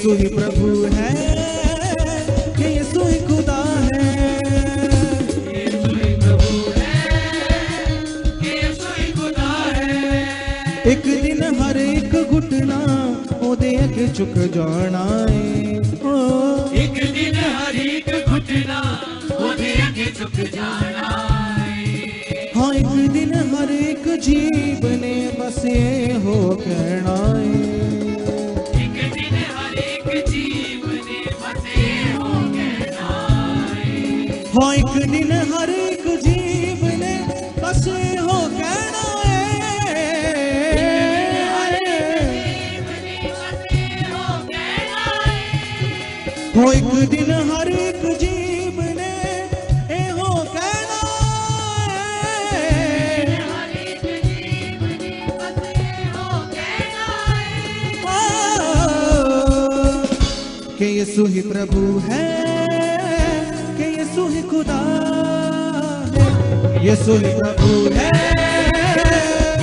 यीशु ही प्रभु है, कि यीशु ही खुदा है। यीशु ही प्रभु है, कि यीशु ही खुदा है। एक दिन हर एक घुटना ओदे अगे झुक जाना है। एक दिन हर एक घुटना ओदे अगे झुक जाना है। हाँ, एक दिन हर एक जीव ने बस ये हो कहना है। एक दिन हर एक जीव ने बस ये हो कहना है। हाँ, एक दिन हर एक जीव ने बस ये हो कहना है। हो एक दिन हर एक जीव ने ए हो कहना है कि यीशु ही प्रभु है, कि यीशु ही खुदा है। यीशु ही प्रभु है,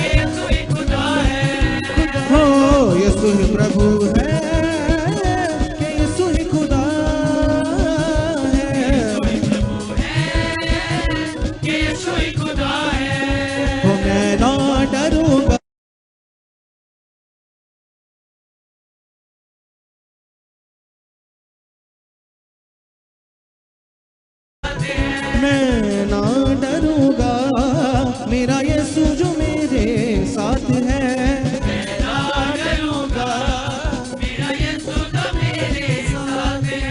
यीशु ही खुदा है। हो यीशु ही प्रभु है, कि यीशु ही खुदा है। कि यीशु ही खुदा है। हो मैं ना डरूंगा, मैं ना डरूंगा, मेरा यीशु जो मेरे साथ है। ना डरूंगा, मेरा यीशु तो मेरे साथ है।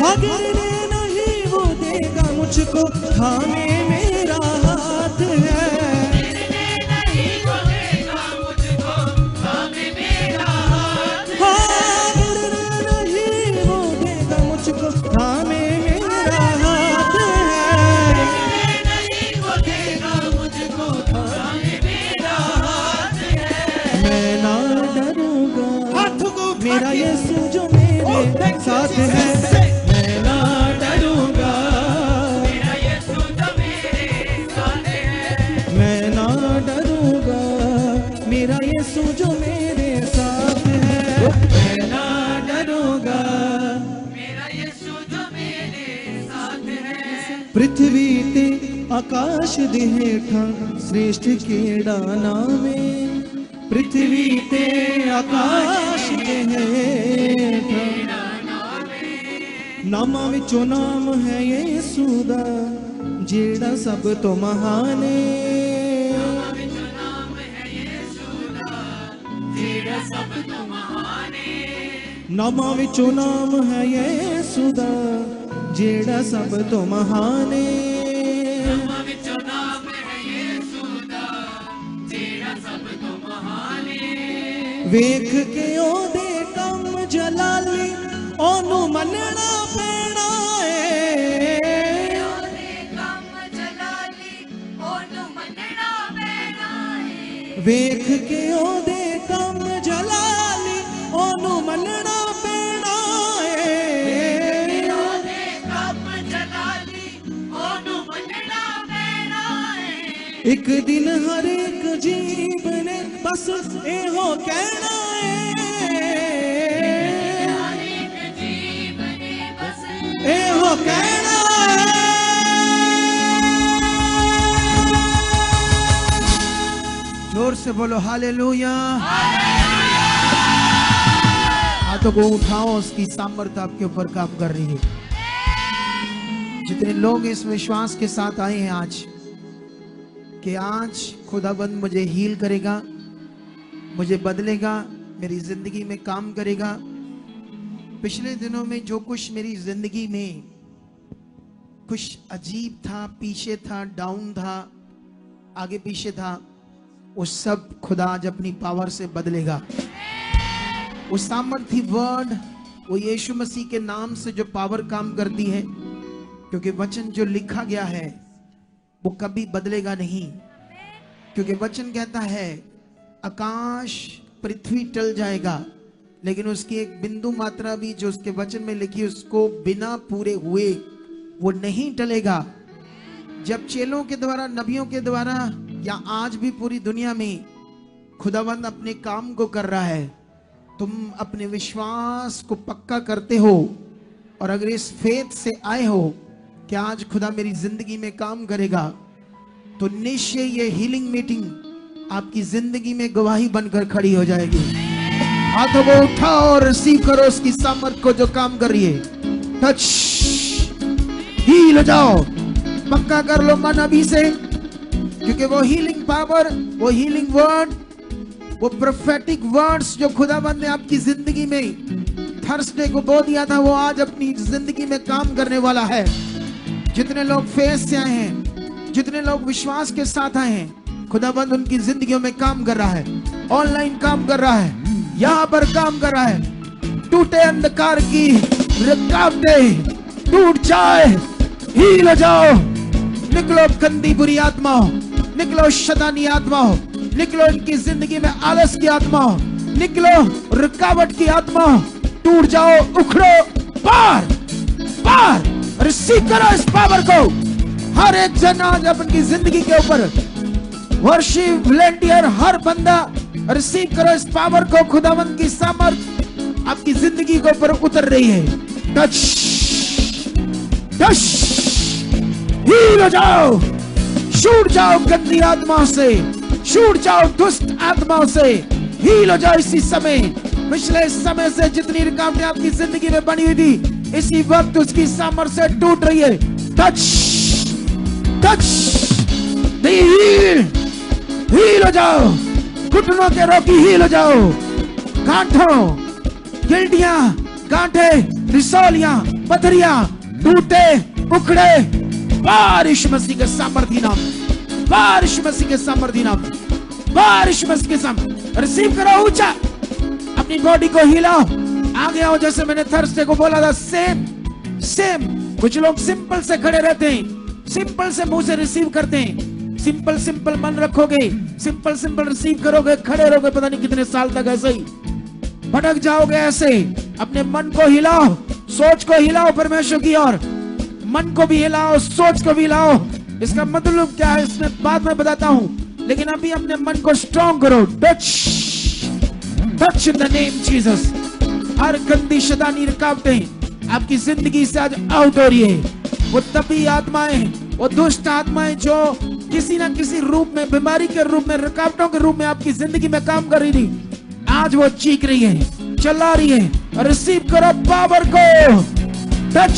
हाँ, गिरने नहीं वो देगा मुझको, थामे मेरा हाथ है। गिरने नहीं वो देगा मुझको, थामे मेरा हाथ है। हाँ, गिरने नहीं वो देगा मुझको, थामे मेरा हाथ है। गिरने नहीं वो देगा मुझको, थामे मेरा हाथ है। मैं ना डरूंगा, मेरा यीशु जो मेरे साथ है। मैं ना डरूंगा, मेरा यीशु तो मेरे साथ है। मैं ना डरूंगा, मेरा यीशु जो मेरे साथ है। मैं ना डरूंगा, मेरा यीशु तो मेरे साथ है। पृथ्वी ते आकाश दे हेठा श्रेष्ठ केड़ा नामे। पृथ्वी ते आकाश दे हेठा नामां विचों नाम है यीशु दा, जेड़ा सब तो महान है। तेरा सब तो महान है। नामां विचों नाम है यीशु दा, जेड़ा सब तो महान है। विचों नाम है यीशु दा, तेरा सब तो महान है। वेख के ओदे कम जलाली, ओनू मनना पैना है। ओदे कम जलाली, ओनू मनना पैना है। वेख के ओदे कम जलाली, ओनू मनना पैना है। ओदे कम जलाली, ओनू मनना पैना है। एक दिन हर एक जीव ने बस एहो कहना है। हर एक जीव ने बस एहो कहना है। जोर से बोलो हालेलुया। हाथों को उठाओ, उसकी सामर्थ्य आपके ऊपर काम कर रही है। जितने लोग इस विश्वास के साथ आए हैं आज कि आज खुदाबंद मुझे हील करेगा, मुझे बदलेगा, मेरी जिंदगी में काम करेगा। पिछले दिनों में जो कुछ मेरी जिंदगी में कुछ अजीब था, पीछे था, डाउन था, आगे पीछे था, वो सब खुदा आज अपनी पावर से बदलेगा। वो सामर्थी वर्ड, वो यीशु मसीह के नाम से जो पावर काम करती है, क्योंकि वचन जो लिखा गया है वो कभी बदलेगा नहीं। क्योंकि वचन कहता है आकाश पृथ्वी टल जाएगा, लेकिन उसकी एक बिंदु मात्रा भी जो उसके वचन में लिखी उसको बिना पूरे हुए वो नहीं टलेगा। जब चेलों के द्वारा, नबियों के द्वारा, या आज भी पूरी दुनिया में खुदावंद अपने काम को कर रहा है, तुम अपने विश्वास को पक्का करते हो और अगर इस फेथ से आए हो कि आज खुदा मेरी जिंदगी में काम करेगा, तो निश्चय ये हीलिंग मीटिंग आपकी जिंदगी में गवाही बनकर खड़ी हो जाएगी। हाथों को उठाओ और रिसीव करो उसकी सामर्थ को जो काम कर रही है। टच, हील हो जाओ, पक्का कर लो मन अभी से, क्योंकि वो हीलिंग पावर, वो हीलिंग वर्ड, वो प्रोफेटिक वर्ड्स जो खुदाबंद ने आपकी जिंदगी में थर्सडे को बो दिया था, वो आज अपनी जिंदगी में काम करने वाला है। जितने लोग फेस से आए हैं, जितने लोग विश्वास के साथ आए हैं, खुदाबंद उनकी जिंदगियों में काम कर रहा है, ऑनलाइन काम कर रहा है, यहां पर काम कर रहा है। टूटे अंधकार की रुकावटें टूट जाए, हील हो जाओ, निकलो गंदी बुरी आत्माओं, निकलो शैतानी आत्माओं, निकलो इनकी जिंदगी में आलस की आत्माओं, निकलो रुकावट की आत्माओं, टूट जाओ, उखड़ो, पार पार। रिसीव करो इस पावर को। हर एक जन आज अपनी जिंदगी के ऊपर, वर्शिप वॉलंटियर, हर बंदा रिसीव करो इस पावर को। खुदावंद की सामर्थ आपकी जिंदगी के ऊपर उतर रही है। टच टच, हील हो जाओ, छूट जाओ गंदी आत्माओं से, छूट जाओ दुष्ट आत्माओं से, हील हो जाओ इसी समय। पिछले समय से जितनी रुकावटें आपकी जिंदगी में बनी हुई थी, इसी वक्त उसकी सामर्थ से टूट रही है। टच टच, हील, हील हो जाओ, घुटनों के रोगी हील हो जाओ, गांठों, गिल्टियां, गांठे, रिसौलियां, पथरियां टूटे, उखड़े, बारिश मसीह के सामर्थी नाम, बारिश मसीह के सामर्थी नाम, बारिश मसीह के सामर्थी। रिसीव करो ऊंचा, अपनी बॉडी को हिलाओ, आगे आओ। जैसे मैंने थर्सडे को बोला था, सेम सेम। कुछ लोग सिंपल से खड़े रहते हैं, सिंपल से मुंह से रिसीव करते हैं, सिंपल सिंपल मन रखोगे, सिंपल सिंपल रिसीव करोगे, खड़े रहोगे पता नहीं कितने साल तक ऐसे ही भटक जाओगे। ऐसे अपने मन को हिलाओ, सोच को हिलाओ परमेश्वर की ओर, मन को भी हिलाओ, सोच को भी हिलाओ। इसका मतलब क्या है इसमें बाद में बताता हूं, लेकिन अभी अपने मन को स्ट्रॉन्ग करो। Touch touch in the name Jesus. हर गंदी शैतानी रुकावटें आपकी जिंदगी से आज आउट हो रही है। वो तभी आत्माएं, वो दुष्ट आत्माएं जो किसी ना किसी रूप में, बीमारी के रूप में, रुकावटों के रूप में आपकी जिंदगी में काम कर रही थी, आज वो चीख रही है, चला रही है। रिसीव करो पावर को। टच,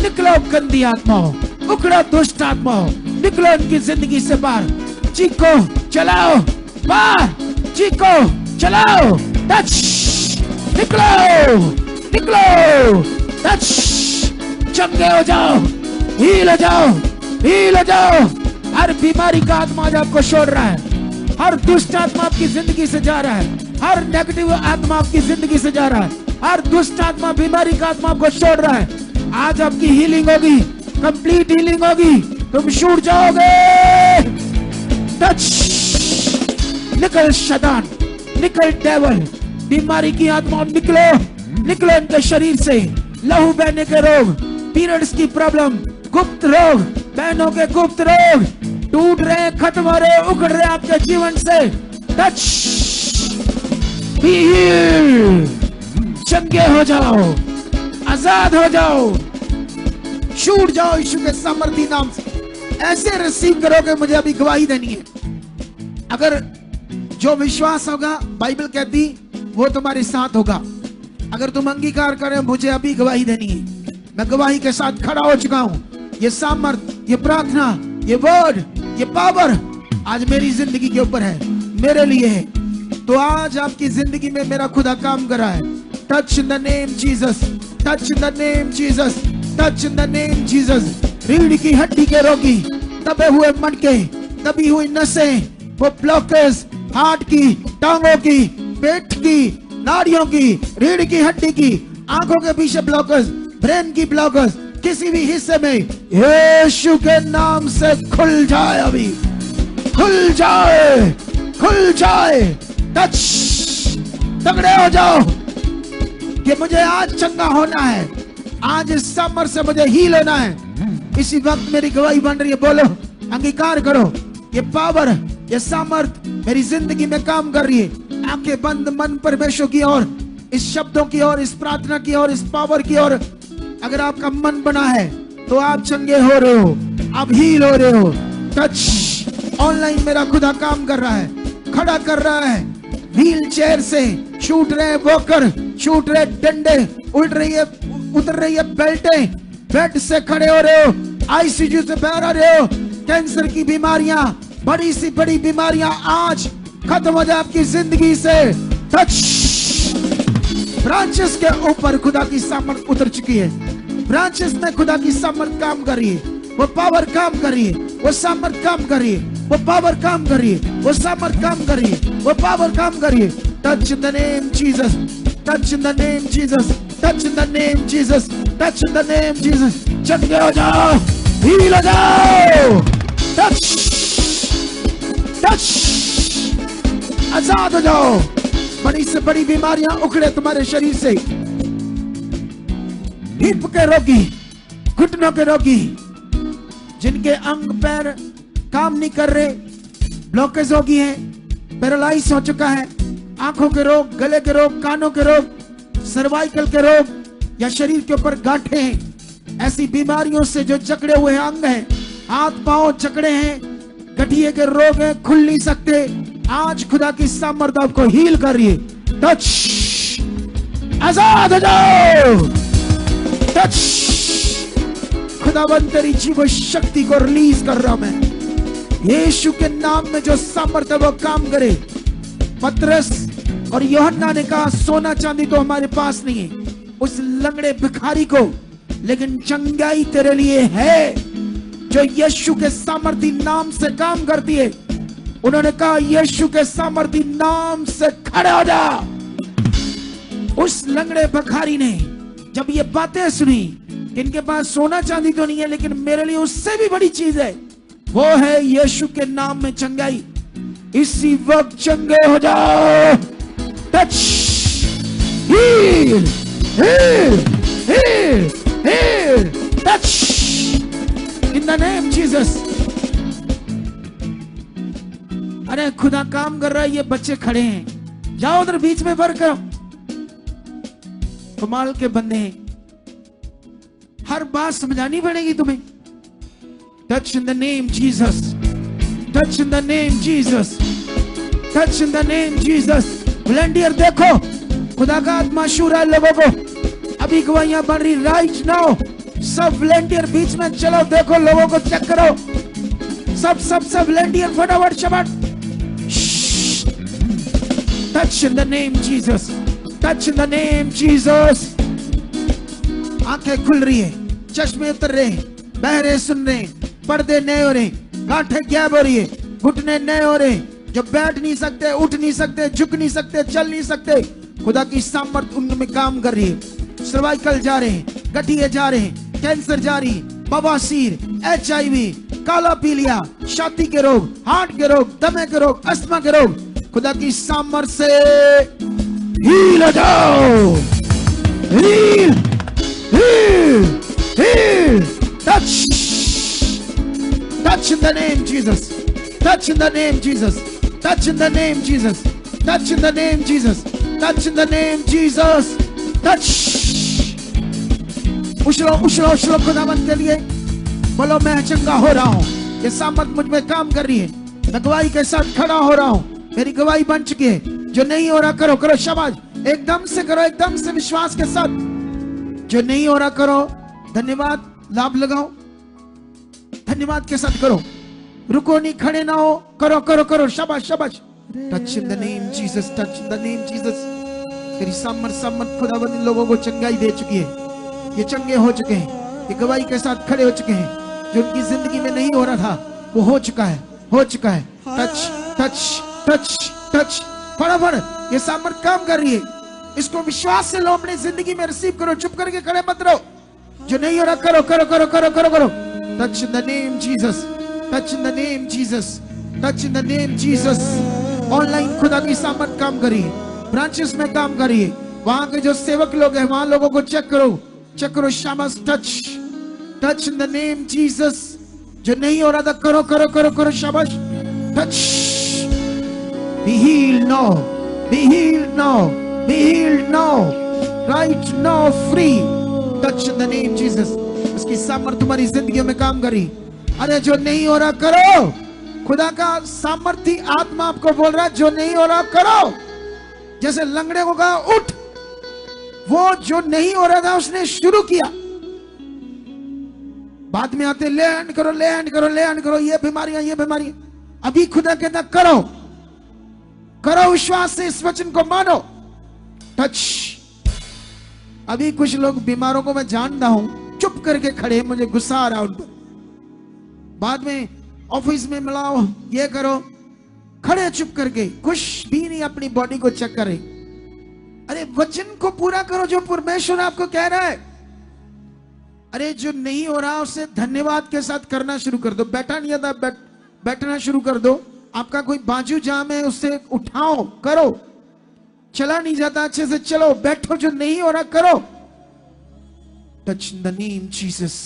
निकलो गंदी आत्माओं, उखड़ो दुष्ट आत्माओं, निकलो इनकी जिंदगी से बाहर। चीखो, चलाओ, बाहर, चीखो, चलाओ। टच, निकलो, निकलो, टच, चंगे हो जाओ, हील हो जाओ, हील हो जाओ। हर बीमारी का आत्मा आज आपको छोड़ रहा है, हर दुष्ट आत्मा आपकी जिंदगी से जा रहा है, हर नेगेटिव आत्मा आपकी जिंदगी से जा रहा है, हर दुष्ट आत्मा, बीमारी का आत्मा आपको छोड़ रहा है। आज आपकी हीलिंग होगी, कंप्लीट हीलिंग होगी, तुम छूट जाओगे। टच, निकल शैतान, निकल डेविल, बीमारी की आत्मा निकलो, निकलो इनके शरीर से। लहू बहने के रोग, पीरियड्स की प्रॉब्लम, गुप्त रोग, बहनों के गुप्त रोग टूट रहे, खत्म हो रहे, उखड़ रहे आपके जीवन से। टच, बी हील्ड, चंगे हो जाओ, आजाद हो जाओ, छूट जाओ यीशु के सामर्थी नाम से। ऐसे रिसीव करोगे, मुझे अभी गवाही देनी है। अगर जो विश्वास होगा, बाइबल कहती वो तुम्हारे साथ होगा। अगर तुम अंगीकार करें, मुझे अभी गवाही देनी है, मैं गवाही के साथ खड़ा हो चुका हूं। ये सामर्थ, ये प्रार्थना, ये वर्ड, ये पावर आज मेरी जिंदगी के ऊपर है, मेरे लिए है। तो आज आपकी जिंदगी में मेरा खुदा काम कर रहा है। Touch in the name Jesus, touch in the name Jesus, touch in the name Jesus. रीढ़ की हड्डी के रोगी, दबे हुए मटके, दबी हुई नसें, वो ब्लॉकेज, हार्ट की, टांगों की, पेट की, नाड़ियों की, रीढ़ की हड्डी की, आंखों के पीछे ब्लॉकेज, ब्रेन की ब्लॉकेज, किसी भी हिस्से में यीशु के नाम से खुल जाए, अभी खुल जाए, खुल जाए। टच, तगड़े हो जाओ कि मुझे आज चंगा होना है, आज इस समर से मुझे हील होना है। इसी वक्त मेरी गवाही बन रही है। बोलो, अंगीकार करो, ये पावर, ये सामर्थ मेरी जिंदगी में काम कर रही है। आंखें बंद, मन परमेश्वर की ओर, इस शब्दों की ओर, इस प्रार्थना की ओर, इस पावर की ओर अगर आपका मन बना है तो आप चंगे हो रहे हो, आप हील हो रहे हो। टच। ऑनलाइन मेरा खुदा काम कर रहा है, खड़ा कर रहा है। व्हील चेयर से छूट रहे वॉकर, छूट रहे डंडे, उठ रही है, उतर रही है बेल्टें, बेड से खड़े हो रहे हो, आईसीयू से बाहर आ रहे हो। कैंसर की बीमारियां, बड़ी सी बड़ी बीमारियां आज खत्म हो जाए आपकी जिंदगी से। टच। ब्रांचेस के ऊपर खुदा की सामर्थ उतर चुकी है। ब्रांचेस में खुदा की सामर्थ काम कर रही है, वो पावर काम कर रही है, वो सामर्थ काम कर रही है, वो पावर काम कर रही है, वो सामर्थ काम कर रही है, वो पावर काम कर रही है। Touch in the name Jesus, touch in the name Jesus, touch in the name Jesus, touch in the name Jesus. चंगे हो जाओ, हील हो जाओ। टच, टच, आजाद हो जाओ। बड़ी से बड़ी बीमारियां उखड़े तुम्हारे शरीर से। हिप के रोगी, घुटनों के रोगी, जिनके अंग पैर काम नहीं कर रहे, ब्लॉकेज हो गई है, पैरालाइज हो चुका है, आंखों के रोग, गले के रोग, कानों के रोग, सर्वाइकल के रोग या शरीर के ऊपर गांठें हैं, ऐसी बीमारियों से जो जकड़े हुए अंग हैं, हाथ पांव जकड़े हैं, गठिए के रोग हैं, खुल नहीं सकते, आज खुदा की सामर्थ आपको हील कर रही है। टच। आजाद हो जाओ। टच। खुदावंद तेरी जीव शक्ति को रिलीज कर रहा हूं मैं, यीशु के नाम में जो सामर्थ है वो काम करे। पतरस और यूहन्ना ने कहा सोना चांदी तो हमारे पास नहीं है उस लंगड़े भिखारी को, लेकिन चंगाई तेरे लिए है जो यीशु के सामर्थी नाम से काम करती है। उन्होंने कहा यीशु के सामर्थी नाम से खड़े हो जा। उस लंगड़े भिखारी ने जब ये बातें सुनी कि इनके पास सोना चांदी तो नहीं है, लेकिन मेरे लिए उससे भी बड़ी चीज है, वो है यीशु के नाम में चंगाई। इसी वक्त चंगे हो जाओ। Touch. Heal, heal, heal, heal. Touch in the name Jesus. अरे खुदा काम कर रहा है, ये बच्चे खड़े हैं, जाओ उधर बीच में भर करो। कमाल के बंदे हैं, हर बात समझानी पड़ेगी तुम्हें। Touch in the name Jesus, touch in the name Jesus, touch in the name Jesus. Volunteer देखो, खुदा का आत्मा छू रहा है लोगों को, अभी गवाहियां बन रही राइट नाउ। सब वॉलंटियर बीच में चलो, देखो लोगों को चेक करो, सब सब सब वॉलंटियर फटाफट शबट। Touch in the name Jesus, touch in the name Jesus. आंखें खुल रही है, चश्मे उतर रहे हैं, बहरे सुन रहे हैं, पर्दे नए हो रहे हैं, गांठें गैप हो रही है, घुटने नए हो रहे हैं, जो बैठ नहीं सकते, उठ नहीं सकते, झुक नहीं सकते, चल नहीं सकते, खुदा की सामर्थ उनमें काम कर रही है। सर्वाइकल जा रहे हैं, गठिए जा रहे हैं, कैंसर जा रही है, बवासीर, HIV, काला पीलिया, छाती के रोग, हार्ट के रोग, दमे के रोग, अस्थमा के रोग, खुदा की सामर्थ से हील हो जाओ। Heal, heal, heal. Touch, touch in the name Jesus, touch in the name Jesus, touch in the name Jesus, touch in the name Jesus, touch in the name Jesus. Touch. उछलो उछलो उछलो खुदावंद के लिए बोलो, मैं चंगा हो रहा हूँ, ये सामर्थ मुझ में काम कर रही है, मैं गवाही के साथ खड़ा हो रहा हूँ, मेरी गवाही बन चुकी है। जो नहीं हो रहा करो, करो शाबाश, एकदम से करो, एकदम से विश्वास के साथ। जो नहीं हो रहा करो, धन्यवाद, लाभ लगाओ, धन्यवाद के साथ करो, रुको नहीं, खड़े ना हो, करो करो करो, शाबाश शाबाश। Touch in the name Jesus, touch in the name Jesus. तेरी सामर्थ खुदावंद इन लोगों को चंगाई दे चुकी है, ये चंगे हो चुके हैं, ये गवाही के साथ खड़े हो चुके हैं। जो उनकी जिंदगी में नहीं हो रहा था वो हो चुका है, हो चुका है। टच टच टच टच, फटाफट ये सामर्थ काम कर रही है, इसको विश्वास से लो, अपनी जिंदगी में रिसीव करो, चुप करके खड़े मत रहो। जो नहीं हो रहा करो करो करो करो करो करो। Touch in the name Jesus, touch in the name Jesus, touch in the name Jesus. Online खुदा की सामर्थ काम कर रही है, ब्रांचेस में काम कर रही है, वहां के जो सेवक लोग हैं वहां लोगों को चेक करो, चेक करो, शाबाश। Touch, touch in the name Jesus. जो नहीं हो रहा था करो करो करो करो, शाबाश। Touch, be healed now, Be healed now. Be healed now. Right now, free. Touch in the name Jesus. उसकी सामर्थ तुम्हारी जिंदगी में काम करी। अरे जो नहीं हो रहा करो। खुदा का सामर्थी आत्मा आपको बोल रहा है जो नहीं हो रहा करो। जैसे लंगड़े को कहा उठ, वो जो नहीं हो रहा था उसने शुरू किया। बाद में आते लैंड करो, लैंड करो, लैंड करो, ये बीमारियां, ये बीमारियां। अभी खुदा कहता करो, करो, विश्वास से इस वचन को मानो। टच। अभी कुछ लोग बीमारों को मैं जानता हूं, चुप करके खड़े, मुझे गुस्सा आ रहा उन पर। बाद में ऑफिस में मिलाओ, ये करो, खड़े चुप करके, कुछ भी नहीं अपनी बॉडी को चेक करे। अरे वचन को पूरा करो जो परमेश्वर आपको कह रहा है। अरे जो नहीं हो रहा उसे धन्यवाद के साथ करना शुरू कर दो। बैठा नहीं आता, बैठना शुरू कर दो। आपका कोई बाजू जाम है उसे उठाओ, करो। चला नहीं जाता अच्छे से, चलो, बैठो, जो नहीं हो रहा करो। Touch in the name Jesus,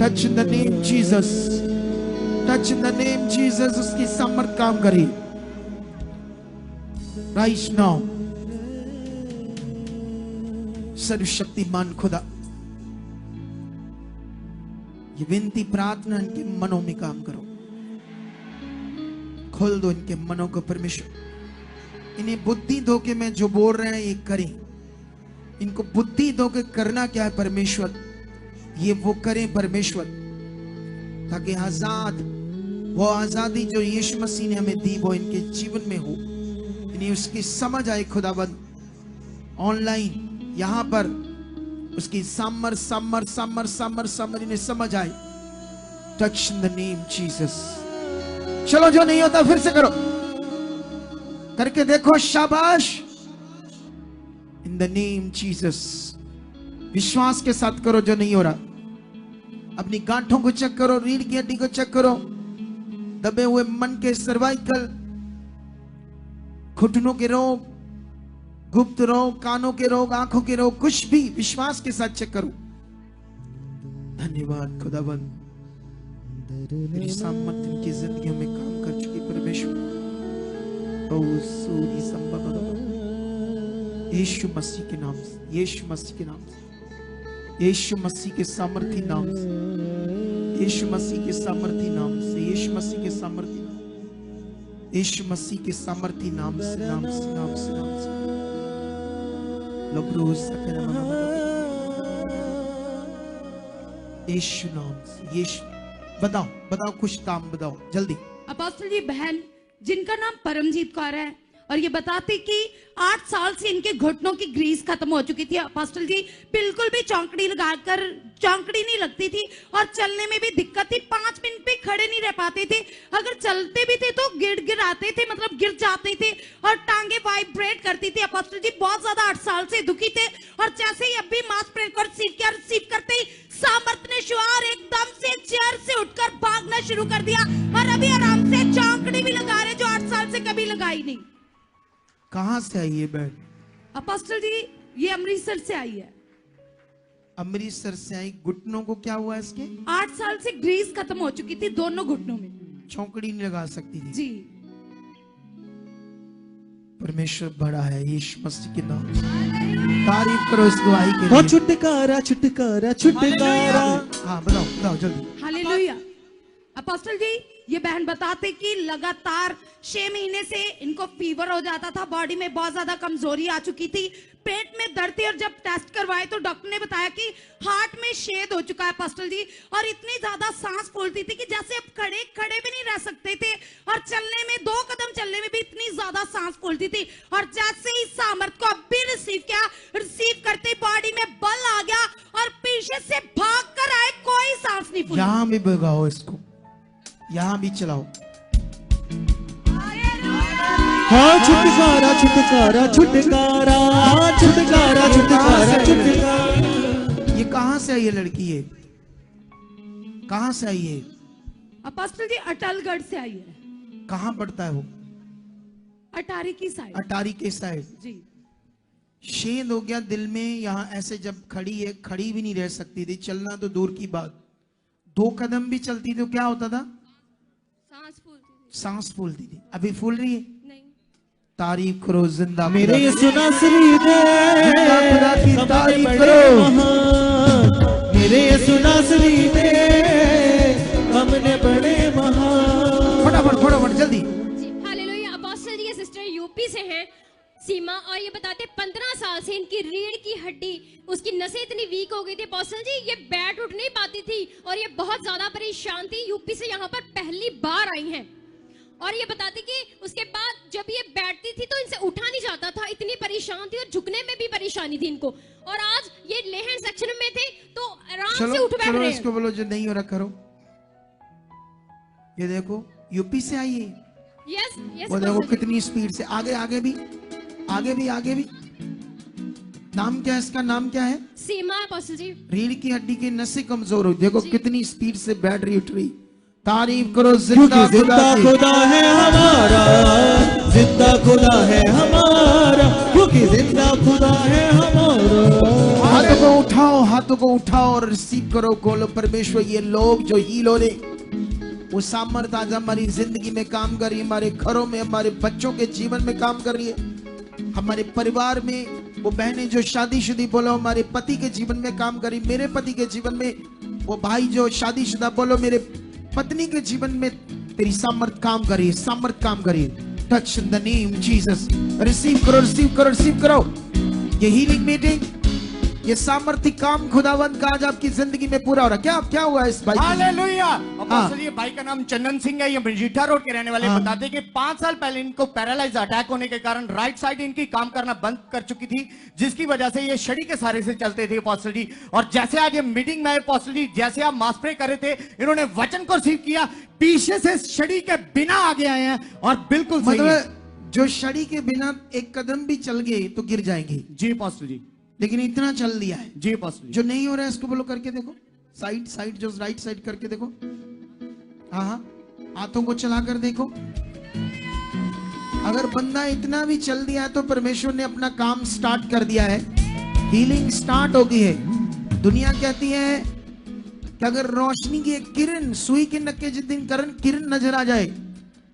touch in the name Jesus, touch in the name Jesus. उसकी सामर्थ काम करी राइट नाउ। सर्वशक्तिमान खुदा, ये विनती प्रार्थना इनके मनों में काम करो। खोल दो इनके मनों को परमेश्वर। इन्हें बुद्धि दो कि मैं जो बोल रहे हैं ये करें। इनको बुद्धि दो कि करना क्या है परमेश्वर, ये वो करें परमेश्वर, ताकि वो आजादी जो यीशु मसीह ने हमें दी वो इनके जीवन में हो। इन्हें उसकी समझ आए खुदाबंद। ऑनलाइन यहां पर उसकी सामर सामर सामर सामर सामर इन्हें समझ आए। Touch in the name Jesus. चलो, जो नहीं होता फिर से करो, करके देखो, शाबाश। इन द नेम जीसस। विश्वास के साथ करो जो नहीं हो रहा। अपनी गांठों को चेक करो, रीढ़ की हड्डी को चेक करो, दबे हुए मन के सर्वाइकल, घुटनों के रोग, गुप्त रोग, कानों के रोग, आंखों के रोग, कुछ भी विश्वास के साथ चेक करो। धन्यवाद खुदाबंद, तेरी सामर्थ इनकी जिंदगी में काम कर चुकी परमेश्वर। यीशु मसीह के नाम से, यीशु मसीह के नाम से, यीशु मसीह के सामर्थी नाम से, यीशु मसीह के सामर्थी नाम से, यीशु मसीह के सामर्थी नाम, यीशु मसीह के सामर्थी नाम से, नाम से, नाम से, नाम से। यीशु नाम से, यीशु। बताओ, बताओ, कुछ काम बताओ जल्दी। अपोस्टल जी, बहन जिनका नाम परमजीत कौर है, और ये बताते कि 8 साल से इनके घुटनों की ग्रीस खत्म हो चुकी थी। अपोस्टल जी, बिल्कुल भी चौंकड़ी लगाकर चौंकड़ी नहीं लगती थी, और चलने में भी दिक्कत थी। 5 मिनट पे खड़े नहीं रह पाते थे। अगर चलते भी थे तो गिर आते थे, मतलब गिर जाते थे, और टांगे वाइब्रेट करती थी। अपोस्टल जी बहुत ज्यादा 8 साल से दुखी थे, और जैसे ही अभी मास प्रेयर को रिसीव करते ही सामर्थ ने शुआर एकदम से चेयर से उठकर भागना शुरू कर दिया, और अभी आराम से चौंकड़ी भी लगा रहे जो 8 साल से कभी लगाई नहीं। कहां से आई है बहन? अपोस्टल जी, ये अमृतसर से आई है। अमृतसर से आई। घुटनों को क्या हुआ इसके? 8 साल से ग्रीस खत्म हो चुकी थी दोनों घुटनों में। चौकड़ी नहीं लगा सकती थी जी। परमेश्वर बड़ा है। यीशु मसीह के नाम तारीफ करो इस गवाही के लिए। छुटकारा छुटकारा छुटकारा। हाँ, बताओ बताओ जल्दी। हालेलुया। अपोस्टल जी, ये बहन बताते कि लगातार 6 महीने से इनको फीवर हो जाता था, बॉडी में बहुत ज्यादा कमजोरी आ चुकी थी, पेट में दर्द थी, और जब टेस्ट करवाए तो डॉक्टर ने बताया कि हार्ट में छेद हो चुका है अपोस्टल जी, और इतनी ज्यादा सांस फूलती थी कि जैसे अब खड़े भी नहीं रह सकते थे, और चलने में 2 कदम चलने में भी इतनी ज्यादा सांस फूलती थी। और जैसे ही सामर्थ को अभी रिसीव किया, रिसीव करते बॉडी में बल आ गया, और पीछे से भाग कर आए, कोई सांस नहीं फूली। यहां भी भगाओ इसको, यहां भी चलाओ। हाँ, छुटकारा छुटकारा छुटकारा छुटकारा छुटकारा छुटकारा। ये कहां से आई है लड़की? ये कहां से आई है? अपोस्टल जी, अटलगढ़ से आई है। कहां पड़ता है वो? अटारी की साइड। अटारी के साइड। जी। छेद हो गया दिल में। यहाँ ऐसे जब खड़ी है, खड़ी भी नहीं रह सकती थी, चलना तो दूर की बात, 2 कदम भी चलती तो क्या होता था? सांस फूलती थी। सांस फूलती थी। अभी फूल रही है? नहीं। तारीफ करो जिंदा मेरे खुदा। यीशु नासरी दे जिंदा खुदा की हमने तारीफ बड़े करो। महान। मेरे यीशु नासरी दे हमने बड़े महान। फटाफट फटाफट जल्दी। हालेलुया। अपोस्टल जी के सिस्टर यूपी से हैं सीमा, और ये बताते 15 साल से इनकी रीढ़ की हड्डी, उसकी नसें इतनी वीक हो गई थी अपोस्टल जी, ये बैठ उठ नहीं पाती थी और ये बहुत ज्यादा परेशान थी। यूपी से यहाँ पर पहली बार आई हैं और ये बताती कि उसके बाद जब ये बैठती थी तो इनसे उठा नहीं जाता था, इतनी परेशान थी और झुकने में भी परेशानी थी इनको। और आज ये लेहन सेक्शन में थे तो आराम से चलो उठ बैठ चलो रहे इसको हैं। बोलो जो नहीं हो रहा करो। ये देखो यूपी से आई है, यस यस वो देखो कितनी स्पीड से आगे आगे भी आगे भी आगे भी। नाम क्या है इसका, नाम क्या है? सीमा अपोस्टल जी। रीढ़ की हड्डी की नसें कमजोर हो, देखो कितनी स्पीड से बैठ रही उठ रही। तारीफ करो क्योंकि जिंदा जिंदा की। खुदा है हमारा, जिंदा खुदा है हमारा, क्योंकि जिंदा खुदा है हमारा। हाथों को उठाओ, हाथों को उठाओ और रिसीव करो। बोलो परमेश्वर ये लोग जो हील हो रहे, वो सामर्थ आज हमारी जिंदगी में काम कर रही है, हमारे घरों में, हमारे बच्चों के जीवन में काम कर रही है, हमारे परिवार में। वो बहनें जो शादीशुदा बोलो हमारे पति के जीवन में काम कर रही, मेरे पति के जीवन में। वो भाई जो शादीशुदा बोलो मेरे पत्नी के जीवन में तेरी सामर्थ काम कर रही है, सामर्थ काम कर रही है। Touch in the name Jesus. Receive करो रिसीव करो रिसीव करो। ये हीलिंग मीटिंग, ये सामर्थ्य काम खुदावंत का आज आपकी जिंदगी में पूरा हो रहा है। क्या हुआ इस भाई? हालेलुया। अपोस्टल ये भाई का नाम चंदन सिंह है, ये मजीठा रोड के रहने वाले। बताते हैं कि 5 साल पहले इनको पैरालाइज अटैक होने के कारण राइट साइड इनकी काम करना बंद कर चुकी थी, जिसकी वजह से ये छड़ी के सहारे से चलते थे अपोस्टल जी। और जैसे आज ये मीटिंग में अपोस्टल जी, जैसे आप मास प्रे कर रहे थे, इन्होंने वचन को रिसीव किया, पीछे से छड़ी के बिना आगे आए हैं और बिल्कुल सही है। मतलब जो छड़ी के बिना एक कदम भी चल गए तो गिर जाएंगे, जी अपोस्टल जी, लेकिन इतना चल दिया है। जी अपोस्टल जी। जो नहीं हो रहा है इसको बोलो करके देखो, साइड साइड जो राइट साइड करके देखो। हाँ हाँ, हाथों को चला कर देखो। अगर बंदा इतना भी चल दिया है तो परमेश्वर ने अपना काम स्टार्ट कर दिया है, हीलिंग स्टार्ट हो गई है। दुनिया कहती है कि अगर रोशनी की एक किरण सुई के नक्के जिस दिन किरण नजर आ जाए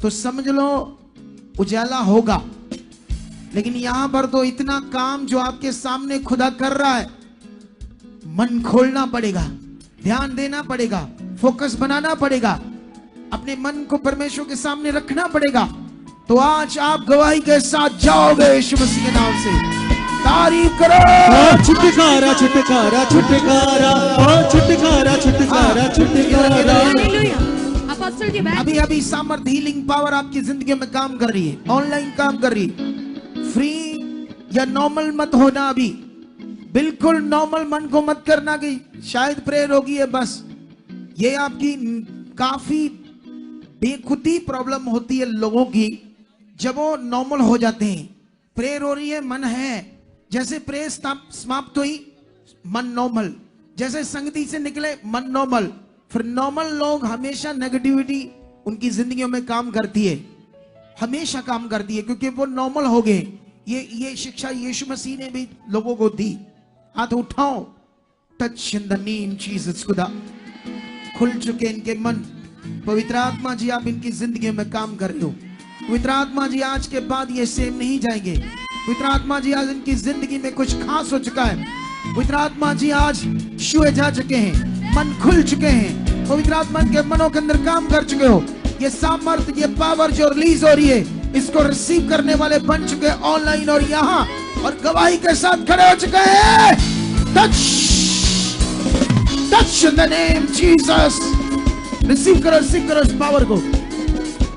तो समझ लो उजाला होगा। लेकिन यहां पर तो इतना काम जो आपके सामने खुदा कर रहा है, मन खोलना पड़ेगा, ध्यान देना पड़ेगा, फोकस बनाना पड़ेगा, अपने मन को परमेश्वर के सामने रखना पड़ेगा। तो आज आप गवाही के साथ जाओगे यीशु मसीह के नाम से। तारीफ करो। छुटकारा छुटकारा छुटकारा, छुटकारा छुटकारा छुटकारा। हालेलुया। अपोस्टल जी बैठ। अभी अभी सामर्थ हीलिंग पावर आपकी जिंदगी में काम कर रही है, ऑनलाइन काम कर रही है। फ्री या नॉर्मल मत होना, अभी बिल्कुल नॉर्मल मन को मत करना कि शायद प्रेयर होगी है बस। ये आपकी काफी बेखुदी प्रॉब्लम होती है लोगों की जब वो नॉर्मल हो जाते हैं। प्रेयर हो रही है, मन है, जैसे प्रेयर समाप्त हुई मन नॉर्मल, जैसे संगति से निकले मन नॉर्मल। फिर नॉर्मल लोग हमेशा नेगेटिविटी उनकी जिंदगियों में काम करती है, हमेशा काम करती है, क्योंकि वो नॉर्मल हो गए। ये शिक्षा यीशु मसीह ने भी लोगों को दी। हाथ उठाओ। Touch in the name Jesus. खुदा खुल चुके इनके मन। पवित्र आत्मा जी आप इनकी जिंदगी में काम कर रहे हो। पवित्र आत्मा जी आज के बाद ये सेम नहीं जाएंगे। पवित्र आत्मा जी आज इनकी जिंदगी में कुछ खास हो चुका है। पवित्र आत्मा जी आज छुए जा चुके हैं, मन खुल चुके हैं, पवित्र आत्मा के मनों के अंदर काम कर चुके हो। ये सामर्थ, ये पावर जो रिलीज हो रही है, इसको रिसीव करने वाले बन चुके हैं ऑनलाइन और यहाँ, और गवाही के साथ खड़े हो चुके हैं। Touch touch in the name Jesus. Receive करो इस पावर को।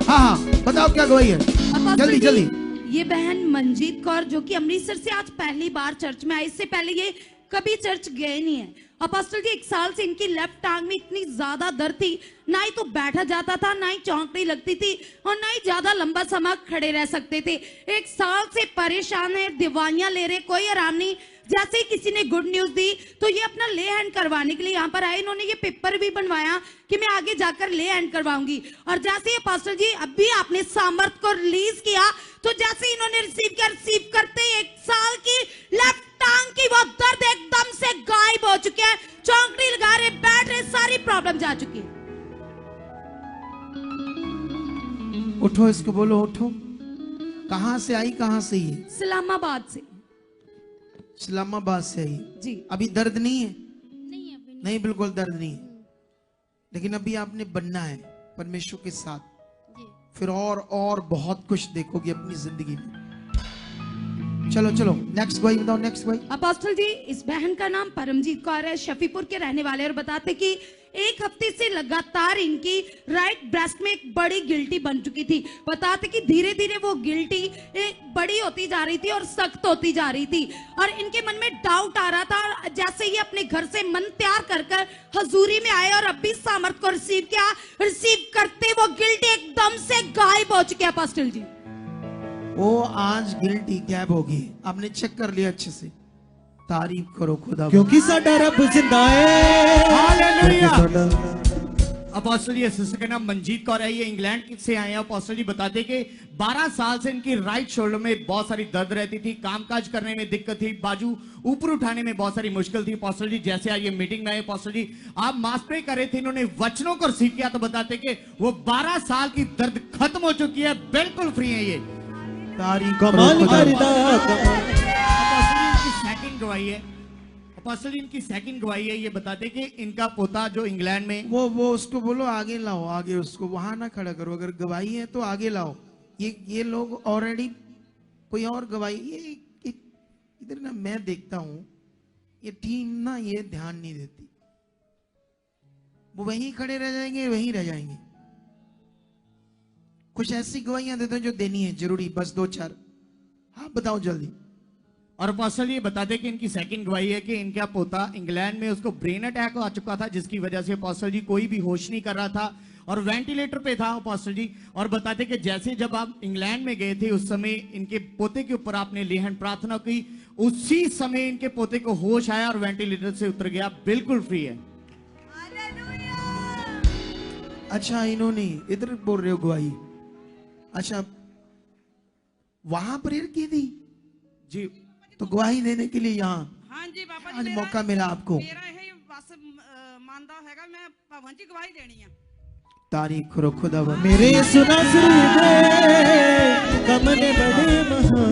हाँ हाँ, बताओ क्या गवाही है, अपोस्टल जल्दी जी, जल्दी। ये बहन मंजीत कौर जो कि अमृतसर से आज पहली बार चर्च में आई, इससे पहले ये कभी चर्च गए नहीं है। अपोस्टल जी 1 साल से इनकी लेफ्ट टांग में इतनी ज्यादा दर्द थी, ना ही तो बैठा जाता था, ना ही चौंकड़ी लगती थी, और ना ही ज्यादा लंबा समय खड़े रह सकते थे। 1 साल से परेशान है, दवाइयां ले रहे, कोई आराम नहीं। जैसे ही किसी ने गुड न्यूज दी तो ये अपना ले हैंड करवाने के लिए यहाँ पर आए। इन्होंने ये पेपर भी बनवाया कि मैं आगे जाकर ले हैंड करवाऊंगी। और जैसे ही पास्टर जी अभी आपने सामर्थ को रिलीज किया, तो जैसे इन्होंने रिसीव करते 1 साल की लेफ्ट टांग की वो दर्द एकदम से गायब हो चुके हैं। चौंकड़ी लगा रहे, बैठ रहे, सारी प्रॉब्लम जा चुकी है। उठो, इसको बोलो उठो। कहाँ से आई, कहाँ से ये? इस्लामाबाद से इस्लामाबाद से आई। जी। अभी दर्द नहीं है? नहीं अभी नहीं, बिल्कुल दर्द नहीं है। लेकिन अभी आपने बनना है परमेश्वर के साथ, जी। फिर और बहुत कुछ देखोगे अपनी जिंदगी में। चलो चलो नेक्स्ट गवाही बताओ, नेक्स्ट गवाही। अपोस्टल जी, इस बहन का नाम परमजीत कौर है, शफीपुर के रहने वाले, और बताते कि एक हफ्ते से लगातार इनकी राइट ब्रेस्ट में एक बड़ी गिल्टी बन चुकी थी। बताते कि धीरे धीरे वो गिल्टी बड़ी होती जा रही थी और सख्त होती जा रही थी, और इनके मन में डाउट आ रहा था। जैसे ही अपने घर से मन तैयार कर कर हजूरी में आए और अभी सामर्थ को रिसीव करते वो गिल्टी एकदम से गायब हो चुकी है। अपोस्टल जी, वो आज गिल्टी गैब होगी। आपने चेक कर लिया अच्छे से? तारीफ करो खुदा, क्योंकि साडा रब जिंदा है। हालेलुया। क्योंकि साडा अपोस्टल जी, सिस्टर का नाम मंजीत कौर है, ये इंग्लैंड से आए हैं। अपोस्टल जी बताते कि 12 साल से इनकी राइट शोल्डर में बहुत सारी दर्द रहती थी, कामकाज करने में दिक्कत थी, बाजू ऊपर उठाने में बहुत सारी मुश्किल थी। अपोस्टल जी जैसे आज ये मीटिंग में आए, अपोस्टल जी आप मास प्रे कर रहे थे, इन्होंने वचनों को रिसीव किया, तो बताते कि वो 12 साल की दर्द खत्म हो चुकी है, बिल्कुल फ्री है ये। तारीफ कमाल करो खुदा। करदा। अपोस्टल जी इनकी सेकंड गवाही है। अपोस्टल जी इनकी सेकंड गवाही है, ये बताते कि इनका पोता जो इंग्लैंड में, वो उसको बोलो आगे लाओ, आगे उसको वहां ना खड़ा करो। अगर गवाही है तो आगे लाओ। ये लोग ऑलरेडी कोई और गवाही, ये इधर ना मैं देखता हूं ये टीम ना ये ध्यान नहीं देती, वो वहीं खड़े रह जाएंगे, वहीं रह जाएंगे। कुछ ऐसी गवाहियां देते हैं जो देनी है जरूरी, बस 2-4। हाँ बताओ जल्दी। और अपोस्टल ये बताते कि इनकी सेकंड गवाही है कि इनका पोता इंग्लैंड में उसको ब्रेन अटैक आ चुका था, जिसकी वजह से अपोस्टल जी कोई भी होश नहीं कर रहा था और वेंटिलेटर पे था अपोस्टल जी। और बताते कि जैसे जब आप इंग्लैंड में गए थे उस समय इनके पोते के ऊपर आपने लेहन प्रार्थना की, उसी समय इनके पोते को होश आया और वेंटिलेटर से उतर गया, बिल्कुल फ्री है। अच्छा, इन्होंने इधर बोल रहे हो गवाही? अच्छा, वहां प्रेयर की थी जी। तो गवाही देने के लिए यहाँ हाँ जी बाबा जी, आज मेरा- मौका मिला आपको। मेरा यही बस मानदा हैगा, मैं भवन जी गवाही देनी है। तारीफ करो खुदा। मेरे सुना सुनते कमने बड़े महान।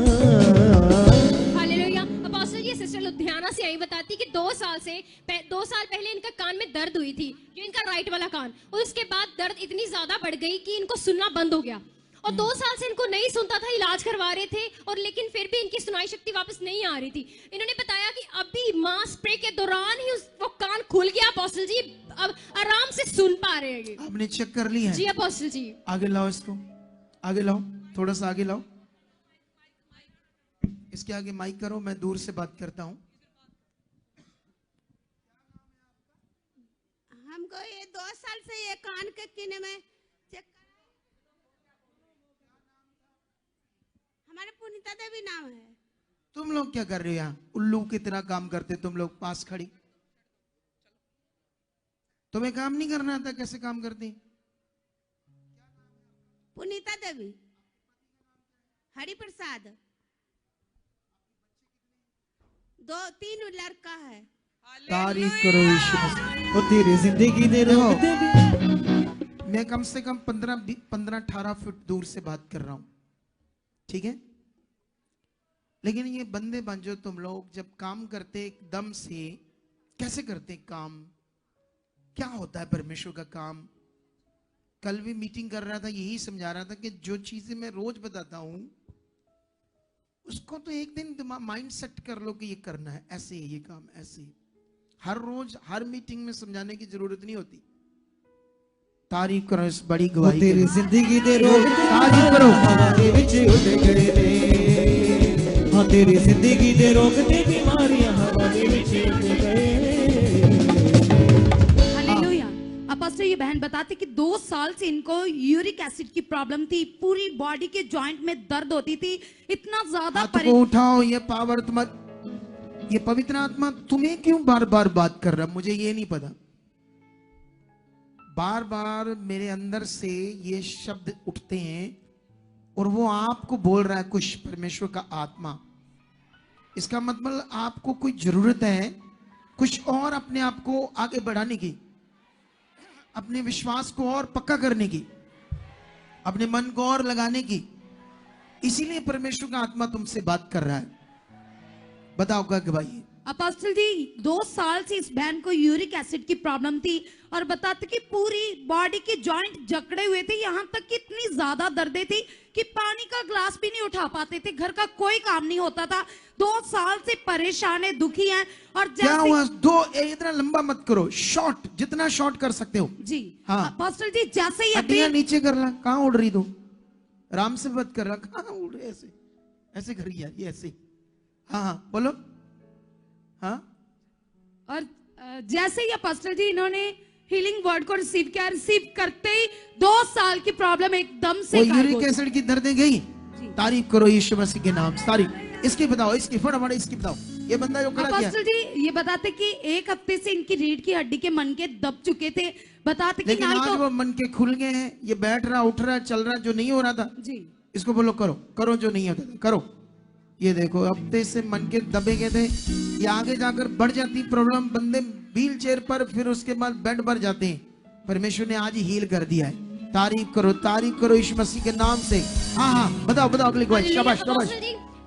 हालेलुया। अपोस्टल ये सिस्टर लुधियाना से आई, बताती कि 2 साल पहले इनका कान में दर्द हुई थी, जो इनका राइट वाला कान, और उसके बाद दर्द इतनी ज्यादा बढ़ गई कि इनको सुनना बंद हो गया, और 2 साल से इनको नहीं सुनता था, इलाज करवा रहे थे, और लेकिन फिर भी इनकी सुनाई शक्ति वापस नहीं आ रही थी। इन्होंने बताया कि अभी मास प्रे के दौरान ही वो कान खुल गया अपोस्टल जी, अब आराम से सुन पा रहे हैं। आपने चेक कर ली है? जी अपोस्टल जी। आगे लाओ इसको, आगे लाओ, थोड़ा सा आगे लाओ। इसके आगे माइक करो, मैं दूर से बात करता हूँ। हमको ये 2 साल से ये कान के किने में चेक, हमारे पुनीता देवी नाम है। तुम लोग क्या कर रहे हो यहाँ? उल्लू की तरह काम करते तुम लोग पास खड़ी। तुम्हें काम नहीं करना आता, कैसे काम करती? पुनीता देवी, हरि प्रसाद, 2-3 लड़का है। तारीफ करो यीशु मसीह। ओ तेरी जिंदगी दे रोक दे भी। मैं कम से कम 15-18 फुट दूर से बात कर रहा हूं, ठीक है? लेकिन ये बंदे बन जो तुम लोग जब काम करते एकदम से, कैसे करते काम? क्या होता है परमेश्वर का काम? कल भी मीटिंग कर रहा था, यही समझा रहा था कि जो चीजें मैं रोज बताता हूं उसको तो एक दिन दिमाग माइंड सेट कर लो कि ये करना है, ऐसे है ये काम, ऐसे ही। हर रोज हर मीटिंग में समझाने की जरूरत नहीं होती। तारीफ करो इस बड़ी ओ गवाही के तेरी लिए। जिंदगी दे रोक दे। तारीफ करो। हवा दे विच उड़ गए ने। हाँ तेरी जिंदगी दे रोक दे बीमारियां हवा दे विच उड़ गए। हालेलुया। अपोस्टल ये बहन बताती कि 2 साल से इनको यूरिक एसिड की प्रॉब्लम थी, पूरी बॉडी के जॉइंट में दर्द होती थी, इतना ज्यादा हाथ को उठाओ। ये पावर तुम्हारा, ये पवित्र आत्मा तुम्हें क्यों बार बार बात कर रहा, मुझे ये नहीं पता। बार बार मेरे अंदर से ये शब्द उठते हैं और वो आपको बोल रहा है कुछ, परमेश्वर का आत्मा। इसका मतलब आपको कोई जरूरत है कुछ और अपने आप को आगे बढ़ाने की, अपने विश्वास को और पक्का करने की, अपने मन को और लगाने की। इसीलिए परमेश्वर का आत्मा तुमसे बात कर रहा है। बताओ क्या भाई। अपोस्टल जी 2 साल से इस बहन को यूरिक एसिड की प्रॉब्लम थी और बताते कि पूरी बॉडी के जॉइंट जकड़े हुए थे, यहाँ तक कि इतनी ज्यादा दर्दें थी कि पानी का ग्लास भी नहीं उठा पाते थे, घर का कोई काम नहीं होता था। 2 साल से परेशान है, दुखी हैं। और क्या हुआ? इतना लंबा मत करो, शॉर्ट, जितना शॉर्ट कर सकते हो। जी हाँ अपोस्टल जी, जैसे ही हड्डियां नीचे कर ला। कहाँ उड़ रही तू? आराम से मत कर रहा, कहाँ उड़ रही? ऐसे ऐसे कर यार, ये ऐसे। हाँ हाँ बोलो। हाँ और जैसे ही अपोस्टल जी इन्होंने हीलिंग वर्ड को रिसीव किया, रिसीव करते ही 2 साल की प्रॉब्लम एकदम से यूरिक एसिड की दर्दें गई। तारीफ करो यीशु मसीह के नाम से। तारीफ। इसकी बताओ, इसकी फटाफट इसकी बताओ। ये बंदा जो खड़ा किया। अपोस्टल जी ये बताते कि 1 हफ्ते से इनकी रीढ़ की हड्डी के मनके दब चुके थे। बताते कि लेकिन आज वो मन के खुल गए हैं, ये बैठ रहा, उठ रहा, चल रहा, जो नहीं हो रहा था जी। इसको बोलो करो, करो जो नहीं होता था करो। ये देखो हफ्ते से मन के दबे गए थे, ये आगे जाकर बढ़ जाती प्रॉब्लम, बंदे व्हील चेयर पर, फिर उसके बाद बेड पर जाते हैं। परमेश्वर ने आज ही हील कर दिया है। तारीफ करो यीशु मसीह के नाम से। हाँ हाँ बताओ बताओ अगली क्वेश्चन। शाबाश शाबाश।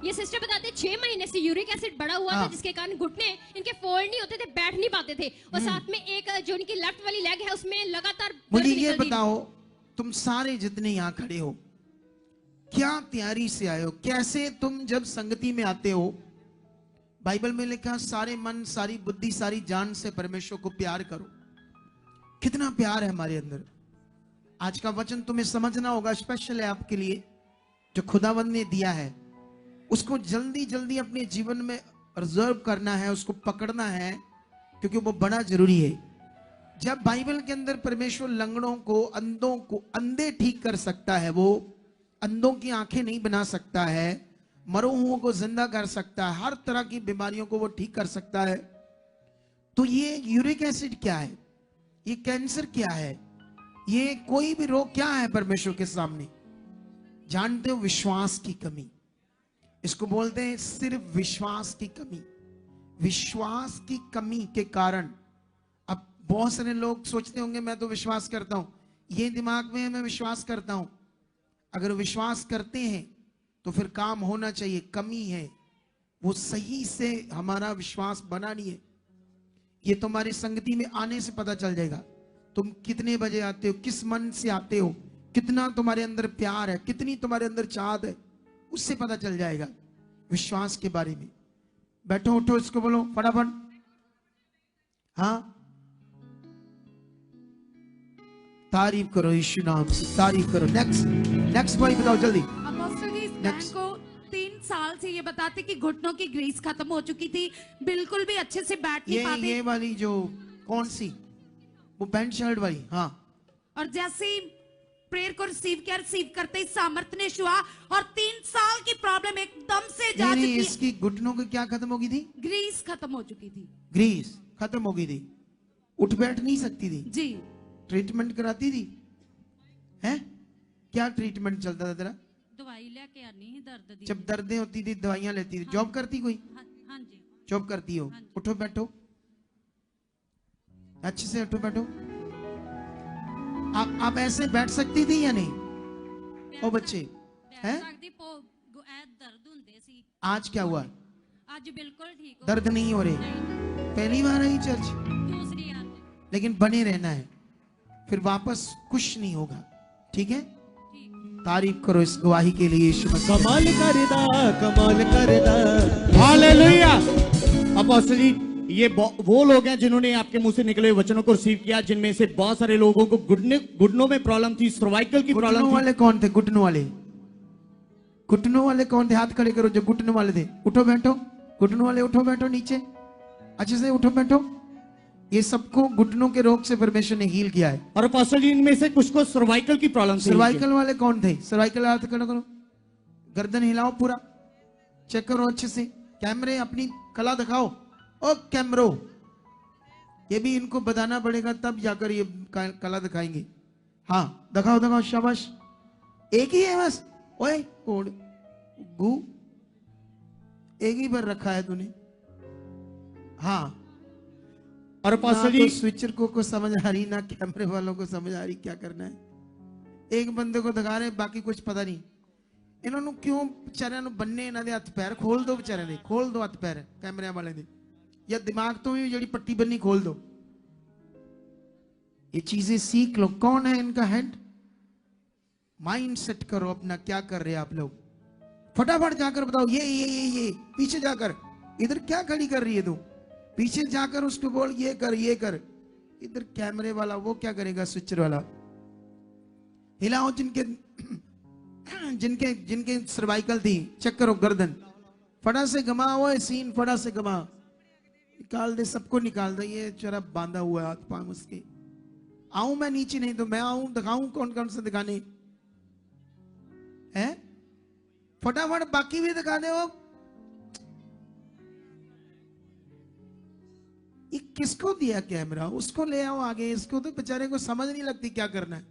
ये सिस्टर बताते 6 महीने से यूरिक एसिड बढ़ा हुआ था, जिसके कारण घुटने इनके फोल्ड नहीं होते थे, बैठ नहीं पाते थे, और साथ में एक जो इनकी लेफ्ट वाली लेग है उसमें लगातार मुझे ये बताओ, तुम सारे जितने यहाँ खड़े हो क्या तैयारी से आए हो? कैसे तुम जब संगति में आते हो? बाइबल में लिखा सारे मन, सारी बुद्धि, सारी जान से परमेश्वर को प्यार करो। कितना प्यार है हमारे अंदर। आज का वचन तुम्हें समझना होगा, स्पेशल है आपके लिए। जो खुदावंद ने दिया है उसको जल्दी जल्दी अपने जीवन में रिजर्व करना है, उसको पकड़ना है, क्योंकि वो बड़ा जरूरी है। जब बाइबल के अंदर परमेश्वर लंगड़ों को, अंधों को, अंधे ठीक कर सकता है, वो अंधों की आंखें नहीं बना सकता है, मरो हुओं को जिंदा कर सकता है, हर तरह की बीमारियों को वो ठीक कर सकता है। तो ये यूरिक एसिड क्या है? ये कैंसर क्या है? ये कोई भी रोग क्या है परमेश्वर के सामने? जानते हो? विश्वास की कमी। इसको बोलते हैं सिर्फ विश्वास की कमी। विश्वास की कमी के कारण अब बहुत सारे लोग सोचते होंगे मैं तो विश्वास करता हूं, ये दिमाग में है मैं विश्वास करता हूं। अगर विश्वास करते हैं तो फिर काम होना चाहिए। कमी है, वो सही से हमारा विश्वास बना नहीं है। ये तुम्हारी संगति में आने से पता चल जाएगा। तुम कितने बजे आते हो, किस मन से आते हो, कितना तुम्हारे अंदर प्यार है, कितनी तुम्हारे अंदर चाहत है, उससे पता चल जाएगा विश्वास के बारे में। बैठो उठो, इसको बोलो फटाफट। हाँ तारीफ करो यीशु नाम से, तारीफ करो। नेक्स्ट भाई बताओ जल्दी। अपोस्टल जी इस बहन को 3 साल से ये बताते कि घुटनों की ग्रीस खत्म हो चुकी थी, बिल्कुल भी अच्छे से बैठ नहीं पाते। ये वाली जो कौन सी, वो पैंट शर्ट वाली? हाँ। और जैसे ही प्रेयर को रिसीव किया, रिसीव करते ही सामर्थ्य ने छुआ और 3 साल की प्रॉब्लम एकदम से जा चुकी है। इसकी घुटनों की क्या खत्म हो गई थी? ग्रीस खत्म हो चुकी थी। ग्रीस खत्म हो गई थी, उठ बैठ नहीं सकती थी जी। ट्रीटमेंट कराती थी? हैं? क्या ट्रीटमेंट चलता था तेरा? दवाई लेके आनी है दर्द दी। जब दर्दें होती थी दवाइयां लेती थी। जॉब करती कोई? हाँ जी। जॉब करती हो? उठो बैठो, अच्छे से उठो बैठो। आप ऐसे बैठ सकती थी या नहीं? ओ बच्चे हैं? दर्द हुंदे सी। आज क्या हुआ? आज बिल्कुल ठीक हो। दर्द नहीं हो रही? पहली बार आई चर्च? दूसरी बार। लेकिन बने रहना है, फिर वापस कुछ नहीं होगा। ठीक है? तारीफ करो इस गवाही के लिए यीशु मसीह। कमाल करदा, कमाल करदा। हालेलुया। अपोस्टल जी ये वो लोग हैं जिन्होंने आपके मुंह से निकले हुए वचनों को रिसीव किया, जिनमें से बहुत सारे लोगों को घुटनों में प्रॉब्लम थी, सर्वाइकल की प्रॉब्लम थी। वाले कौन थे? घुटनों वाले? घुटनों वाले कौन थे? हाथ खड़े करो जो घुटनों वाले थे। उठो बैठो, घुटनों वाले उठो बैठो, नीचे अच्छे से उठो बैठो। ये सबको घुटनों के रोग से परमेश्वर ने हील किया है। और अपोस्टल जी इनमें से कुछ को सर्वाइकल की प्रॉब्लम थी। सर्वाइकल वाले कौन थे? सर्वाइकल हाथ खड़ा करो, गर्दन हिलाओ, पूरा चेक करो अच्छे से। कैमरे अपनी कला दिखाओ। ओ कैमरो, ये भी इनको बताना पड़ेगा तब जाकर ये कला दिखाएंगे। हाँ दिखाओ दिखाओ, शाबाश। एक ही है बस। ओए कोड गु एक ही बार रखा है तूने। हाँ। और अपोस्टल जी तो स्विचर को समझ आ रही, ना कैमरे वालों को समझ आ रही क्या करना है। एक बंदे को दिखा रहे, बाकी कुछ पता नहीं। ਇਹਨਾਂ ਨੂੰ ਕਿਉਂ ਵਿਚਾਰਿਆਂ ਨੂੰ ਬੰਨੇ ਇਹਨਾਂ ਦੇ ਹੱਥ ਪੈਰ ਖੋਲ ਦਿਓ ਵਿਚਾਰਿਆਂ ਦੇ ਖੋਲ ਦਿਓ ਹੱਥ ਪੈਰ ਕੈਮਰਿਆਂ ਵਾਲੇ ਦੇ या दिमाग तो भी जड़ी पट्टी बन्नी खोल दो ये चीजें सीख लो कौन है इनका हेड माइंड सेट करो अपना क्या कर रहे हैं आप लोग फटाफट जाकर बताओ ये पीछे जाकर इधर क्या खड़ी कर रही है तू पीछे जाकर उसको बोल ये कर इधर कैमरे वाला वो क्या करेगा स्विचर वाला हिलाओ जिनके जिनके जिनके सर्वाइकल थी चेक करो गर्दन फटा से घुमा हुआ है सीन फटा से घुमा निकाल दे सबको निकाल दे ये चरा बांधा हुआ है हाथ पांव उसके आऊं मैं नीचे नहीं तो मैं आऊं दिखाऊं कौन कौन से दिखाने हैं फटाफट बाकी भी दिखा दे वो ये किसको दिया कैमरा उसको ले आओ आगे इसको तो बेचारे को समझ नहीं लगती क्या करना है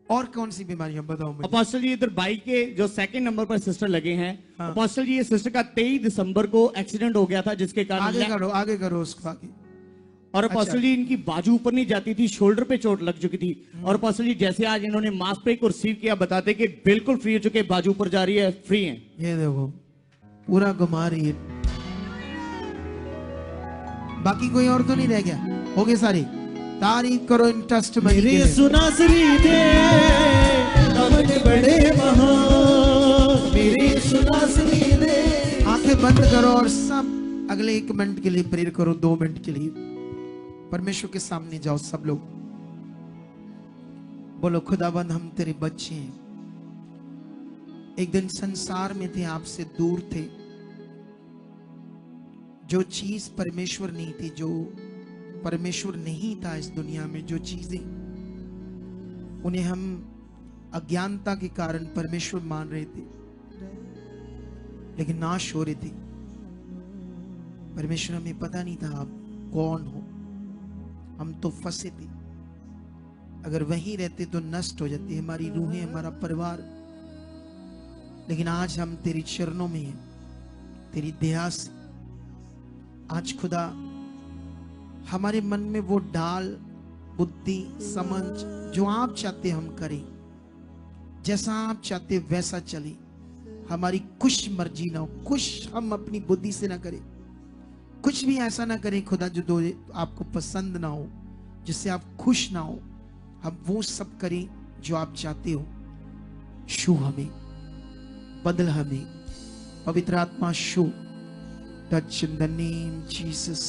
और कौन सी बीमारियां बताओ मुझे अपोस्टल जी इधर बाइक के जो सेकंड नंबर पर सिस्टर लगे हैं अपोस्टल जी ये सिस्टर का 23 दिसंबर को एक्सीडेंट हो गया था जिसके कारण आगे करो उसको आगे और अपोस्टल जी इनकी बाजू ऊपर नहीं जाती थी शोल्डर पे चोट लग चुकी थी और अपोस्टल जी जैसे आज इन्होंने मास पे को रिसीव किया बताते कि बिल्कुल फ्री हो चुके बाजू ऊपर जा रही है फ्री है ये देखो पूरा घुमा रही है बाकी कोई और तो नहीं रह गया हो गए सारी तारीफ करो इन टेस्ट मेरे सुनासरी दे अमन बड़े महान मेरे सुनासरी दे आंखें बंद करो और सब अगले 1 मिनट के लिए प्रेयर करो 2 मिनट के लिए परमेश्वर के सामने जाओ सब लोग बोलो खुदाबंद हम तेरे बच्चे हैं एक दिन संसार में थे आपसे दूर थे जो चीज परमेश्वर नहीं थी जो परमेश्वर नहीं था इस दुनिया में जो चीजें उन्हें हम अज्ञानता के कारण परमेश्वर मान रहे थे लेकिन नाश हो रहे थे परमेश्वर हमें पता नहीं था आप कौन हो हम तो फंसे थे अगर वहीं रहते तो नष्ट हो जाती हमारी रूहें हमारा परिवार लेकिन आज हम तेरी चरणों में हैं तेरी दया से आज खुदा हमारे मन में वो डाल बुद्धि समझ जो आप चाहते हम करें जैसा आप चाहते वैसा चले हमारी कुछ मर्जी ना हो कुछ हम अपनी बुद्धि से ना करें कुछ भी ऐसा ना करें खुदा जो दो आपको पसंद ना हो जिससे आप खुश ना हो हम वो सब करें जो आप चाहते हो छू हमें बदल हमें पवित्र आत्मा छू touch in the name Jesus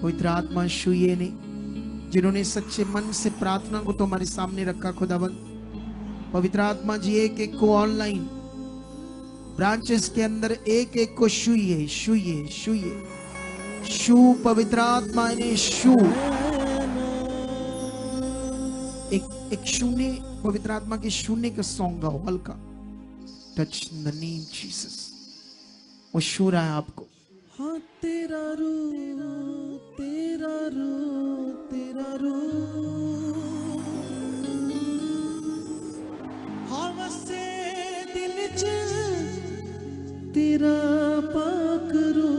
पवित्र आत्मा छूए नहीं जिन्होंने सच्चे मन से प्रार्थना को तुम्हारे सामने रखा खुदावंद पवित्र आत्मा जी एक एक को ऑनलाइन ब्रांचेस के अंदर एक एक को छूए छूए छूए छू पवित्र आत्मा ने छू एक शून्य पवित्र आत्मा के शून्य का सॉन्ग गाओ हल्का touch in the name Jesus वो छू रहा है आपको हाँ तेरा रू तेरा रू तेरा रू हवा से दिल च तेरा पाक रू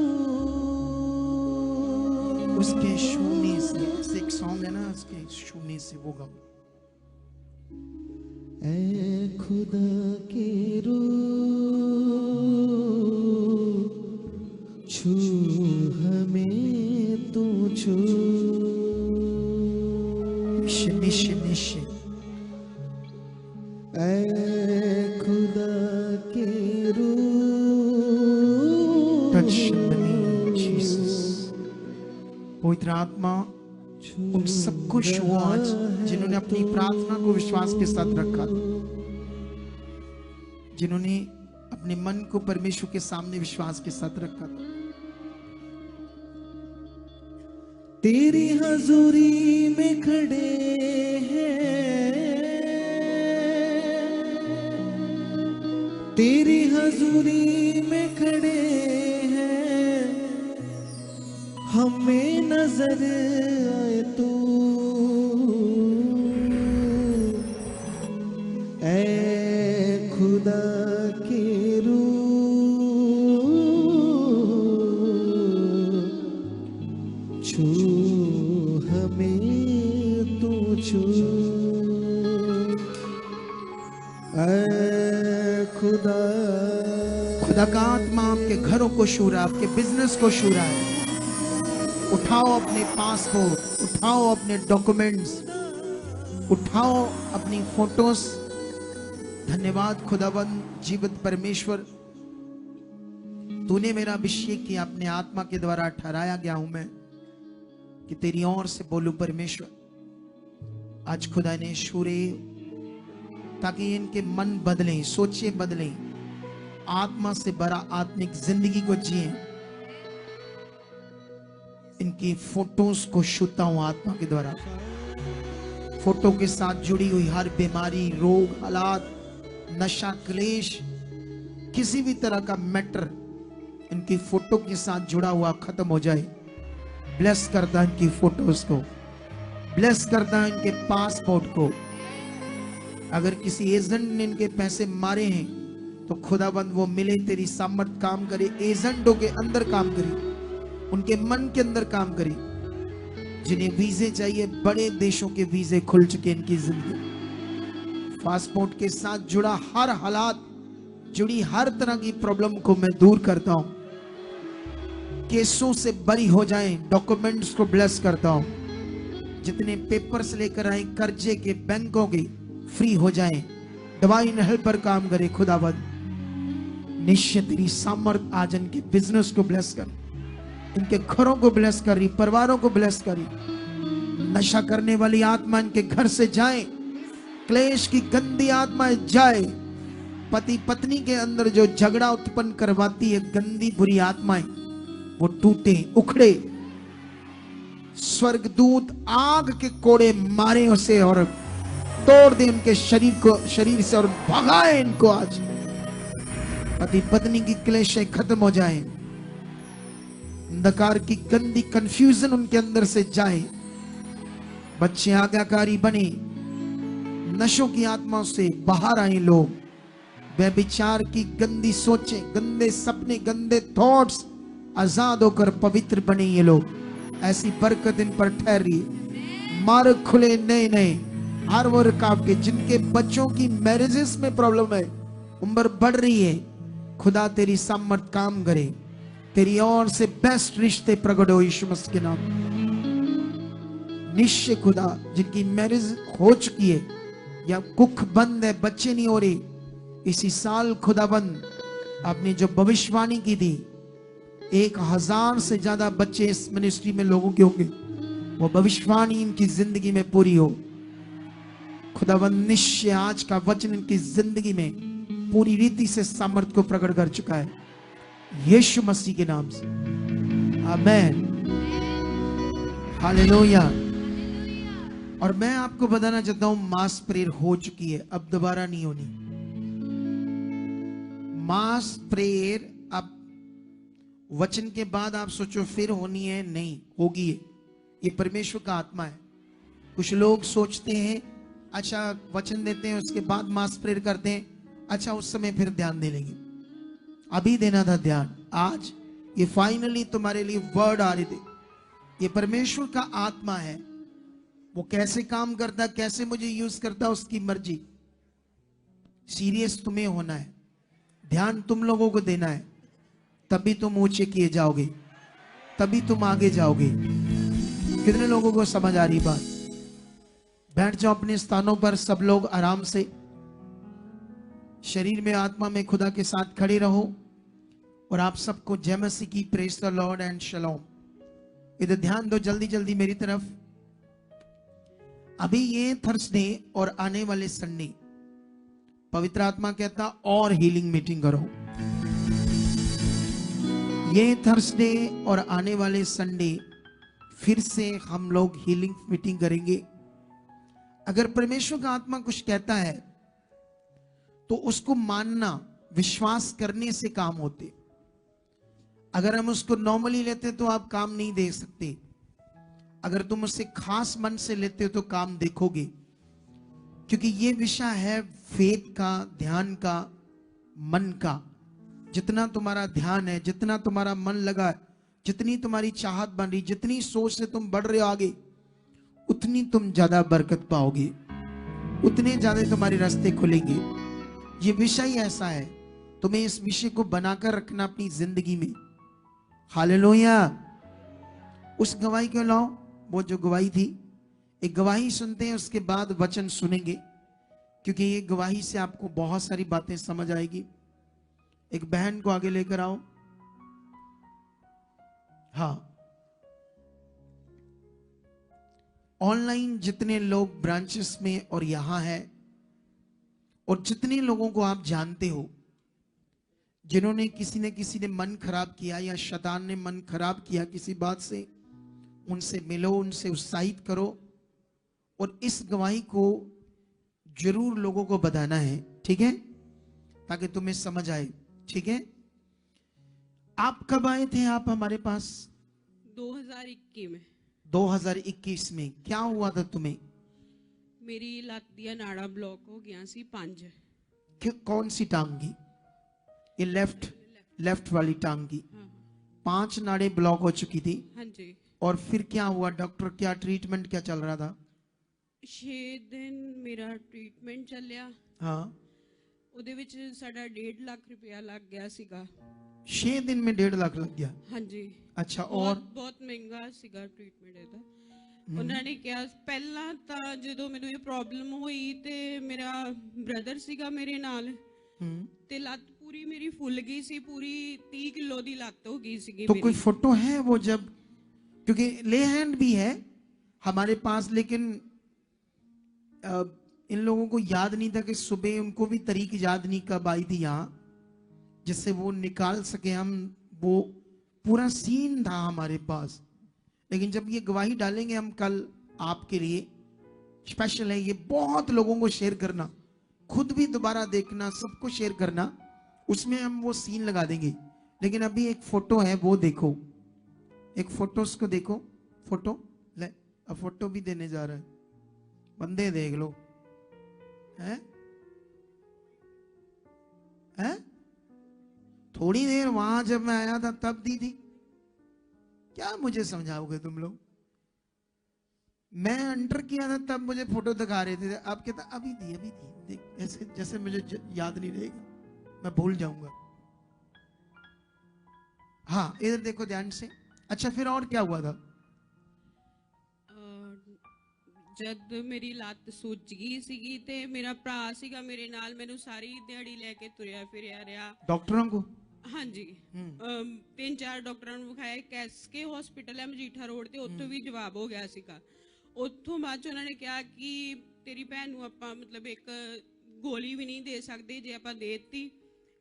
उसके शून्य से एक सॉन्ग है ना उसके शून्य से वो गाओ ऐ खुदा के रू छू हमें तू छू निश्चय निश्चय ऐ खुदा के रू टच जीसस पवित्र आत्मा उन सबको छू आज जिन्होंने अपनी प्रार्थना को विश्वास के साथ रखा जिन्होंने अपने मन को परमेश्वर के सामने विश्वास के साथ रखा था तेरी हजूरी में खड़े हैं तेरी हजूरी में खड़े हैं हमें नजर आए तू ऐ खुदा के रू छू हमें तू छू खुदा। खुदा का आत्मा आपके घरों को छू रहा है, आपके बिजनेस को छू रहा है। उठाओ अपने पासपोर्ट, उठाओ अपने डॉक्यूमेंट्स, उठाओ अपनी फोटोज। धन्यवाद खुदाबंद जीवित परमेश्वर, तूने मेरा अभिषेक किया, अपने आत्मा के द्वारा ठहराया गया हूं मैं कि तेरी ओर से बोलूं परमेश्वर। आज खुदा ने छूरे ताकि इनके मन बदलें, सोचे बदलें, आत्मा से भरा आत्मिक जिंदगी को जिए। इनकी फोटोज को छूता हूं आत्मा के द्वारा। फोटो के साथ जुड़ी हुई हर बीमारी, रोग, हालात, नशा, क्लेश, किसी भी तरह का मैटर इनकी फोटो के साथ जुड़ा हुआ खत्म हो जाए। ब्लेस करता है इनकी फोटोज को, ब्लेस करता है इनके पासपोर्ट को। अगर किसी एजेंट ने इनके पैसे मारे हैं तो खुदाबंद वो मिले, तेरी सामर्थ काम करे, एजेंटों के अंदर काम करे, उनके मन के अंदर काम करे। जिन्हें वीजे चाहिए, बड़े देशों के वीजे खुल चुके इनकी जिंदगी। पासपोर्ट के साथ जुड़ा हर हालात, जुड़ी हर तरह की प्रॉब्लम को मैं दूर करता हूं। केसों से बरी हो जाएं, डॉक्यूमेंट्स को ब्लेस करता हूं। जितने पेपर्स लेकर आए कर्जे के, बैंकों के, फ्री हो जाएं। डिवाइन हेल्पर काम करे खुदावंद। निश्चय तेरी सामर्थ आज इनके बिजनेस को ब्लेस कर, इनके घरों को ब्लेस करी, परिवारों को ब्लेस करी। नशा करने वाली आत्मा इनके घर से जाए, क्लेश की गंदी आत्मा जाए। पति पत्नी के अंदर जो झगड़ा उत्पन्न करवाती है गंदी बुरी आत्माएं, वो टूटे, उखड़े। स्वर्गदूत आग के कोड़े मारे उसे और तोड़ दे उनके शरीर से और भगाए इनको। आज पति पत्नी की क्लेशें खत्म हो जाए, अंधकार की गंदी कंफ्यूजन उनके अंदर से जाए। बच्चे आज्ञाकारी बने, नशों की आत्मा से बाहर आए लोग। व्यभिचार की गंदी सोचें, गंदे सपने, गंदे थॉट्स आजाद होकर पवित्र बने ये लोग। ऐसी बरकत इन पर ठहरी। मार्ग खुले नए नए हर वर्ग आपके। जिनके बच्चों की मैरिजेस में प्रॉब्लम है, उम्र बढ़ रही है, खुदा तेरी सामर्थ काम करे। तेरी ओर से बेस्ट रिश्ते प्रकट हो यीशु मसीह के नाम। निश्चय खुदा जिनकी मैरिज हो चुकी है या कुख बंद है, बच्चे नहीं हो रहे, इसी साल खुदाबंद आपने जो भविष्यवाणी की थी 1000 से ज्यादा बच्चे इस मिनिस्ट्री में लोगों के होंगे, वो भविष्यवाणी इनकी जिंदगी में पूरी हो। खुदाबंद निश्चय आज का वचन इनकी जिंदगी में पूरी रीति से सामर्थ को प्रकट कर चुका है यीशु मसीह के नाम से। आमेन, हालेलुया। और मैं आपको बताना चाहता हूं मास प्रेयर हो चुकी है, अब दोबारा नहीं होनी। मास प्रेयर अब वचन के बाद आप सोचो फिर होनी है, नहीं होगी। ये परमेश्वर का आत्मा है। कुछ लोग सोचते हैं अच्छा वचन देते हैं उसके बाद मास प्रेयर करते हैं, अच्छा उस समय फिर ध्यान दे लेंगे। अभी देना था ध्यान। आज ये फाइनली तुम्हारे लिए वर्ड आ रहे थे। ये परमेश्वर का आत्मा है, वो कैसे काम करता, कैसे मुझे यूज करता, उसकी मर्जी। सीरियस तुम्हें होना है, ध्यान तुम लोगों को देना है, तभी तुम ऊंचे किए जाओगे, तभी तुम आगे जाओगे। कितने लोगों को समझ आ रही बात? बैठ जाओ अपने स्थानों पर, सब लोग आराम से शरीर में आत्मा में खुदा के साथ खड़े रहो। और आप सबको जय मसीह की, प्रेज द लॉर्ड एंड शलोम। इधर ध्यान दो जल्दी जल्दी मेरी तरफ। अभी ये थर्सडे और आने वाले संडे पवित्र आत्मा कहता और हीलिंग मीटिंग करो। ये थर्सडे और आने वाले संडे फिर से हम लोग हीलिंग मीटिंग करेंगे। अगर परमेश्वर का आत्मा कुछ कहता है तो उसको मानना, विश्वास करने से काम होते। अगर हम उसको नॉर्मली लेते तो आप काम नहीं दे सकते। अगर तुम उससे खास मन से लेते हो तो काम देखोगे, क्योंकि ये विषय है फेथ का, ध्यान का, मन का। जितना तुम्हारा ध्यान है, जितना तुम्हारा मन लगा, जितनी तुम्हारी चाहत बन रही, जितनी सोच से तुम बढ़ रहे हो आगे, उतनी तुम ज्यादा बरकत पाओगे, उतने ज्यादा तुम्हारे रास्ते खुलेंगे। ये विषय ऐसा है, तुम्हें इस विषय को बनाकर रखना अपनी जिंदगी में। हालेलुया। उस गवाही को लाओ, वो जो गवाही थी। एक गवाही सुनते हैं, उसके बाद वचन सुनेंगे, क्योंकि ये गवाही से आपको बहुत सारी बातें समझ आएगी। एक बहन को आगे लेकर आओ। हाँ, ऑनलाइन जितने लोग ब्रांचेस में और यहां है, और जितने लोगों को आप जानते हो जिन्होंने किसी ने मन खराब किया या शैतान ने मन खराब किया किसी बात से, उनसे मिलो, उनसे उत्साहित करो, और इस गवाही को जरूर लोगों को बताना है, ठीक है, ताकि तुम्हें समझ आए। ठीक है, आप कब आए थे आप हमारे पास? 2021 में। 2021 में क्या हुआ था तुम्हें? मेरी ਲੱਤ ਦੀਆਂ ਨਾੜਾਂ ਬਲੌਕ ਹੋ ਗਈਆਂ ਸੀ 5। कौन सी टांग की? ये लेफ्ट वाली टांग की। 5 नाड़ें ब्लॉक हो चुकी थी। हाँ जी। और फिर क्या हुआ? डॉक्टर क्या ट्रीटमेंट क्या चल रहा था? 6 दिन मेरा ट्रीटमेंट ਚੱਲਿਆ। हाँ, ਉਹਦੇ ਵਿੱਚ ਸਾਡਾ 1.5 ਲੱਖ ਰੁਪਇਆ ਲੱਗ ਗਿਆ ਸੀਗਾ। 6 दिन में 1.5 लाख लग गया। हाँ जी। अच्छा, और ਬਹੁਤ ਮਹਿੰਗਾ ਸੀਗਾ ਟ੍ਰੀਟਮੈਂਟ ਇਹਦਾ। ਉਹਨਾਂ ਨੇ ਕਿਹਾ ਪਹਿਲਾਂ ਤਾਂ ਜਦੋਂ ਮੈਨੂੰ ਇਹ ਪ੍ਰੋਬਲਮ ਹੋਈ ਤੇ ਮੇਰਾ ਬ੍ਰਦਰ ਸੀਗਾ ਮੇਰੇ ਨਾਲ, ਤੇ ਲੱਤ पूरी मेरी फुल गई सी, पूरी 30 किलो दी लत हो गई सी। तो कोई फोटो है वो जब, क्योंकि ले हैंड भी है हमारे पास, लेकिन इन लोगों को याद नहीं था कि सुबह उनको भी तारीख याद नहीं कब आई थी यहाँ, जिससे वो निकाल सके हम। वो पूरा सीन था हमारे पास, लेकिन जब ये गवाही डालेंगे हम कल आपके लिए, स्पेशल है ये, बहुत लोगों को शेयर करना, खुद भी दोबारा देखना, सबको शेयर करना, उसमें हम वो सीन लगा देंगे। लेकिन अभी एक फोटो है वो देखो, एक फोटोस को देखो। फोटो ले, अब फोटो भी देने जा रहा है, बंदे देख लो। हैं हैं थोड़ी देर वहां जब मैं आया था तब दी थी, क्या मुझे समझाओगे तुम लोग? मैं एंटर किया था तब मुझे फोटो दिखा रहे थे, अब कहता अभी दी देख, ऐसे जैसे मुझे याद नहीं रहेगा, मैं भूल जाऊंगा। हाँ, इधर देखो ध्यान से। अच्छा, फिर और क्या हुआ था? जद मेरी लत सुज गई सीगी ते मेरा भरा सीगा मेरे नाल, मैनू सारी दिहाड़ी लेके तुरिया फिरिया रहा। डॉक्टरों को? हाँ जी। 3-4 डॉक्टरों ने विखाया, कैसके हॉस्पिटल है मजीठा रोड ते, उत्थों भी जवाब हो गया सीगा। उत्थों बाद च उन्होंने कहा कि तेरी भैन नूं आपां मतलब एक गोली भी नहीं दे सकते, जे आपां देती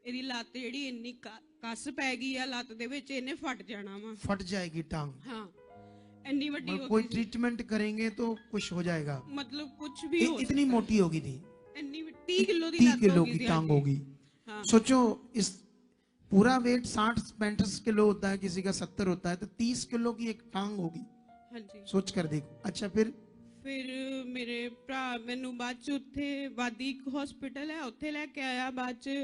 ਇਹਦੀ ਲੱਤ ਜਿਹੜੀ ਇੰਨੀ ਕੱਸ ਪੈ ਗਈ ਆ ਲੱਤ ਦੇ ਵਿੱਚ, ਇਹਨੇ ਫਟ ਜਾਣਾ ਵਾ। फट जाएगी टांग? हाँ, ਇੰਨੀ ਵੱਡੀ ਹੋ कोई गई। ट्रीटमेंट करेंगे तो कुछ हो जाएगा, मतलब कुछ भी हो इतनी मोटी होगी थी, ਇੰਨੀ 30 किलो ਦੀ 30 ਲੱਤ किलो हो की गई टांग होगी। हाँ। सोचो, इस पूरा वेट 60-65 किलो होता है, किसी का 70 होता है, तो 30 किलो की एक टांग होगी। हाँ जी। सोच कर देखो। अच्छा, फिर मेरे भरा मैनू बाद च उत्थे वादी हॉस्पिटल है उत्थे लैके आया। बाद च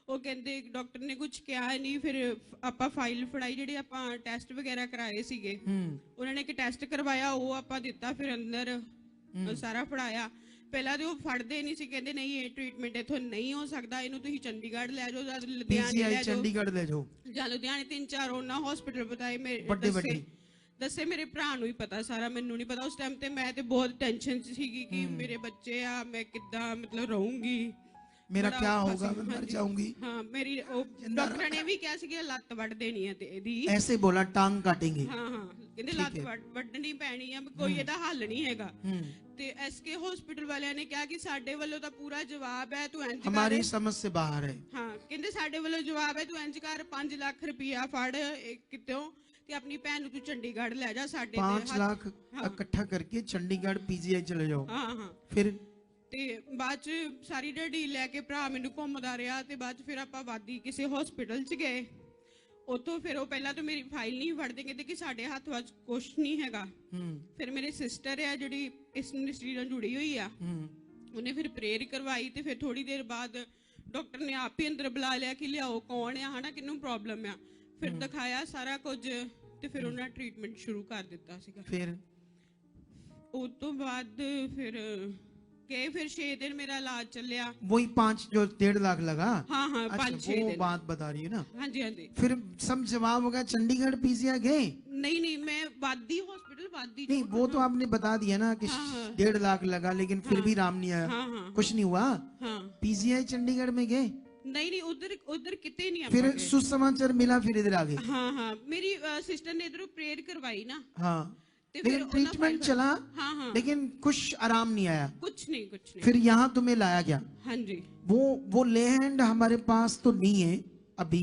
वो कहते डॉक्टर ने कुछ कहा नहीं, फिर आपां फाइल फड़ाई, जेडे आपां टेस्ट वगैरह कराए सीगे, उन्होंने एक टेस्ट करवाया, वो आपां दिता, फिर अंदर सारा फड़ाया। पहला तो फड़ते नहीं सी, कहते नहीं ये ट्रीटमेंट इथों नहीं हो सकता, इनू तुसीं चंडीगढ़ ले जाओ, लुधियाने ले जाओ, चंडीगढ़ ले जाओ, जां लुधियाने 3-4 उन्हां हॉस्पिटल बताए बड़े दसे मेरे भरा नूं ही पता सारा, मैनू नहीं पता। उस टाइम ते मैं ते बहुत टेंशन सीगी कि मेरे बच्चे आ, मैं किद्दां मतलब रहूंगी, मेरा क्या होगा, मैं मर जाऊंगी। हाँ, मेरी डॉक्टर ने भी कहा सी कि लत वड़ देनी है तेरी, ऐसे बोला टांग काटेंगे। हाँ हाँ, कहते लत वड्डनी पैनी है, कोई ਇਹਦਾ हल नहीं हैगा। ते एसके हॉस्पिटल वाले ने कहा कि साडे वालों दा पूरा जवाब है, तू इंज कर, हमारी समझ से बाहर है। हाँ, कहते साडे वालों जवाब है, तू इंज कर 5 लाख रुपया फड़ कितों ते अपनी भैन नूं तू चंडीगढ़ ले जा। साडे 5 लाख इकट्ठा करके चंडीगढ़ पीजीआई चले जाओ। हाँ हाँ। फिर ਤੇ ਬਾਅਦ ਚ ਸਾਰੀ ਦਿਹਾੜੀ ਲੈ ਕੇ ਭਰਾ ਮੈਨੂੰ ਘੁੰਮਦਾ ਰਿਹਾ, ਤੇ ਬਾਅਦ ਚ ਫਿਰ ਆਪਾਂ ਵਾਦੀ ਕਿਸੇ ਹਸਪੀਟਲ ਚ ਗਏ। ਉੱਥੋਂ ਫਿਰ ਉਹ ਪਹਿਲਾਂ ਤਾਂ ਮੇਰੀ ਫਾਈਲ ਨਹੀਂ ਫੜਦੇ, ਕਹਿੰਦੇ ਕਿ ਸਾਡੇ ਹੱਥ ਵਿੱਚ ਕੁਝ ਨਹੀਂ ਹੈਗਾ। ਫਿਰ ਮੇਰੇ ਸਿਸਟਰ ਆ ਜਿਹੜੀ ਇਸ ਮਿਨਿਸਟਰੀ ਨਾਲ ਜੁੜੀ ਹੋਈ ਆ, ਉਹਨੇ ਫਿਰ ਪ੍ਰੇਅਰ ਕਰਵਾਈ, ਤੇ ਫਿਰ ਥੋੜੀ ਦੇਰ ਬਾਅਦ ਡਾਕਟਰ ਨੇ ਆਪ ਹੀ ਅੰਦਰ ਬੁਲਾ ਲਿਆ ਕਿ ਲਿਆਓ ਕੌਣ ਆ, ਹਨਾ, ਕਿਹਨੂੰ ਪ੍ਰੋਬਲਮ ਆ। ਫਿਰ ਦਿਖਾਇਆ ਸਾਰਾ ਕੁਝ, ਤੇ ਫਿਰ ਉਹਨਾਂ ਟ੍ਰੀਟਮੈਂਟ ਸ਼ੁਰੂ ਕਰ ਦਿੱਤਾ ਸੀਗਾ। ਫਿਰ ਉਸ ਤੋਂ ਬਾਅਦ ਫਿਰ गए, फिर 6 दिन मेरा इलाज चलिया। वही 5 जो 1.5 लाख लगा। हाँ हाँ, अच्छा, 5-6 वो दिन। बात बता रही है ना। हाँ जी हाँ जी। फिर सब जवाब होगा चंडीगढ़ पीजीआई गए? नहीं नहीं, मैं वादी हॉस्पिटल वादी। नहीं, वो तो आपने बता दिया ना कि हाँ, हाँ। 1.5 लाख लगा, लेकिन फिर भी राम नहीं आया। हाँ हाँ कुछ नहीं हुआ। हाँ। पीजीआई चंडीगढ़ में गए? नहीं नहीं, उधर उधर कितने नहीं। फिर सुसमाचार मिला, फिर इधर आ गए। हाँ हाँ, मेरी सिस्टर ने इधरों प्रेयर करवाई ना। हाँ, ते लेकिन फिर ट्रीटमेंट चला। हाँ हाँ, लेकिन कुछ आराम नहीं आया। कुछ नहीं कुछ नहीं। फिर यहाँ तुम्हें लाया गया। हाँ जी। वो लैंड हमारे पास तो नहीं है अभी,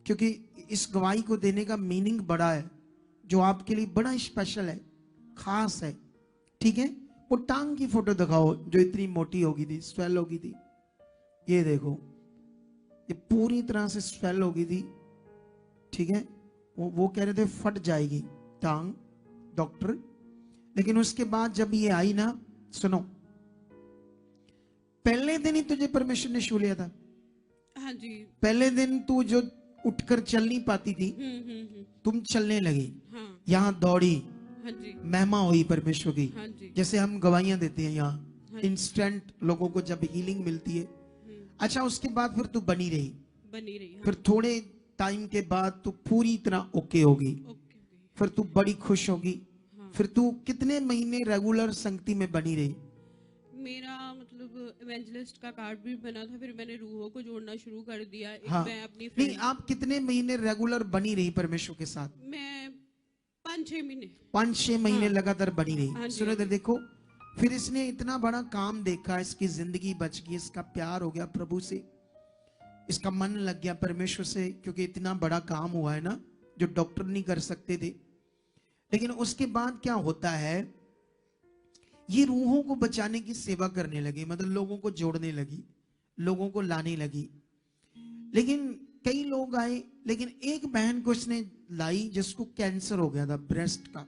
क्योंकि इस गवाही को देने का मीनिंग बड़ा है, जो आपके लिए बड़ा स्पेशल है, खास है। ठीक है, वो टांग की फोटो दिखाओ जो इतनी मोटी होगी थी, स्वेल होगी थी। ये देखो, ये पूरी तरह से स्वेल होगी थी। ठीक है, वो कह रहे थे फट जाएगी टांग डॉक्टर, लेकिन उसके बाद जब ये आई ना, सुनो, पहले दिन ही तुझे परमेश्वर ने छू लिया था। हाँ जी। पहले दिन तू जो उठकर चल नहीं पाती थी, तुम चलने लगी। हाँ। यहाँ दौड़ी। हाँ जी। महिमा हुई परमेश्वर की। हाँ जी। जैसे हम गवाहियां देते हैं यहाँ, हाँ। इंस्टेंट लोगों को जब हीलिंग मिलती है। अच्छा, उसके बाद फिर तू बनी रही। हाँ। फिर थोड़े टाइम के बाद तू पूरी तरह ओके होगी। फिर तू बड़ी खुश होगी। हाँ। फिर तू कितने महीने रेगुलर संगति में बनी रही? मेरा मतलब इवेंजलिस्ट का कार्ड भी बना था, फिर मैंने रूहों को जोड़ना शुरू कर दिया। हाँ। मैं अपनी नहीं, आप कितने महीने रेगुलर बनी रही परमेश्वर के साथ? मैं 5-6 महीने। 5-6 महीने हाँ। लगातार बनी रही। हाँ जी, सुनो इधर देखो, फिर इसने इतना बड़ा काम देखा, इसकी जिंदगी बच गई, इसका प्यार हो गया प्रभु से, इसका मन लग गया परमेश्वर से, क्योंकि इतना बड़ा काम हुआ है ना जो डॉक्टर नहीं कर सकते थे। लेकिन उसके बाद क्या होता है, ये रूहों को बचाने की सेवा करने लगी, मतलब लोगों को जोड़ने लगी, लोगों को लाने लगी। लेकिन कई लोग आए, लेकिन एक बहन को इसने लाई जिसको कैंसर हो गया था ब्रेस्ट का।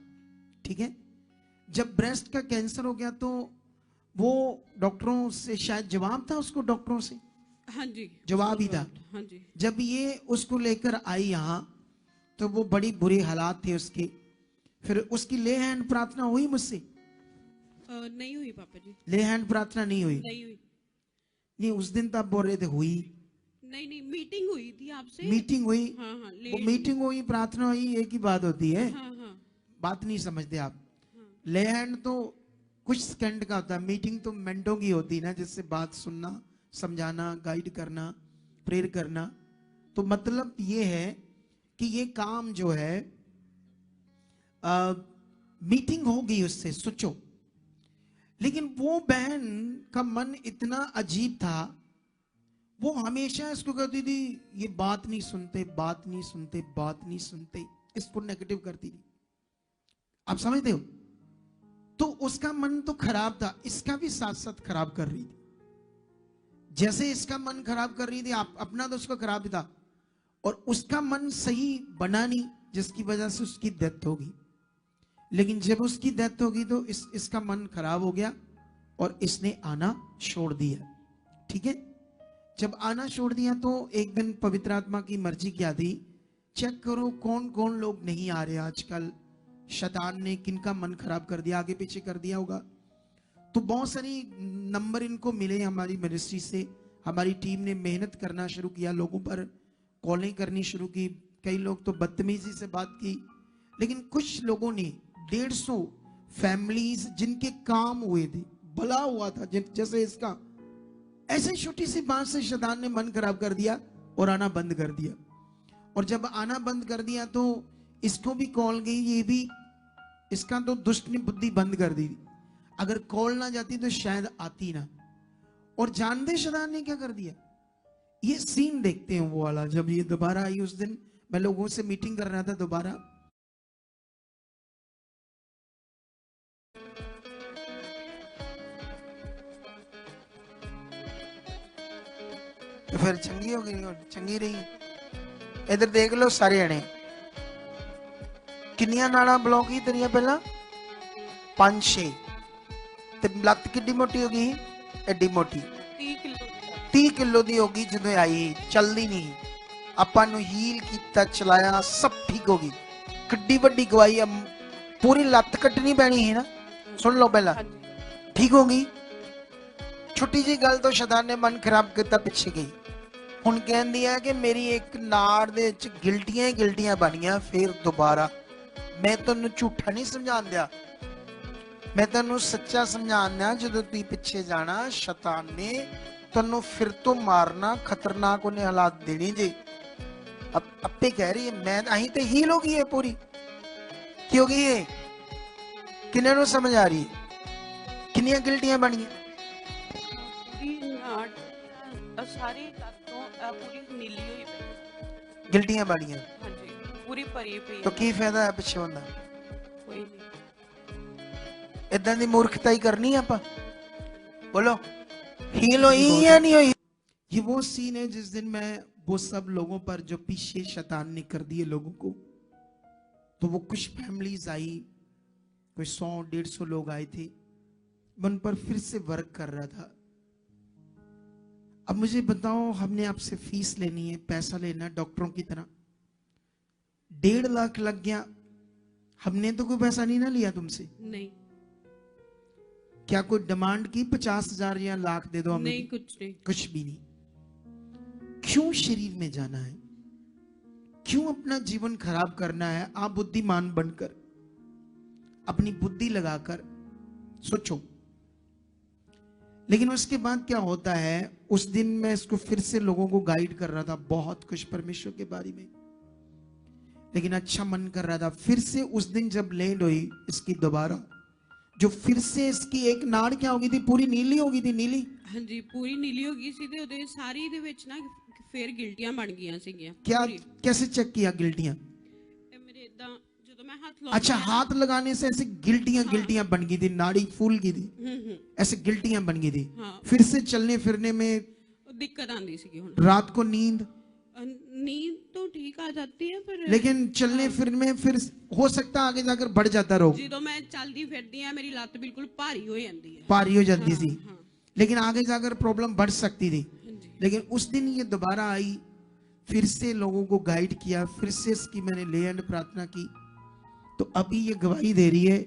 ठीक है, जब ब्रेस्ट का कैंसर हो गया तो वो डॉक्टरों से शायद जवाब था उसको, डॉक्टरों से। हाँ जी, जवाब ही था। हाँ जी। जब ये उसको लेकर आई यहाँ, तो वो बड़ी बुरी हालात थे उसके। फिर उसकी ले हैंड प्रार्थना हुई मुझसे? नहीं हुई पापा जी। ले हैंड प्रार्थना नहीं हुई? नहीं हुई। नहीं, उस दिन तो आप बोल रहे थे हुई। नहीं नहीं, मीटिंग हुई थी आपसे। मीटिंग हुई? हाँ हाँ, वो मीटिंग हुई, प्रार्थना हुई, एक ही बात होती है। हाँ हाँ। बात नहीं समझते आप। ले हैंड तो कुछ सेकंड का होता है, मीटिंग तो मिनटों की होती है ना, जिससे बात सुनना, समझाना, गाइड करना, प्रेयर करना। तो मतलब ये है कि ये काम जो है मीटिंग हो गई उससे, सोचो। लेकिन वो बहन का मन इतना अजीब था, वो हमेशा इसको कहती थी ये बात नहीं सुनते, बात नहीं सुनते, बात नहीं सुनते, इसको नेगेटिव करती थी। आप समझते हो? तो उसका मन तो खराब था, इसका भी साथ साथ खराब कर रही थी। जैसे इसका मन खराब कर रही थी, अपना तो उसका खराब ही था, और उसका मन सही बना नहीं, जिसकी वजह से उसकी डेथ होगी। लेकिन जब उसकी डेथ होगी तो इसका मन खराब हो गया और इसने आना छोड़ दिया। ठीक है, जब आना छोड़ दिया तो एक दिन पवित्र आत्मा की मर्जी क्या थी, चेक करो कौन कौन लोग नहीं आ रहे आजकल, शैतान ने किनका मन खराब कर दिया, आगे पीछे कर दिया होगा। तो बहुत सारी नंबर इनको मिले हमारी मिनिस्ट्री से। हमारी टीम ने मेहनत करना शुरू किया, लोगों पर कॉलें करनी शुरू की। कई लोग तो बदतमीजी से बात की, लेकिन कुछ लोगों ने 150 फैमिलीज जिनके काम हुए थे, भला हुआ था, जैसे इसका, ऐसे छोटी सी बात से शैतान ने मन खराब कर दिया और आना बंद कर दिया। और जब आना बंद कर दिया तो इसको भी कॉल गई, ये भी, इसका तो दुष्ट ने बुद्धि बंद कर दी। अगर कॉल ना जाती तो शायद आती ना। और जानते शैतान ने क्या कर दिया, ये सीन देखते हैं वो वाला। जब ये दोबारा आई, उस दिन मैं लोगों से मीटिंग कर रहा था दोबारा, तो फिर चंगी हो गई, चंगी रही। इधर देख लो सारे जने, किन्नियां नाड़ा ब्लॉक ही तेरिया पहला 5-6 ते लत्त किड्डी मोटी हो गई, एडी मोटी 30 किलो दी होगी। जो आई चलदी नहीं, ਆਪਾਂ ਨੂੰ ਹੀਲ ਕੀਤਾ, ਚਲਾਇਆ, सब ठीक हो गई। किड्डी ਵੱਡੀ गवाही, पूरी लत्त कटनी पैनी है ना। सुन लो पहला, ठीक हो गई। ਛੋਟੀ ਜੀ ਗੱਲ ਤੋਂ ਸ਼ੈਤਾਨ ਨੇ ਮਨ ਖਰਾਬ ਕੀਤਾ, ਪਿੱਛੇ ਗਈ। ਹੁਣ ਕਹਿੰਦੀ ਹੈ ਕਿ ਮੇਰੀ ਇੱਕ ਨਾੜ ਦੇ ਵਿੱਚ ਗਿਲਟੀਆਂ ਹੀ ਗਿਲਟੀਆਂ ਬਣੀਆਂ। ਫਿਰ ਦੁਬਾਰਾ ਮੈਂ ਤੁਹਾਨੂੰ ਝੂਠਾ ਨਹੀਂ ਸਮਝਾਣ ਦਿਆ, मैं तेनू सच्चा समझाना। जो तू पिछे जाना, शैतान ने तेनू फिर तो मारना, खतरनाक उन्हें हालात देने जे। अब अपे कह रही है मैं अही तो हील हो गई है पूरी, की हो गई है? किन्ने नू समझ आ रही है? किन्नियां गिल्टियां बनी सारी पूरी नीली हुई पई, गिल्टियां बनी है? हां जी, पूरी भरी पई। तो की फायदा है पिछे होना? कोई नहीं। इदां दी मूर्खताई करनी है आपा? बोलो, हील हुई या नहीं हुई? ये वो सीन है जिस दिन मैं वो सब लोगों पर जो पीछे शैतान ने कर दिए लोगों को, तो वो कुछ फैमिलीज आई, कोई 100-150 लोग आए थे, मैं उन पर फिर से वर्क कर रहा था। अब मुझे बताओ, हमने आपसे फीस लेनी है, पैसा लेना है डॉक्टरों की तरह, 1.5 लाख लग गया। हमने तो कोई पैसा नहीं ना लिया तुमसे, नहीं। क्या कोई डिमांड की 50,000 या लाख दे दो हमें? नहीं, कुछ नहीं, कुछ भी नहीं। क्यों शरीर में जाना है? क्यों अपना जीवन खराब करना है? आप बुद्धिमान बनकर अपनी बुद्धि लगाकर सोचो। लेकिन उसके बाद क्या होता है, उस दिन मैं इसको फिर से लोगों को गाइड कर रहा था बहुत कुछ परमेश्वर के बारे में, लेकिन अच्छा मन कर रहा था। फिर से उस दिन जब लैंड हुई इसकी दोबारा, जो फिर से इसकी एक नाड़ क्या हो गई थी, पूरी नीली हो गई थी। नीली, हाँ जी, पूरी नीली हो गई सी। ते ओदे सारी दे विच ना फिर गिल्टियां बन गईयां सीगियां। क्या कैसे चेक किया गिल्टियां? मेरे इदां जदों मैं हाथ अच्छा, हाथ लगाने से ऐसे गिल्टियां गिल्टियां बन गई थी, नाड़ी फूल गई थी, ऐसे गिल्टियां बन गई थी। फिर से चलने फिरने में दिक्कत आंदी सी। हुण रात को नींद तो ठीक आ जाती है, पर लेकिन चलने फिरने में फिर हो सकता है आगे जाकर बढ़ जाता रोग। जो मैं चलती फिरती हां, मेरी लत्त बिल्कुल भारी हो जाती है, भारी हो जाती थी, लेकिन आगे जाकर प्रॉब्लम बढ़ सकती थी। लेकिन उस दिन ये दोबारा आई, फिर से लोगों को गाइड किया, फिर से इसकी मैंने ले एंड प्रार्थना की, तो अभी ये गवाही दे रही है।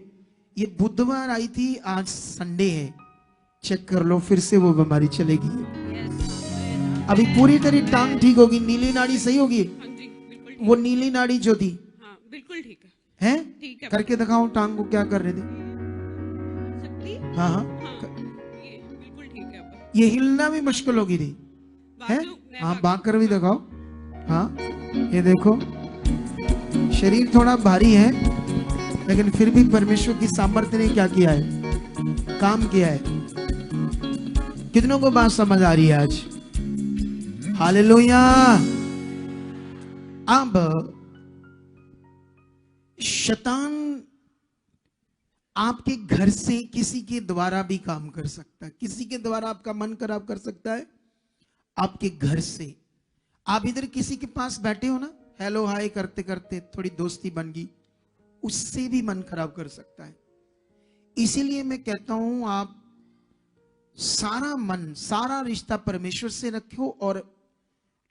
ये बुधवार आई थी, आज संडे है, चेक कर लो, फिर से वो बीमारी चलेगी। अभी पूरी तरह टांग ठीक होगी, नीली नाड़ी सही होगी। वो नीली नाड़ी जो थी बिल्कुल ठीक है। ठीक है, करके दिखाओ टांग को, क्या कर रहे थे? हाँ हाँ, बिल्कुल ठीक है। ये हिलना भी मुश्किल होगी थी, है? हाँ, भाग कर भी दिखाओ। हाँ, ये देखो, शरीर थोड़ा भारी है, लेकिन फिर भी परमेश्वर की सामर्थ्य ने क्या किया है, काम किया है। कितनों को बात समझ आ रही है आज? हालेलुया। अब शैतान आपके घर से किसी के द्वारा भी काम कर सकता है, किसी के द्वारा आपका मन खराब कर सकता है। आपके घर से, आप इधर किसी के पास बैठे हो ना, हेलो हाय करते करते थोड़ी दोस्ती बन गई, उससे भी मन खराब कर सकता है। इसीलिए मैं कहता हूं, आप सारा मन, सारा रिश्ता परमेश्वर से रखो और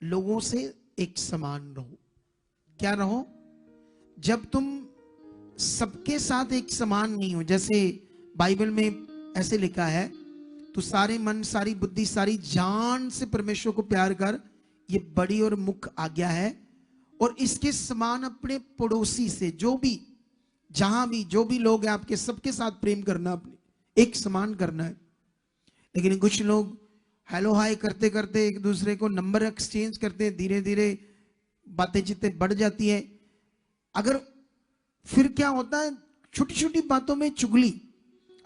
लोगों से एक समान रहो। क्या रहो? जब तुम सबके साथ एक समान नहीं हो, जैसे बाइबल में ऐसे लिखा है, तो सारे मन, सारी बुद्धि, सारी जान से परमेश्वर को प्यार कर, ये बड़ी और मुख्य आज्ञा है। और इसके समान अपने पड़ोसी से, जो भी जहां भी जो भी लोग हैं आपके, सबके साथ प्रेम करना, अपने एक समान करना है। लेकिन कुछ लोग हेलो हाय करते करते एक दूसरे को नंबर एक्सचेंज करते हैं, धीरे धीरे बातें चित्ते बढ़ जाती है। अगर फिर क्या होता है, छोटी छोटी बातों में चुगली,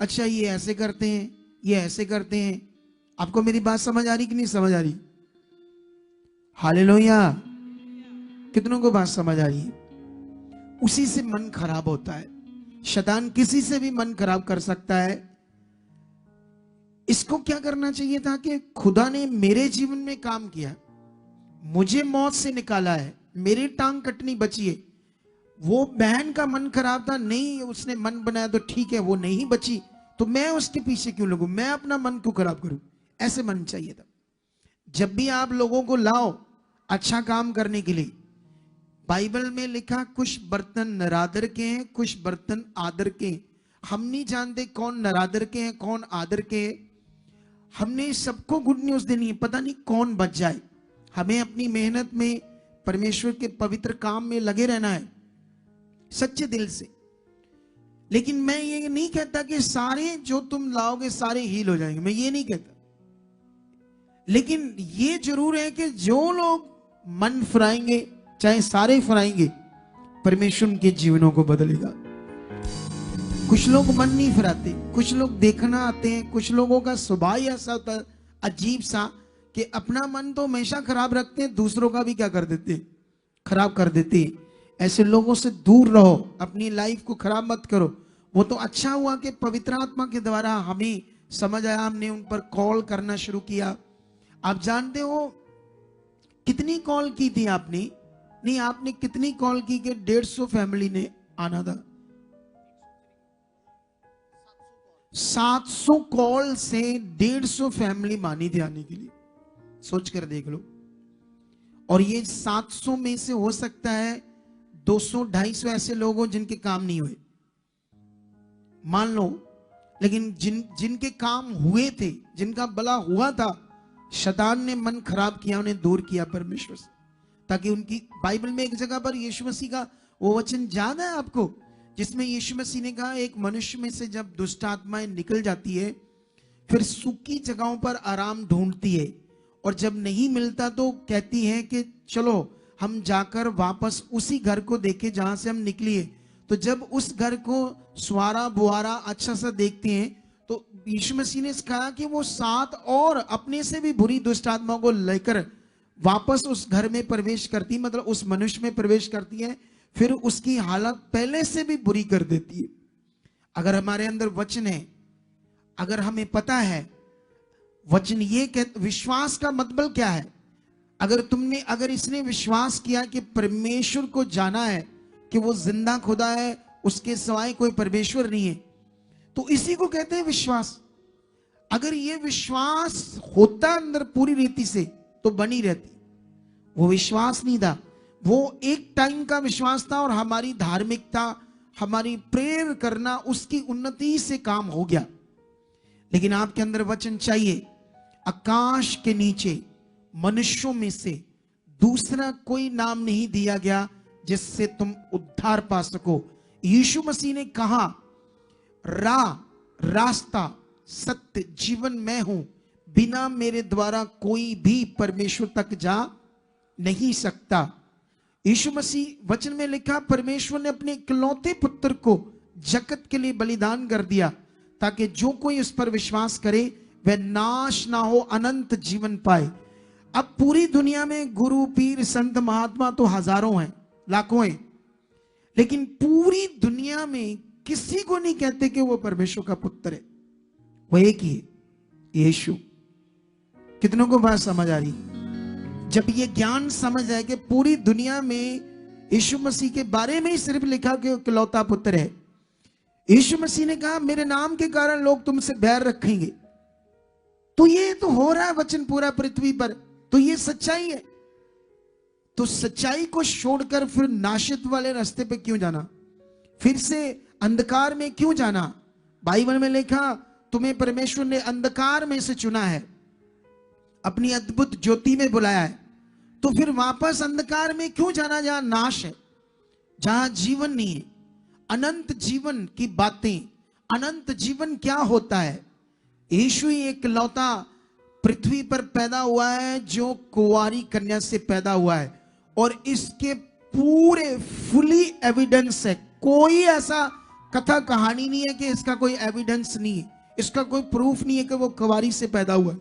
अच्छा ये ऐसे करते हैं, ये ऐसे करते हैं। आपको मेरी बात समझ आ रही कि नहीं समझ आ रही? हालेलुया। कितनों को बात समझ आ रही है? उसी से मन खराब होता है। शैतान किसी से भी मन खराब कर सकता है। इसको क्या करना चाहिए था कि खुदा ने मेरे जीवन में काम किया, मुझे मौत से निकाला है, मेरी टांग कटनी बची है। वो बहन का मन खराब था, नहीं उसने मन बनाया तो ठीक है, वो नहीं बची तो मैं उसके पीछे क्यों लगूं, मैं अपना मन क्यों खराब करूं? ऐसे मन चाहिए था। जब भी आप लोगों को लाओ अच्छा काम करने के लिए, बाइबल में लिखा कुछ बर्तन नरादर के हैं, कुछ बर्तन आदर के हैं। हम नहीं जानते कौन नरादर के हैं, कौन आदर के हैं। हमने सबको गुड न्यूज देनी है, पता नहीं कौन बच जाए। हमें अपनी मेहनत में परमेश्वर के पवित्र काम में लगे रहना है सच्चे दिल से। लेकिन मैं ये नहीं कहता कि सारे जो तुम लाओगे सारे हील हो जाएंगे, मैं ये नहीं कहता। लेकिन ये जरूर है कि जो लोग मन फिराएंगे, चाहे सारे फिराएंगे, परमेश्वर उनके जीवनों को बदलेगा। कुछ लोग मन नहीं फिराते, कुछ लोग देखना आते हैं, कुछ लोगों का स्वभाव ऐसा होता है अजीब सा कि अपना मन तो हमेशा खराब रखते हैं, दूसरों का भी क्या कर देते हैं, खराब कर देते हैं। ऐसे लोगों से दूर रहो, अपनी लाइफ को खराब मत करो। वो तो अच्छा हुआ कि पवित्र आत्मा के द्वारा हमें समझ आया, हमने उन पर कॉल करना शुरू किया। आप जानते हो कितनी कॉल की थी आपने? नहीं, आपने कितनी कॉल की कि 150 फैमिली ने आना था? 700 कॉल से 150 फैमिली मानी थी आने के लिए। सोच कर देख लो। और ये 700 में से हो सकता है 200-250 ऐसे लोग हो जिनके काम नहीं हुए, मान लो। लेकिन जिनके काम हुए थे, जिनका भला हुआ था, शैतान ने मन खराब किया, उन्हें दूर किया परमेश्वर से, ताकि उनकी बाइबल में एक जगह पर यीशु मसीह का वो वचन याद है आपको, जिसमें यीशु मसीह ने कहा एक मनुष्य में से जब दुष्ट आत्माएं निकल जाती है, फिर सूखी जगहों पर आराम ढूंढती है, और जब नहीं मिलता तो कहती है कि चलो हम जाकर वापस उसी घर को देखें जहां से हम निकली है। तो जब उस घर को स्वारा बुआरा अच्छा सा देखते हैं, तो यीशु मसीह ने कहा कि वो 7 और अपने से भी बुरी दुष्ट आत्माओं को लेकर वापस उस घर में प्रवेश करती, मतलब उस मनुष्य में प्रवेश करती है, फिर उसकी हालत पहले से भी बुरी कर देती है। अगर हमारे अंदर वचन है, अगर हमें पता है वचन ये कहता, विश्वास का मतलब क्या है? अगर इसने विश्वास किया कि परमेश्वर को जाना है कि वो जिंदा खुदा है, उसके सिवाय कोई परमेश्वर नहीं है, तो इसी को कहते हैं विश्वास। अगर ये विश्वास होता अंदर पूरी रीति से तो बनी रहती। वो विश्वास नहीं था, वो एक टाइम का विश्वास था, और हमारी धार्मिकता, हमारी प्रेयर करना, उसकी उन्नति से काम हो गया। लेकिन आपके अंदर वचन चाहिए। आकाश के नीचे मनुष्यों में से दूसरा कोई नाम नहीं दिया गया जिससे तुम उद्धार पा सको। यीशु मसीह ने कहा, रास्ता सत्य जीवन मैं हूं, बिना मेरे द्वारा कोई भी परमेश्वर तक जा नहीं सकता। यीशु मसीह वचन में लिखा, परमेश्वर ने अपने इकलौते पुत्र को जगत के लिए बलिदान कर दिया, ताकि जो कोई उस पर विश्वास करे वह नाश ना हो, अनंत जीवन पाए। अब पूरी दुनिया में गुरु, पीर, संत, महात्मा तो हजारों हैं, लाखों हैं, लेकिन पूरी दुनिया में किसी को नहीं कहते कि वो परमेश्वर का पुत्र है। वो एक ही है, यीशु। कितनों को बात समझ आ रही? जब ये ज्ञान समझ आए कि पूरी दुनिया में यीशु मसीह के बारे में ही सिर्फ लिखा कि इकलौता पुत्र है। यीशु मसीह ने कहा, मेरे नाम के कारण लोग तुमसे बैर रखेंगे। तो ये तो हो रहा है वचन पूरा पृथ्वी पर, तो ये सच्चाई है। तो सच्चाई को छोड़कर फिर नाशित वाले रास्ते पे क्यों जाना? फिर से अंधकार में क्यों जाना? बाइबल में लिखा, तुम्हें परमेश्वर ने अंधकार में से चुना है, अपनी अद्भुत ज्योति में बुलाया है, तो फिर वापस अंधकार में क्यों जाना जहां नाश है, जहां जीवन नहीं है? अनंत जीवन की बातें, अनंत जीवन क्या होता है? यीशु ही इकलौता पृथ्वी पर पैदा हुआ है जो कुंवारी कन्या से पैदा हुआ है, और इसके पूरे फुली एविडेंस है। कोई ऐसा कथा कहानी नहीं है कि इसका कोई एविडेंस नहीं है, इसका कोई प्रूफ नहीं है कि वो कुंवारी से पैदा हुआ है।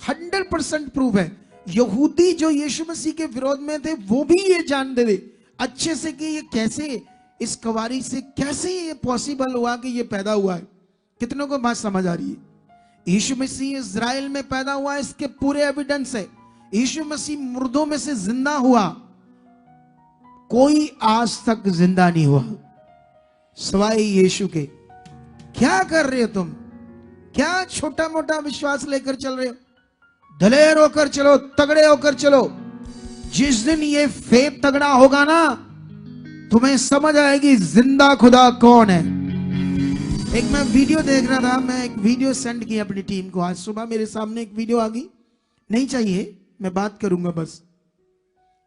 100% प्रूफ है। यहूदी जो यीशु मसीह के विरोध में थे वो भी ये जानते थे अच्छे से कि ये कैसे, इस कुंवारी से कैसे ये पॉसिबल हुआ कि ये पैदा हुआ है। कितनों को बात समझ आ रही है? यीशु मसीह इज़राइल में पैदा हुआ, इसके पूरे एविडेंस है। यीशु मसीह मुर्दों में से जिंदा हुआ, कोई आज तक जिंदा नहीं हुआ सिवाय यीशु के। क्या कर रहे हो तुम? क्या छोटा मोटा विश्वास लेकर चल रहे हो? दलेर होकर चलो, तगड़े होकर चलो। जिस दिन ये फेथ तगड़ा होगा ना, तुम्हें समझ आएगी जिंदा खुदा कौन है। एक मैं वीडियो देख रहा था, मैं एक वीडियो सेंड किया अपनी टीम को। आज सुबह मेरे सामने एक वीडियो आ गई, नहीं चाहिए, मैं बात करूंगा बस।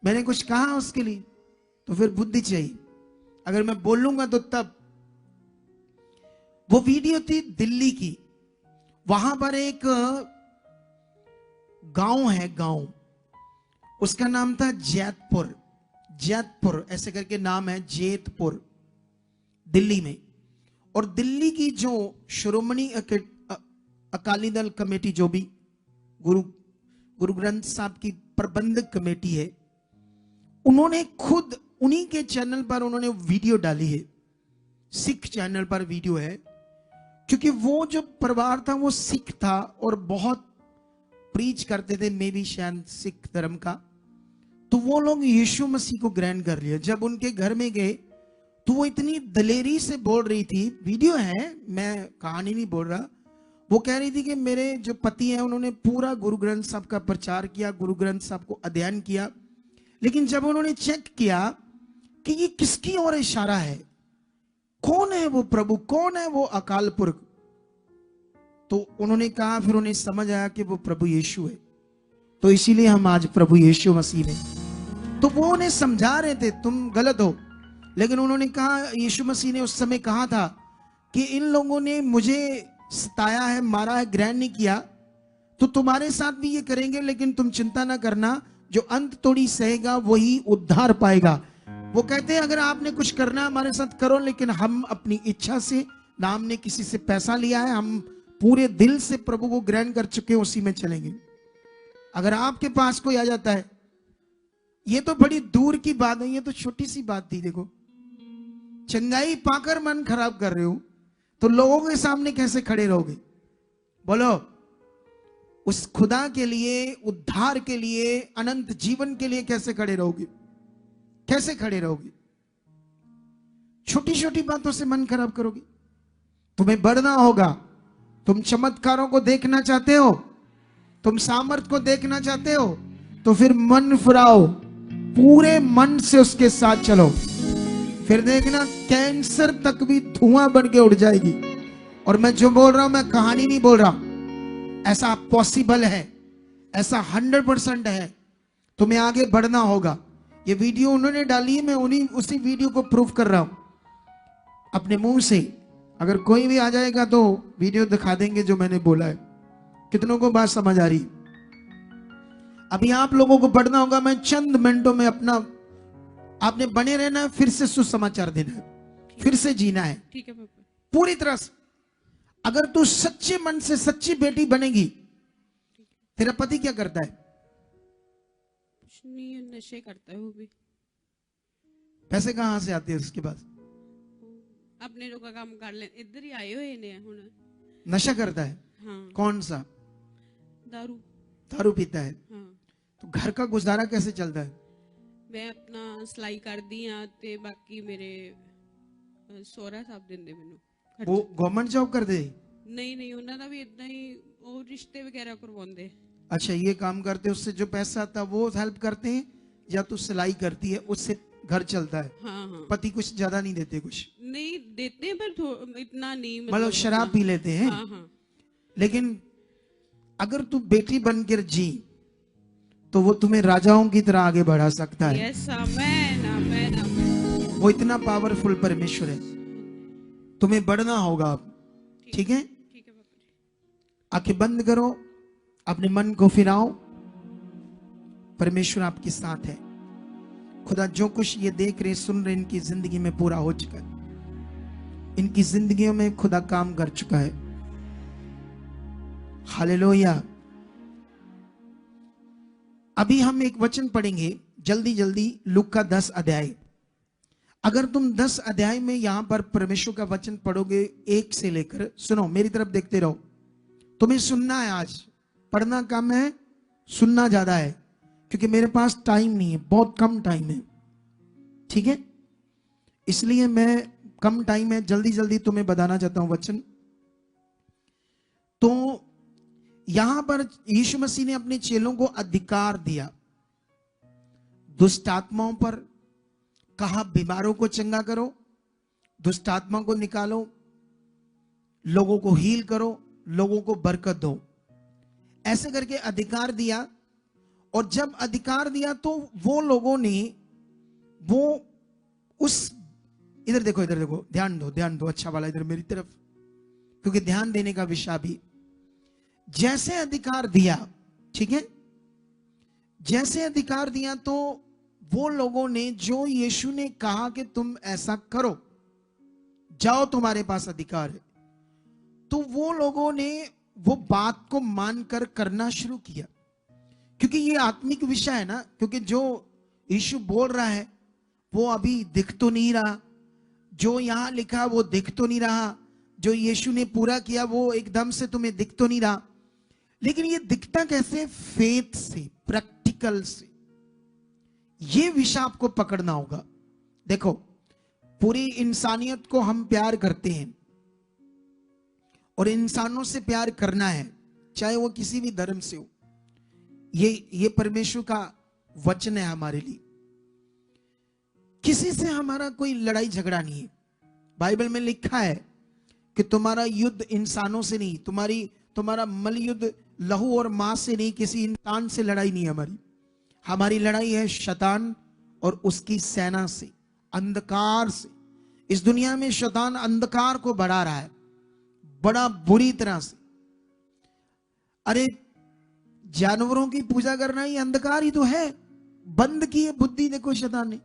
मैंने कुछ कहा उसके लिए तो फिर बुद्धि चाहिए, अगर मैं बोलूंगा तो तब। वो वीडियो थी दिल्ली की। वहां पर एक गांव है, गांव, उसका नाम था जैतपुर। जैतपुर ऐसे करके नाम है, जैतपुर, दिल्ली में। और दिल्ली की जो श्रोमणी अकाली दल कमेटी, जो भी गुरु ग्रंथ साहब की प्रबंधक कमेटी है, उन्होंने खुद उन्हीं के चैनल पर उन्होंने वीडियो डाली है, सिख चैनल पर वीडियो है। क्योंकि वो जो परिवार था वो सिख था और बहुत प्रीच करते थे, मे भी शायद सिख धर्म का। तो वो लोग यीशु मसीह को ग्रहण कर लिया। जब उनके घर में गए तो वो इतनी दलेरी से बोल रही थी, वीडियो है, मैं कहानी नहीं बोल रहा। वो कह रही थी कि मेरे जो पति हैं उन्होंने पूरा गुरु ग्रंथ साहब का प्रचार किया, गुरु ग्रंथ साहब को अध्ययन किया, लेकिन जब उन्होंने चेक किया कि ये किसकी ओर इशारा है, कौन है वो प्रभु, कौन है वो अकाल पुरख, तो उन्होंने कहा, फिर उन्हें समझ आया कि वो प्रभु यीशु है। तो इसीलिए हम आज प्रभु यीशु मसीह में। तो वो उन्हें समझा रहे थे तुम गलत हो, लेकिन उन्होंने कहा, यीशु मसीह ने उस समय कहा था कि इन लोगों ने मुझे सताया है, मारा है, ग्रहण नहीं किया, तो तुम्हारे साथ भी ये करेंगे, लेकिन तुम चिंता ना करना, जो अंत तोड़ी सहेगा वही उद्धार पाएगा। वो कहते हैं अगर आपने कुछ करना हमारे साथ करो, लेकिन हम अपनी इच्छा से, ना हमने किसी से पैसा लिया है, हम पूरे दिल से प्रभु को ग्रहण कर चुके हैं, उसी में चलेंगे। अगर आपके पास कोई आ जाता है, ये तो बड़ी दूर की बात है, ये तो छोटी सी बात थी। देखो, चंगाई पाकर मन खराब कर रहे हो तो लोगों के सामने कैसे खड़े रहोगे? बोलो, उस खुदा के लिए, उद्धार के लिए, अनंत जीवन के लिए कैसे खड़े रहोगे? कैसे खड़े रहोगे? छोटी छोटी बातों से मन खराब करोगे? तुम्हें बढ़ना होगा। तुम चमत्कारों को देखना चाहते हो, तुम सामर्थ को देखना चाहते हो, तो फिर मन फिराओ, पूरे मन से उसके साथ चलो। फिर देखना कैंसर तक भी धुआं बन के उड़ जाएगी। और मैं जो बोल रहा हूं, मैं कहानी नहीं बोल रहा, ऐसा पॉसिबल है, ऐसा 100% है। तुम्हें आगे बढ़ना होगा। ये वीडियो उन्होंने डाली है, मैं उसी वीडियो को प्रूफ कर रहा हूं अपने मुंह से। अगर कोई भी आ जाएगा तो वीडियो दिखा देंगे जो मैंने बोला है। कितनों को बात समझ आ रही? अभी आप लोगों को बढ़ना होगा। मैं चंद मिनटों में आपने बने रहना है, फिर से सुसमाचार देना है, फिर से जीना है, ठीक है पापा, पूरी तरह से। अगर तू सच्चे मन से सच्ची बेटी बनेगी। तेरा पति क्या करता है? कुछ नहीं, नशे करता है वो भी। पैसे कहां से आते हैं उसके पास? अपने लोग का काम कर ले, इधर ही आए हुए ने हुन। नशा करता है? हाँ। कौन सा? दारू। दारू पीता है? हाँ। तो घर का गुजारा कैसे चलता है? मैं अपना सिलाई कर दी हां ते बाकी मेरे सोहरा साहब दिंदे मैनू। वो गवर्नमेंट जॉब कर दे? नहीं, उन्होंने दा भी इतना ही, वो रिश्ते वगैरह करवांदे। अच्छा, ये काम करते, उससे जो पैसा आता है वो हेल्प करते हैं, या तू सिलाई करती है उससे घर चलता है? हाँ। पति कुछ ज्यादा नहीं देते? कुछ नहीं देते पर इतना नहीं, मतलब शराब पी लेते हैं। हाँ। लेकिन अगर तू बेटी बनकर जी तो वो तुम्हें राजाओं की तरह आगे बढ़ा सकता है। यस, आमेन, आमेन, आमेन। वो इतना पावरफुल परमेश्वर है। तुम्हें बढ़ना होगा। ठीक है? ठीक है पापा। आंखें बंद करो, अपने मन को फिराओ। परमेश्वर आपके साथ है। खुदा जो कुछ ये देख रहे, सुन रहे, इनकी जिंदगी में पूरा हो चुका है। इनकी जिंदगियों में खुदा काम कर चुका है। हालेलुया। अभी हम एक वचन पढ़ेंगे जल्दी जल्दी, लूका 10 अध्याय। अगर तुम 10 अध्याय में यहां पर परमेश्वर का वचन पढ़ोगे 1 से लेकर, सुनो, मेरी तरफ देखते रहो। तुम्हें सुनना है, आज पढ़ना कम है, सुनना ज्यादा है, क्योंकि मेरे पास टाइम नहीं है, बहुत कम टाइम है। ठीक है? इसलिए मैं कम टाइम है, जल्दी जल्दी तुम्हें बताना चाहता हूं वचन। तो यहां पर यीशु मसीह ने अपने चेलों को अधिकार दिया दुष्ट आत्माओं पर। कहा बीमारों को चंगा करो, दुष्ट आत्मा को निकालो, लोगों को हील करो, लोगों को बरकत दो, ऐसे करके अधिकार दिया। और जब अधिकार दिया तो वो लोगों ने वो उस, इधर देखो, इधर देखो, ध्यान दो अच्छा वाला, इधर मेरी तरफ, क्योंकि ध्यान देने का विषय भी। जैसे अधिकार दिया, ठीक है, जैसे अधिकार दिया तो वो लोगों ने, जो यीशु ने कहा कि तुम ऐसा करो, जाओ तुम्हारे पास अधिकार है, तो वो लोगों ने वो बात को मानकर करना शुरू किया। क्योंकि ये आत्मिक विषय है ना, क्योंकि जो यीशु बोल रहा है वो अभी दिख तो नहीं रहा, जो यहां लिखा वो दिख तो नहीं रहा, जो यीशु ने पूरा किया वो एकदम से तुम्हें दिख तो नहीं रहा, लेकिन ये दिखता कैसे? फेथ से, प्रैक्टिकल से। ये विषय आपको पकड़ना होगा। देखो, पूरी इंसानियत को हम प्यार करते हैं और इंसानों से प्यार करना है, चाहे वो किसी भी धर्म से हो। ये परमेश्वर का वचन है हमारे लिए। किसी से हमारा कोई लड़ाई झगड़ा नहीं है। बाइबल में लिखा है कि तुम्हारा युद्ध इंसानों से नहीं, तुम्हारा मल युद्ध लहू और मांस से नहीं, किसी इंसान से लड़ाई नहीं है हमारी लड़ाई है शैतान और उसकी सेना से, अंधकार से। इस दुनिया में शैतान अंधकार को बढ़ा रहा है बड़ा बुरी तरह से। अरे जानवरों की पूजा करना ही अंधकार ही तो है, बंद की है बुद्धि। देखो शैतान ने,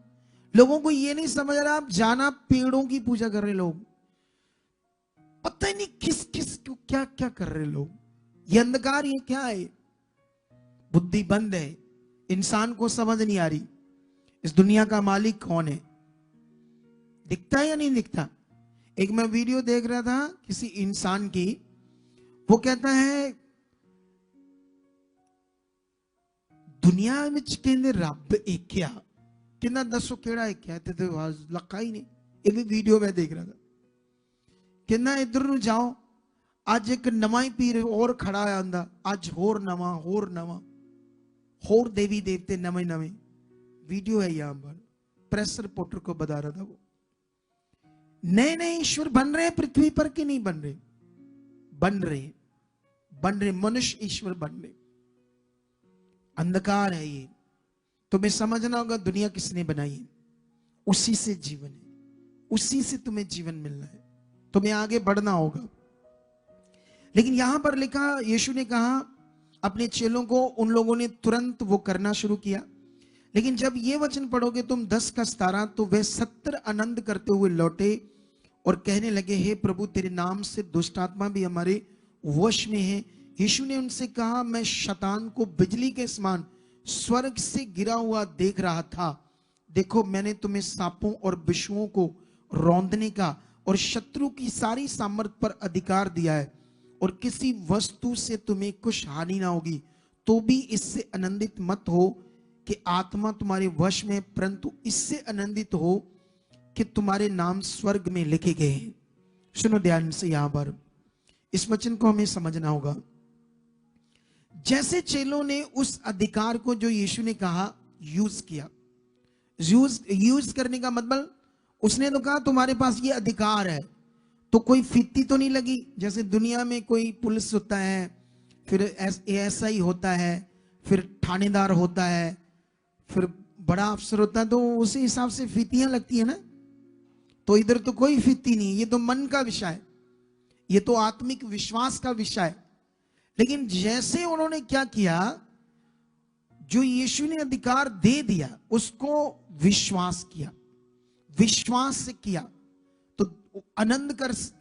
लोगों को ये नहीं समझ रहा, आप जाना पेड़ों की पूजा कर रहे लोग, पता ही नहीं किस किस को क्या क्या कर रहे लोग। ये अंधकार, ये क्या है? बुद्धि बंद है, इंसान को समझ नहीं आ रही इस दुनिया का मालिक कौन है। दिखता है या नहीं दिखता? एक मैं वीडियो देख रहा था किसी इंसान की, वो कहता है दुनिया में कहते रब एक क्या, कितना दसो केड़ा एक क्या ते लखा ही नहीं। ये भी वीडियो मैं देख रहा था, कितना इधर नु जाओ, आज एक नवा ही पीर और खड़ा है आंदा, आज होर नवा होर देवी देवते नवे नवे। वीडियो है यहां पर, प्रेस रिपोर्टर को बता रहा था वो। नए नए ईश्वर बन रहे हैं पृथ्वी पर कि नहीं बन रहे? बन रहे मनुष्य ईश्वर बन रहे। अंधकार है ये, तुम्हें समझना होगा दुनिया किसने बनाई है, उसी से जीवन है, उसी से तुम्हें जीवन मिलना है, तुम्हें आगे बढ़ना होगा। लेकिन यहां पर लिखा, यीशु ने कहा अपने चेलों को, उन लोगों ने तुरंत वो करना शुरू किया। लेकिन जब ये वचन पढ़ोगे तुम 10 का 17, तो वे 70 आनंद करते हुए लौटे और कहने लगे, हे प्रभु तेरे नाम से दुष्ट आत्मा भी हमारे वश में है। यीशु ने उनसे कहा, मैं शैतान को बिजली के समान स्वर्ग से गिरा हुआ देख रहा था। देखो मैंने तुम्हें सांपों और बिच्छुओं को रौंदने का और शत्रु की सारी सामर्थ पर अधिकार दिया है, और किसी वस्तु से तुम्हें कुछ हानि ना होगी। तो भी इससे आनंदित मत हो कि आत्मा तुम्हारे वश में, परंतु इससे आनंदित हो कि तुम्हारे नाम स्वर्ग में लिखे गए हैं। सुनो ध्यान से, यहां पर इस वचन को हमें समझना होगा। जैसे चेलों ने उस अधिकार को जो यीशु ने कहा यूज किया, यूज करने का मतलब, उसने तो कहा तुम्हारे पास ये अधिकार है, तो कोई फित्ती तो नहीं लगी। जैसे दुनिया में कोई पुलिस होता है, फिर एएसआई होता है, फिर थानेदार होता है, फिर बड़ा अफसर होता है, तो उसी हिसाब से फित्तियां लगती है ना। तो इधर तो कोई फित्ती नहीं, ये तो मन का विषय है, ये तो आत्मिक विश्वास का विषय है। लेकिन जैसे उन्होंने क्या किया, जो यीशु ने अधिकार दे दिया उसको विश्वास किया, विश्वास से किया, तो आनंद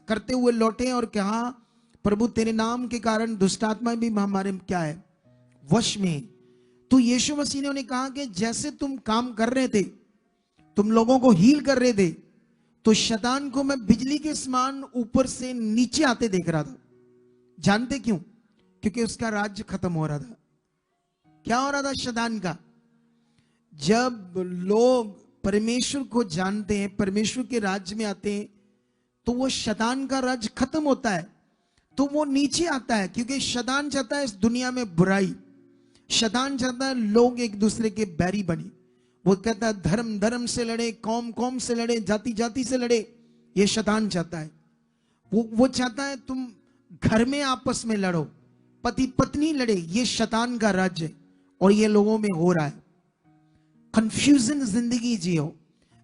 करते हुए लौटे और कहा, प्रभु तेरे नाम के कारण दुष्टात्मा भी हमारे क्या है, वश में। तो यीशु मसीह ने उन्हें कहा कि जैसे तुम काम कर रहे थे, तुम लोगों को हील कर रहे थे, तो शैतान को मैं बिजली के समान ऊपर से नीचे आते देख रहा था। जानते क्यों? क्योंकि उसका राज्य खत्म हो रहा था। क्या हो रहा था शैतान का? जब लोग परमेश्वर को जानते हैं, परमेश्वर के राज्य में आते हैं, तो वो शैतान का राज्य खत्म होता है, तो वो नीचे आता है। क्योंकि शैतान चाहता है इस दुनिया में बुराई, शैतान चाहता है लोग एक दूसरे के बैरी बने। वो कहता है धर्म धर्म से लड़े, कौम कौम से लड़े, जाति जाति से लड़े, ये शैतान चाहता है। वो चाहता है तुम घर में आपस में लड़ो, पति पत्नी लड़े। ये शैतान का राज्य है और ये लोगों में हो रहा है। कंफ्यूजन जिंदगी जियो।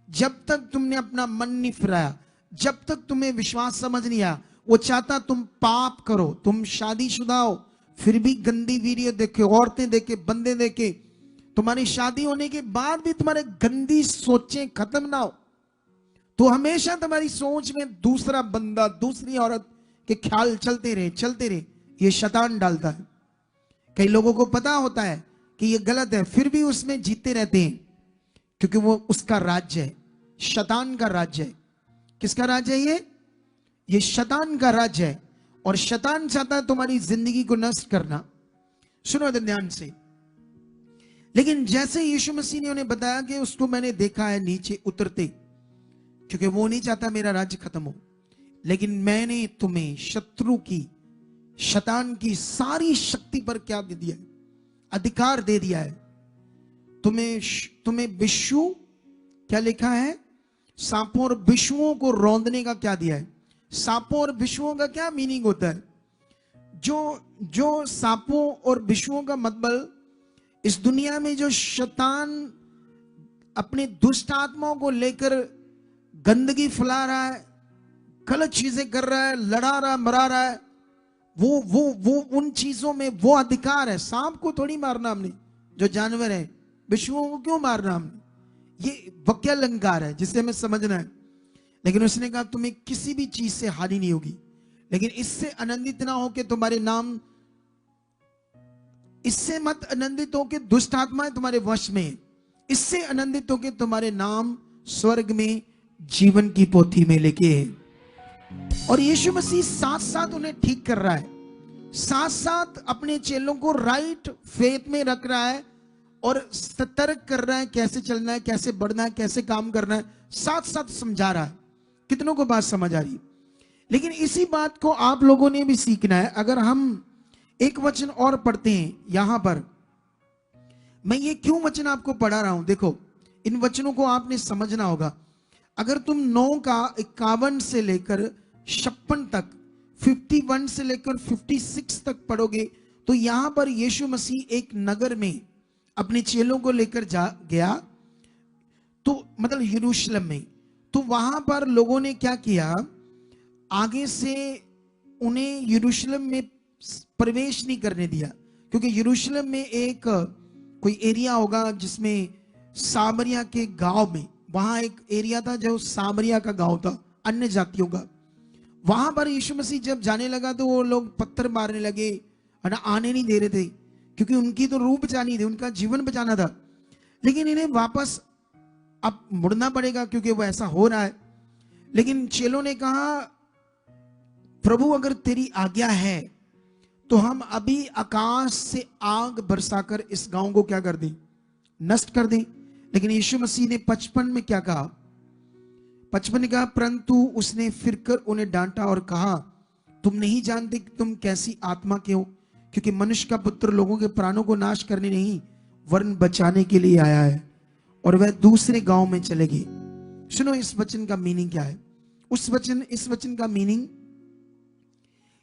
जब तक तुमने अपना मन नहीं फिराया, जब तक तुम्हें विश्वास समझ नहीं आया, वो चाहता तुम पाप करो। तुम शादीशुदा हो फिर भी गंदी वीडियो देखे, औरतें देखे, बंदे देखे, तुम्हारी शादी होने के बाद भी तुम्हारे गंदी सोचें खत्म ना हो, तो हमेशा तुम्हारी सोच में दूसरा बंदा, दूसरी औरत के ख्याल चलते रहे। ये शैतान डालता है। कई लोगों को पता होता है कि ये गलत है, फिर भी उसमें जीते रहते हैं, क्योंकि वो उसका राज्य है, शैतान का राज्य है। किसका राज्य है ये शैतान का राज्य है। और शैतान चाहता है तुम्हारी जिंदगी को नष्ट करना। सुनो ध्यान से। लेकिन जैसे यीशु मसीह ने उन्हें बताया कि उसको मैंने देखा है नीचे उतरते, क्योंकि वो नहीं चाहता मेरा राज्य खत्म हो, लेकिन मैंने तुम्हें शत्रु की, शैतान की सारी शक्ति पर क्या दे दिया है? अधिकार दे दिया है। तुम्हें विषु, क्या लिखा है? सांपों और विषुओं को रौंदने का क्या दिया है? सांपों और विषुओं का क्या मीनिंग होता है? जो सांपों और विषुओं का मतलब, इस दुनिया में जो शैतान अपने दुष्ट आत्माओं को लेकर गंदगी फैला रहा है, गलत चीजें कर रहा है, लड़ा रहा है, मरा रहा है, वो उन चीजों में वो अधिकार है। सांप को थोड़ी मारना हमने, जो जानवर है। विषुओं को क्यों मारना हमने? ये वाक्य अलंकार है जिसे हमें समझना है। लेकिन उसने कहा तुम्हें किसी भी चीज से हानि नहीं होगी, लेकिन इससे आनंदित ना हो कि तुम्हारे नाम, इससे मत आनंदित हो कि दुष्ट आत्माएं तुम्हारे वश में है। इससे आनंदित हो कि तुम्हारे नाम स्वर्ग में जीवन की पोथी में लिखे हैं। और यीशु मसीह साथ साथ उन्हें ठीक कर रहा है, साथ साथ अपने चेलों को राइट फेथ में रख रहा है और सतर्क कर रहा है कैसे चलना है, कैसे बढ़ना है, कैसे काम करना है, साथ साथ समझा रहा है। कितनों को बात समझ आ रही है? लेकिन इसी बात को आप लोगों ने भी सीखना है। अगर हम एक वचन और पढ़ते हैं यहां पर, मैं ये क्यों वचन आपको पढ़ा रहा हूं, देखो इन वचनों को आपने समझना होगा। अगर तुम 9 का 51 से लेकर 56 तक, 51 से लेकर 56 तक पढ़ोगे, तो यहां पर यीशु मसीह एक नगर में अपने चेलों को लेकर गया, तो मतलब यरूशलेम में। तो वहां पर लोगों ने क्या किया, आगे से उन्हें यरूशलेम में प्रवेश नहीं करने दिया, क्योंकि यरूशलेम में एक कोई एरिया होगा जिसमें सामरिया के गांव में, वहां एक एरिया था जो सामरिया का गांव था, अन्य जातियों का। वहां पर यीशु मसीह जब जाने लगा तो वो लोग पत्थर मारने लगे, आने नहीं दे रहे थे, क्योंकि उनकी तो रूह बचानी थी, उनका जीवन बचाना था। लेकिन इन्हें वापस अब मुड़ना पड़ेगा क्योंकि वो ऐसा हो रहा है। लेकिन चेलों ने कहा प्रभु अगर तेरी आज्ञा है तो हम अभी आकाश से आग बरसाकर इस गांव को क्या कर दें, नष्ट कर दें। लेकिन यीशु मसीह ने 55 में क्या कहा, 55 ने कहा परंतु उसने फिरकर उन्हें डांटा और कहा तुम नहीं जानते कि तुम कैसी आत्मा के हो, क्योंकि मनुष्य का पुत्र लोगों के प्राणों को नाश करने नहीं वरन बचाने के लिए आया है। और वह दूसरे गांव में चले गए। सुनो इस वचन का मीनिंग क्या है। इस वचन का मीनिंग,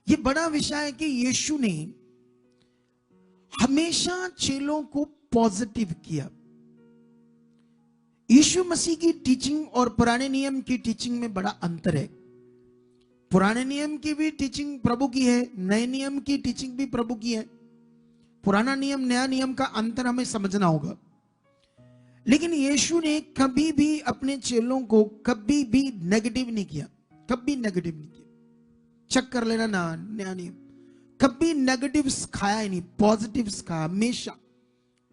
ये बड़ा विषय है कि यीशु ने हमेशा चेलों को पॉजिटिव किया। यीशु मसीह की टीचिंग और पुराने नियम की टीचिंग में बड़ा अंतर है। पुराने नियम की भी टीचिंग प्रभु की है, नए नियम की टीचिंग भी प्रभु की है। पुराना नियम नया नियम का अंतर हमें समझना होगा। लेकिन यीशु ने कभी भी अपने चेलों को कभी भी नेगेटिव नहीं किया, कभी नेगेटिव नहीं किया। चेक कर लेना ना, नया नियम कभी नेगेटिव सिखाया ही नहीं, पॉजिटिव सिखाया। हमेशा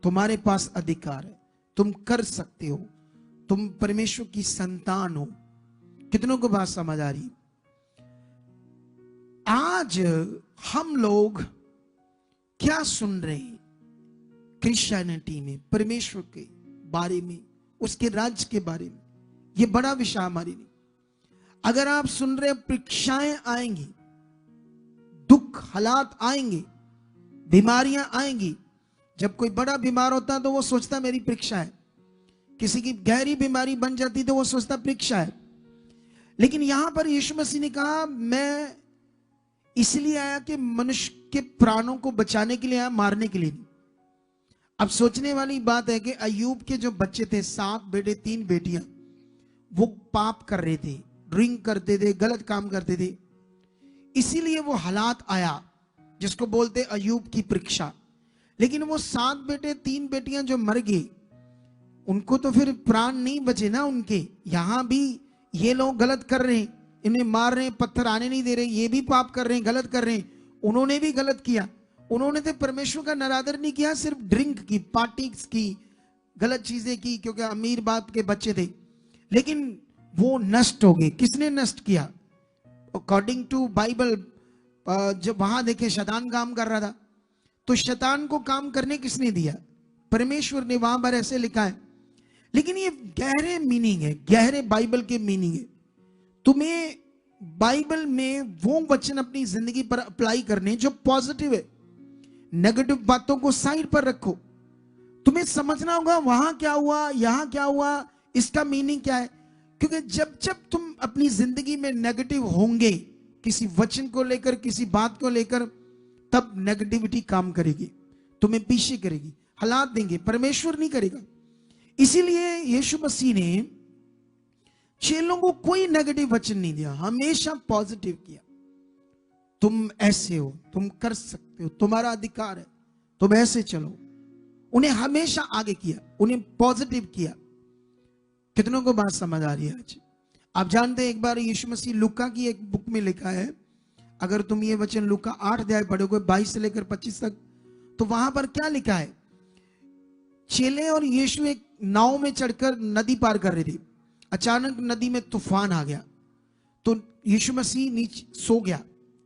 तुम्हारे पास अधिकार है, तुम कर सकते हो, तुम परमेश्वर की संतान हो। कितनों को बात समझ आ रही? आज हम लोग क्या सुन रहे हैं क्रिश्चियनिटी में, परमेश्वर के बारे में, उसके राज्य के बारे में, ये बड़ा विषय हमारे लिए। अगर आप सुन रहे परीक्षाएं आएंगी, दुख हालात आएंगे, बीमारियां आएंगी। जब कोई बड़ा बीमार होता है तो वो सोचता मेरी परीक्षा है, किसी की गहरी बीमारी बन जाती तो वो सोचता परीक्षा है। लेकिन यहां पर यीशु मसीह ने कहा मैं इसलिए आया कि मनुष्य के प्राणों को बचाने के लिए आया, मारने के लिए नहीं। अब सोचने वाली बात है कि अय्यूब के जो बच्चे थे, 7 बेटे 3 बेटियां, वो पाप कर रहे थे, ड्रिंक करते थे, गलत काम करते थे, इसीलिए वो हालात आया जिसको बोलते अय्यूब की परीक्षा। लेकिन वो 7 बेटे 3 बेटियां जो मर गए, उनको तो फिर प्राण नहीं बचे ना उनके। यहां भी ये लोग गलत कर रहे हैं, इन्हें मार रहे हैं, पत्थर आने नहीं दे रहे, ये भी पाप कर रहे हैं, गलत कर रहे हैं। उन्होंने भी गलत किया, उन्होंने तो परमेश्वर का निरादर नहीं किया, सिर्फ ड्रिंक की, पार्टी की, गलत चीजें की, क्योंकि अमीर बाप के बच्चे थे। लेकिन वो नष्ट हो गए। किसने नष्ट किया? अकॉर्डिंग टू बाइबल, जब वहां देखे शैतान काम कर रहा था, तो शैतान को काम करने किसने दिया? परमेश्वर ने। वहां पर ऐसे लिखा है। लेकिन ये गहरे मीनिंग है, गहरे बाइबल के मीनिंग है। तुम्हें बाइबल में वो वचन अपनी जिंदगी पर अप्लाई करने जो पॉजिटिव है। नेगेटिव बातों को साइड पर रखो। तुम्हें समझना होगा वहां क्या हुआ, यहां क्या हुआ, इसका मीनिंग क्या है। क्योंकि जब जब तुम अपनी जिंदगी में नेगेटिव होंगे किसी वचन को लेकर, किसी बात को लेकर, तब नेगेटिविटी काम करेगी, तुम्हें पीछे करेगी, हालात देंगे, परमेश्वर नहीं करेगा। इसीलिए यीशु मसीह ने चेलों को कोई नेगेटिव वचन नहीं दिया, हमेशा पॉजिटिव किया। तुम ऐसे हो, तुम कर सकते हो, तुम्हारा अधिकार है, तुम ऐसे चलो। उन्हें हमेशा आगे किया, उन्हें पॉजिटिव किया। कितनों को बात समझ आ रही है आज? आप जानते हैं, एक बार यीशु मसीह लूका की एक बुक में लिखा है, अगर तुम ये वचन लूका 8 अध्याय पढ़ोगे 22 से लेकर 25 तक, तो वहां पर क्या लिखा है? चेले और यीशु एक नाव में चढ़कर नदी पार कर रहे थे। अचानक नदी में तूफान आ गया, तो यीशु मसीह नीचे सो गया।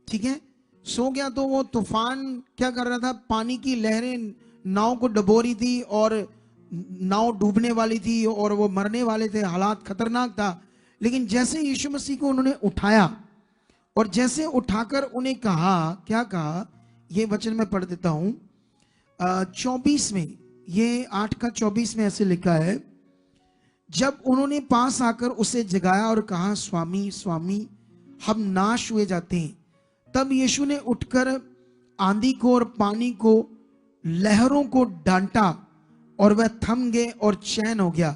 ठीक है, सो गया तो वो तूफान क्या कर रहा था? पानी की लहरें नाव को डुबो रही थी और नाव डूबने वाली थी और वो मरने वाले थे, हालात खतरनाक था। लेकिन जैसे यीशु मसीह को उन्होंने उठाया और जैसे उठाकर उन्हें कहा, क्या कहा? ये वचन मैं पढ़ देता हूं 24 में, ये 8:24 में ऐसे लिखा है, जब उन्होंने पास आकर उसे जगाया और कहा, स्वामी स्वामी, हम नाश हुए जाते हैं। तब यीशु ने उठकर आंधी को और पानी को, लहरों को डांटा और वह थम गए और चैन हो गया।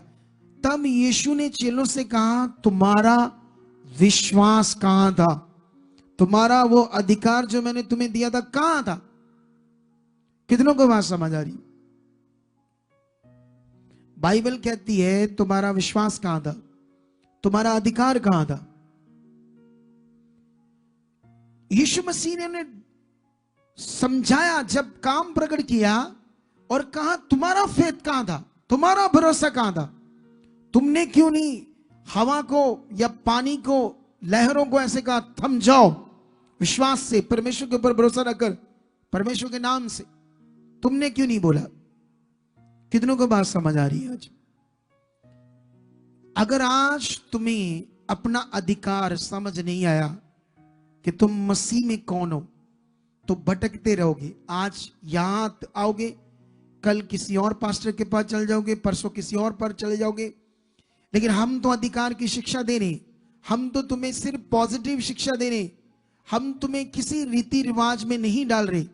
तब यीशु ने चेलों से कहा, तुम्हारा विश्वास कहां था? तुम्हारा वो अधिकार जो मैंने तुम्हें दिया था कहां था? कितनों को बात समझ आ रही? बाइबल कहती है तुम्हारा विश्वास कहां था, तुम्हारा अधिकार कहां था? यीशु मसीह ने उन्हें समझाया, जब काम प्रकट किया और कहा तुम्हारा फेथ कहां था, तुम्हारा भरोसा कहां था? तुमने क्यों नहीं हवा को या पानी को, लहरों को ऐसे कहा, थम जाओ, विश्वास से, परमेश्वर के ऊपर भरोसा रखकर, परमेश्वर के नाम से तुमने क्यों नहीं बोला? कितनों को बात समझ आ रही है आज? अगर आज तुम्हें अपना अधिकार समझ नहीं आया कि तुम मसीह में कौन हो, तो भटकते रहोगे। आज यहां आओगे, कल किसी और पास्टर के पास चल जाओगे, परसों किसी और पर चले जाओगे। लेकिन हम तो अधिकार की शिक्षा दे रहे, हम तो तुम्हें सिर्फ पॉजिटिव शिक्षा दे रहे, हम तुम्हें किसी रीति रिवाज में नहीं डाल रहे।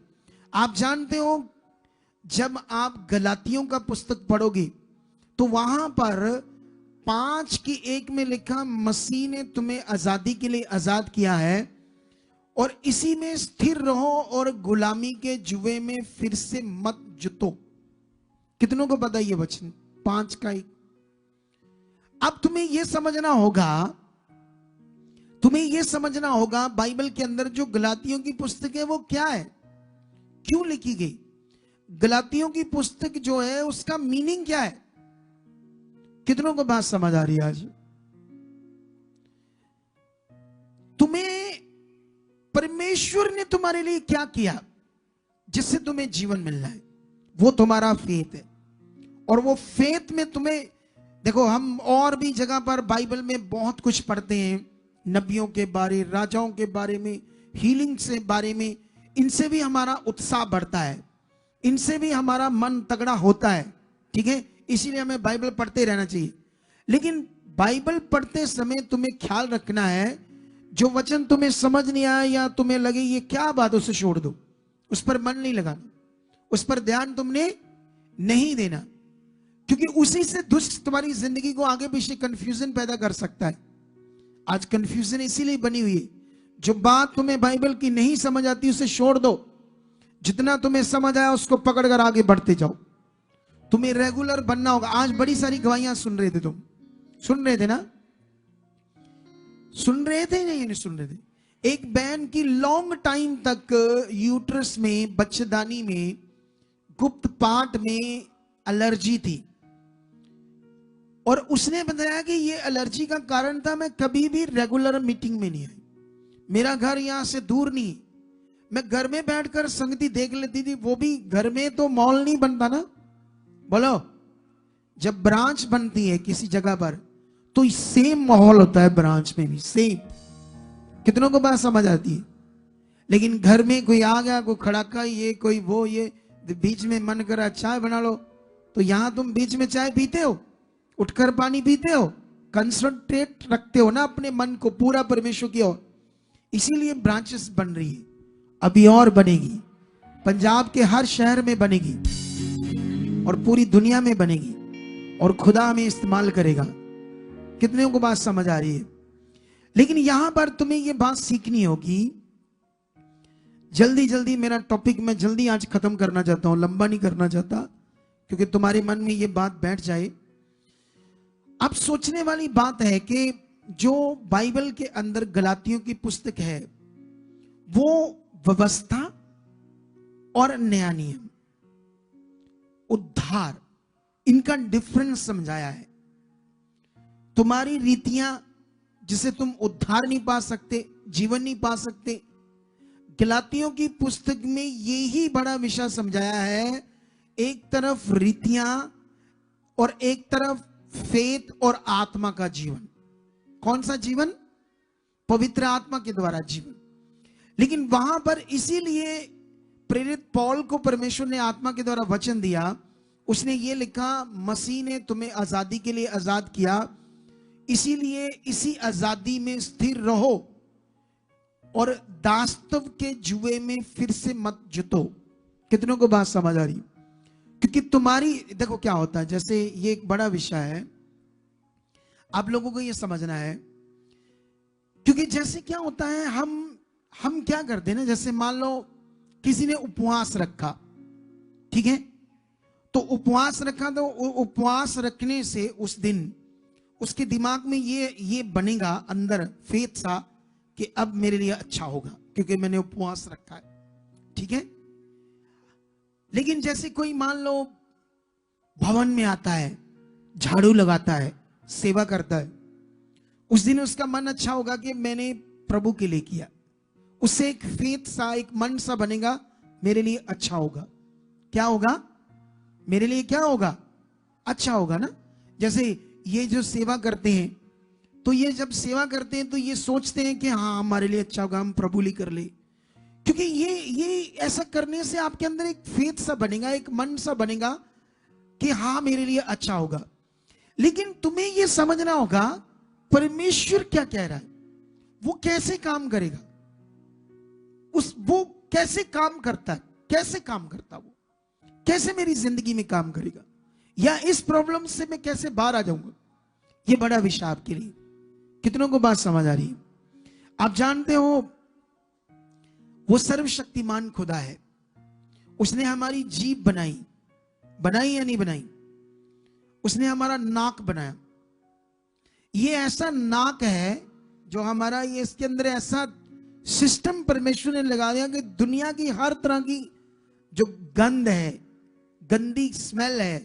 आप जानते हो, जब आप गलातियों का पुस्तक पढ़ोगे तो वहां पर 5:1 में लिखा, मसीह ने तुम्हें आजादी के लिए आजाद किया है और इसी में स्थिर रहो और गुलामी के जुए में फिर से मत जुतो। कितनों को पता ये वचन? 5:1। अब तुम्हें यह समझना होगा, तुम्हें यह समझना होगा बाइबल के अंदर जो गलातियों की पुस्तक है वो क्या है, क्यों लिखी गई। गलातियों की पुस्तक जो है उसका मीनिंग क्या है? कितनों को बात समझ आ रही है आज? तुम्हें परमेश्वर ने तुम्हारे लिए क्या किया जिससे तुम्हें जीवन मिलना है, वो तुम्हारा फेथ है। और वो फेथ में तुम्हें, देखो हम और भी जगह पर बाइबल में बहुत कुछ पढ़ते हैं, नबियों के बारे, राजाओं के बारे में, हीलिंग से बारे में, इनसे भी हमारा उत्साह बढ़ता है, इनसे भी हमारा मन तगड़ा होता है। ठीक है, इसीलिए हमें बाइबल पढ़ते रहना चाहिए। लेकिन बाइबल पढ़ते समय तुम्हें ख्याल रखना है, जो वचन तुम्हें समझ नहीं आया या तुम्हें लगे ये क्या बात, उसे छोड़ दो, उस पर मन नहीं लगाना, उस पर ध्यान तुमने नहीं देना, क्योंकि उसी से दुष्ट तुम्हारी जिंदगी को आगे पीछे कंफ्यूजन पैदा कर सकता है। आज कंफ्यूजन इसीलिए बनी हुई है, जो बात तुम्हें बाइबल की नहीं समझ आती उसे छोड़ दो, जितना तुम्हें समझ आया उसको पकड़कर आगे बढ़ते जाओ। तुम्हें रेगुलर बनना होगा। आज बड़ी सारी गवाहियां सुन रहे थे, तुम सुन रहे थे ना, सुन रहे थे नहीं सुन रहे थे। एक बहन की लॉन्ग टाइम तक यूट्रस में, बच्चेदानी में, गुप्त पार्ट में एलर्जी थी, और उसने बताया कि ये एलर्जी का कारण था, मैं कभी भी रेगुलर मीटिंग में नहीं आई, मेरा घर यहां से दूर नहीं, मैं घर में बैठकर संगति देख लेती थी, वो भी घर में तो मॉल नहीं बनता ना, बोलो, जब ब्रांच बनती है किसी जगह पर तो सेम माहौल होता है ब्रांच में भी, सेम। कितनों को बात समझ आती है? लेकिन घर में कोई आ गया, कोई खड़ाका, ये कोई वो, ये बीच में मन करा चाय बना लो, तो यहां तुम बीच में चाय पीते हो, उठकर पानी पीते हो, कंसंट्रेट रखते हो ना अपने मन को पूरा परमेश्वर की ओर। इसीलिए ब्रांचेस बन रही है, अभी और बनेगी, पंजाब के हर शहर में बनेगी और पूरी दुनिया में बनेगी, और खुदा हमें इस्तेमाल करेगा। कितने को बात समझ आ रही है? लेकिन यहां पर तुम्हें यह बात सीखनी होगी। जल्दी जल्दी मेरा टॉपिक मैं जल्दी आज खत्म करना चाहता हूं, लंबा नहीं करना चाहता, क्योंकि तुम्हारे मन में यह बात बैठ जाए। अब सोचने वाली बात है कि जो बाइबल के अंदर गलातियों की पुस्तक है, वो व्यवस्था और नया नियम, उद्धार, इनका डिफरेंस समझाया है। तुम्हारी रीतियां जिसे तुम उद्धार नहीं पा सकते, जीवन नहीं पा सकते, गलातियों की पुस्तक में यही बड़ा विषय समझाया है। एक तरफ रीतियां और एक तरफ फेथ और आत्मा का जीवन। कौन सा जीवन? पवित्र आत्मा के द्वारा जीवन। लेकिन वहां पर इसीलिए प्रेरित पौल को परमेश्वर ने आत्मा के द्वारा वचन दिया, उसने ये लिखा, मसीह ने तुम्हें आजादी के लिए आजाद किया, इसीलिए इसी आजादी में स्थिर रहो और दास्तव के जुए में फिर से मत जुटो। कितनों को बात समझ आ रही? क्योंकि तुम्हारी, देखो क्या होता है, जैसे ये एक बड़ा विषय है, आप लोगों को ये समझना है, क्योंकि जैसे क्या होता है, हम क्या करते हैं ना, जैसे मान लो किसी ने उपवास रखा, ठीक है, तो उपवास रखा, तो उपवास रखने से उस दिन उसके दिमाग में ये बनेगा अंदर फेथ सा कि अब मेरे लिए अच्छा होगा क्योंकि मैंने उपवास रखा है, ठीक है। लेकिन जैसे कोई मान लो भवन में आता है, झाड़ू लगाता है, सेवा करता है, उस दिन उसका मन अच्छा होगा कि मैंने प्रभु के लिए किया, उससे एक फेथ सा, एक मन सा बनेगा, मेरे लिए अच्छा होगा। क्या होगा? मेरे लिए क्या होगा? अच्छा होगा ना। जैसे ये जो सेवा करते हैं, तो ये जब सेवा करते हैं तो ये सोचते हैं कि हाँ हमारे लिए अच्छा होगा, हम प्रभु लिए कर ले, क्योंकि ये ऐसा करने से आपके अंदर एक फेथ सा बनेगा, एक मन सा बनेगा कि हाँ मेरे लिए अच्छा होगा। लेकिन तुम्हें ये समझना होगा परमेश्वर क्या कह रहा है, वो कैसे काम करेगा, वो कैसे काम करता है, कैसे काम करता, वो कैसे मेरी जिंदगी में काम करेगा, या इस प्रॉब्लम से मैं कैसे बाहर आ जाऊंगा। ये बड़ा विषय आपके लिए। कितनों को बात समझ आ रही है? आप जानते हो वो सर्वशक्तिमान खुदा है, उसने हमारी जीभ बनाई या नहीं बनाई? उसने हमारा नाक बनाया। ये ऐसा नाक है जो हमारा, ये इसके अंदर ऐसा सिस्टम परमेश्वर ने लगा दिया कि दुनिया की हर तरह की जो गंध है, गंदी स्मेल है,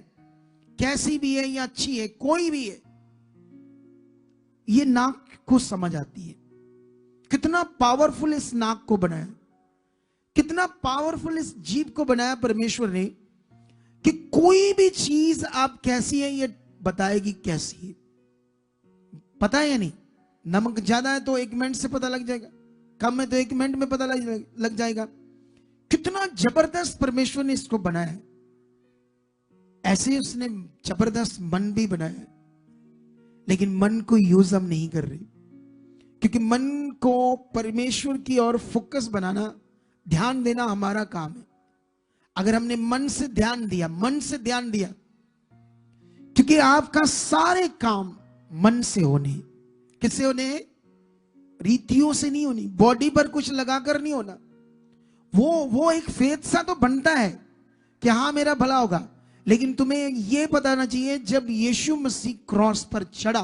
कैसी भी है या अच्छी है, कोई भी है, ये नाक को समझ आती है। कितना पावरफुल इस नाक को बनाया, कितना पावरफुल इस जीभ को बनाया परमेश्वर ने, कि कोई भी चीज आप कैसी है ये बताएगी कैसी है। पता है या नहीं? नमक ज्यादा है तो 1 मिनट से पता लग जाएगा, कम है तो 1 मिनट में पता लग जाएगा। कितना जबरदस्त परमेश्वर ने इसको बनाया है। ऐसे उसने जबरदस्त मन भी बनाया है। लेकिन मन को यूज हम नहीं कर रहे, क्योंकि मन को परमेश्वर की ओर फोकस बनाना, ध्यान देना हमारा काम है। अगर हमने मन से ध्यान दिया, क्योंकि आपका सारे काम मन से होने, किससे होने? रीतियों से नहीं होनी, बॉडी पर कुछ लगाकर नहीं होना। वो एक फेथ सा तो बनता है कि हाँ मेरा भला होगा, लेकिन तुम्हें यह बताना चाहिए जब यीशु मसीह क्रॉस पर चढ़ा,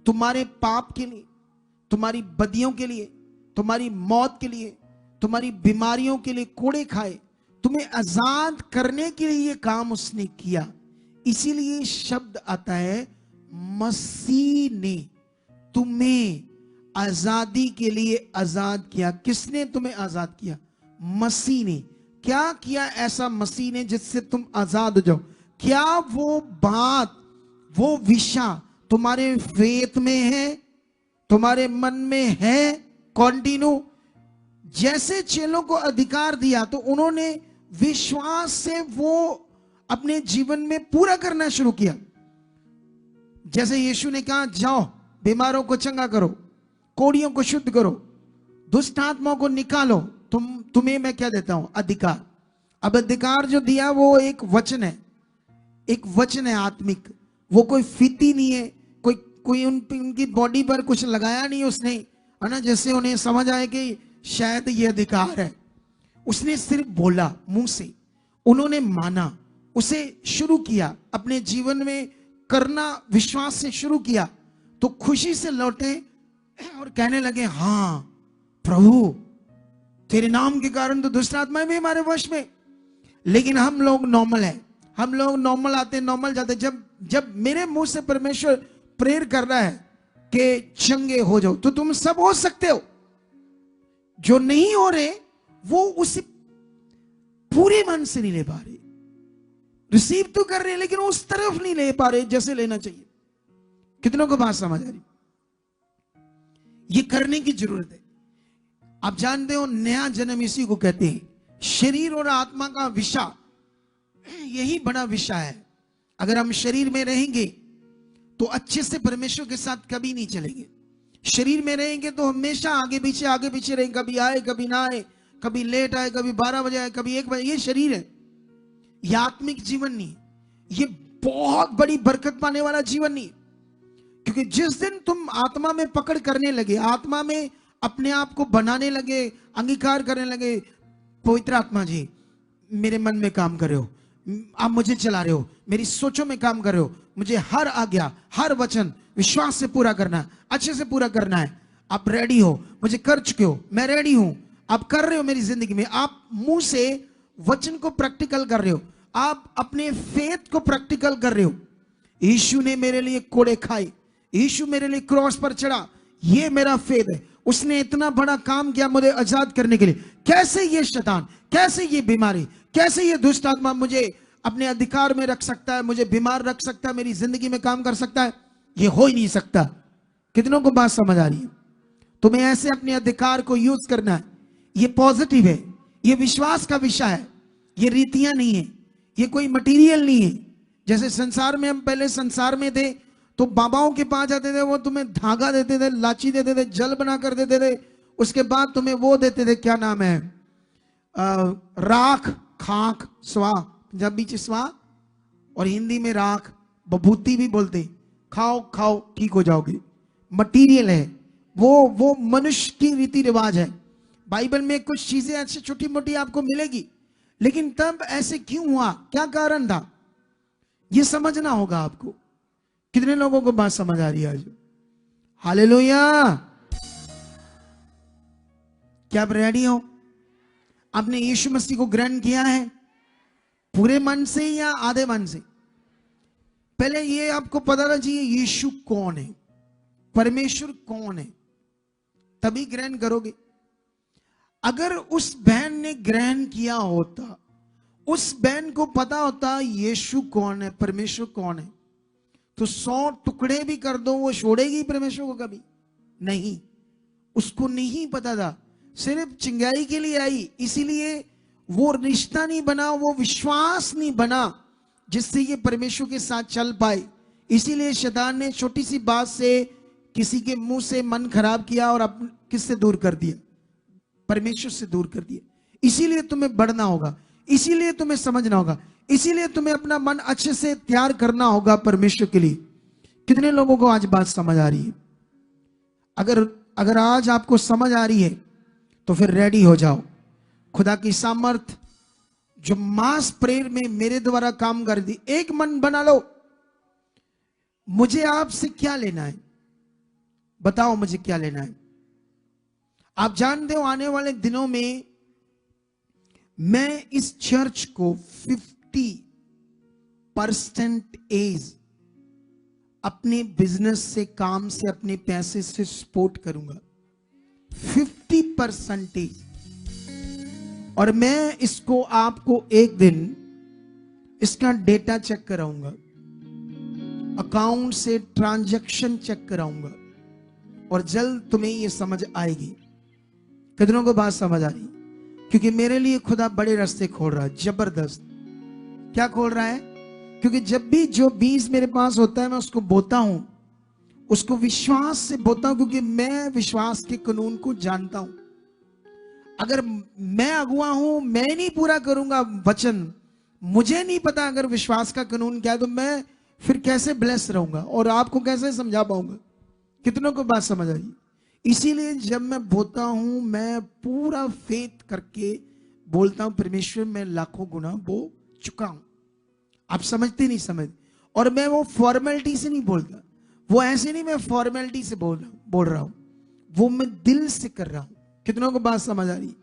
तुम्हारे पाप के लिए, तुम्हारी बदियों के लिए, तुम्हारी मौत के लिए, तुम्हारी बीमारियों के लिए कोड़े खाए, तुम्हें आजाद करने के लिए यह काम उसने किया। इसीलिए शब्द आता है मसीह ने तुम्हें आजादी के लिए आजाद किया। किसने तुम्हें आजाद किया? मसीह ने। क्या किया ऐसा मसीह ने जिससे तुम आजाद हो जाओ? क्या वो बात, वो विषय तुम्हारे फेथ में है, तुम्हारे मन में है कॉन्टिन्यू? जैसे चेलों को अधिकार दिया तो उन्होंने विश्वास से वो अपने जीवन में पूरा करना शुरू किया। जैसे यीशु ने कहा जाओ बीमारों को चंगा करो, कोड़ियों को शुद्ध करो, दुष्ट आत्माओं को निकालो, तुम्हें मैं क्या देता हूं? अधिकार। अब अधिकार जो दिया वो एक वचन है, एक वचन है आत्मिक। वो कोई फीती नहीं है, कोई उनकी बॉडी पर कुछ लगाया नहीं उसने, है ना, जैसे उन्हें समझ आए कि शायद ये अधिकार है। उसने सिर्फ बोला मुंह से, उन्होंने माना, उसे शुरू किया, अपने जीवन में करना विश्वास से शुरू किया, तो खुशी से लौटे और कहने लगे हाँ प्रभु तेरे नाम के कारण तो दुष्ट आत्माएं भी हमारे वश में। लेकिन हम लोग नॉर्मल है, हम लोग नॉर्मल आते नॉर्मल जाते। जब मेरे मुंह से परमेश्वर प्रेयर कर रहा है कि चंगे हो जाओ, तो तुम सब हो सकते हो। जो नहीं हो रहे वो उसे पूरे मन से नहीं ले पा रहे, रिसीव तो कर रहे हैं लेकिन उस तरफ नहीं ले पा रहे जैसे लेना चाहिए। कितनों को बात समझ आ रही? ये करने की जरूरत है। आप जानते हो नया जन्म इसी को कहते हैं। शरीर और आत्मा का विषय यही बड़ा विषय है। अगर हम शरीर में रहेंगे तो अच्छे से परमेश्वर के साथ कभी नहीं चलेंगे। शरीर में रहेंगे तो हमेशा आगे पीछे रहेंगे, कभी आए कभी ना आए, कभी लेट आए, कभी 12 बजे आए, कभी 1 बजे। ये शरीर है, ये आत्मिक जीवन नहीं, ये बहुत बड़ी बरकत पाने वाला जीवन नहीं। क्योंकि जिस दिन तुम आत्मा में पकड़ करने लगे, आत्मा में अपने आप को बनाने लगे, अंगीकार करने लगे, पवित्र आत्मा जी मेरे मन में काम कर रहे हो, आप मुझे चला रहे हो, मेरी सोचों में काम कर रहे हो, मुझे हर आज्ञा हर वचन विश्वास से पूरा करना है, अच्छे से पूरा करना है। आप रेडी हो, मुझे कर चुके हो, मैं रेडी हूं, आप कर रहे हो मेरी जिंदगी में। आप मुंह से वचन को प्रैक्टिकल कर रहे हो, आप अपने फेथ को प्रैक्टिकल कर रहे हो। यीशु ने मेरे लिए कोड़े खाए, यीशु मेरे लिए क्रॉस पर चढ़ा, ये मेरा फेथ है। उसने इतना बड़ा काम किया मुझे आजाद करने के लिए। कैसे ये शैतान, कैसे ये बीमारी, कैसे ये दुष्ट आत्मा मुझे अपने अधिकार में रख सकता है, मुझे बीमार रख सकता है, मेरी जिंदगी में काम कर सकता है? ये हो ही नहीं सकता। कितनों को बात समझ आ रही है? तुम्हें ऐसे अपने अधिकार को यूज करना है। ये पॉजिटिव है, ये विश्वास का विषय है, ये रीतियां नहीं है, ये कोई मटीरियल नहीं है। जैसे संसार में, हम पहले संसार में थे तो बाबाओं के पास जाते थे, वो तुम्हें धागा देते थे, लाची देते थे, जल बना कर देते थे, उसके बाद तुम्हें वो देते थे, क्या नाम है, राख, खाक, स्वा, पंजाबी च स्वा और हिंदी में राख, बभूति भी बोलते। खाओ खाओ ठीक हो जाओगे। मटीरियल है वो मनुष्य की रीति रिवाज है। बाइबल में कुछ चीजें ऐसी छोटी मोटी आपको मिलेगी, लेकिन तब ऐसे क्यों हुआ, क्या कारण था, ये समझना होगा आपको। कितने लोगों को बात समझ आ रही है आज? हालेलुया। क्या आप रेडी हो? आपने यीशु मसीह को ग्रहण किया है पूरे मन से या आधे मन से? पहले ये आपको पता रहना चाहिए यीशु कौन है, परमेश्वर कौन है, तभी ग्रहण करोगे। अगर उस बहन ने ग्रहण किया होता, उस बहन को पता होता यीशु कौन है, परमेश्वर कौन है, तो 100 टुकड़े भी कर दो वो छोड़ेगी परमेश्वर को कभी नहीं। उसको नहीं पता था, सिर्फ चिंगारी के लिए आई, इसीलिए वो रिश्ता नहीं बना, वो विश्वास नहीं बना जिससे ये परमेश्वर के साथ चल पाए। इसीलिए शैतान ने छोटी सी बात से किसी के मुंह से मन खराब किया और अब किससे दूर कर दिया? परमेश्वर से दूर कर दिया। इसीलिए तुम्हें बढ़ना होगा, इसीलिए तुम्हें समझना होगा, इसीलिए तुम्हें अपना मन अच्छे से तैयार करना होगा परमेश्वर के लिए। कितने लोगों को आज बात समझ आ रही है? अगर आज आपको समझ आ रही है तो फिर रेडी हो जाओ। खुदा की सामर्थ जो मास प्रेयर में मेरे द्वारा काम कर दी, एक मन बना लो। मुझे आपसे क्या लेना है? बताओ मुझे क्या लेना है? आप जानते हो आने वाले दिनों में मैं इस चर्च को 50% एज अपने बिजनेस से, काम से, अपने पैसे से सपोर्ट करूंगा। 50%। और मैं इसको आपको एक दिन इसका डेटा चेक कराऊंगा, अकाउंट से ट्रांजैक्शन चेक कराऊंगा और जल्द तुम्हें ये समझ आएगी। कितनों को बात समझ आ रही? क्योंकि मेरे लिए खुदा बड़े रास्ते खोल रहा है, जबरदस्त। क्या खोल रहा है? क्योंकि जब भी जो बीज मेरे पास होता है मैं उसको बोता हूं, उसको विश्वास से बोता हूं, क्योंकि मैं विश्वास के कानून को जानता हूं। अगर मैं अगुआ हूं, मैं नहीं पूरा करूंगा वचन, मुझे नहीं पता अगर विश्वास का कानून क्या है, तो मैं फिर कैसे ब्लेस रहूंगा और आपको कैसे समझा पाऊंगा? कितनों को बात समझ आई? इसीलिए जब मैं बोलता हूं मैं पूरा फेथ करके बोलता हूं, परमेश्वर मैं लाखों गुना बो चुका हूं। आप समझते नहीं समझ। और मैं वो फॉर्मेलिटी से नहीं बोलता, वो ऐसे नहीं मैं फॉर्मेलिटी से बोल रहा हूं, वो मैं दिल से कर रहा हूं। कितनों को बात समझ आ रही?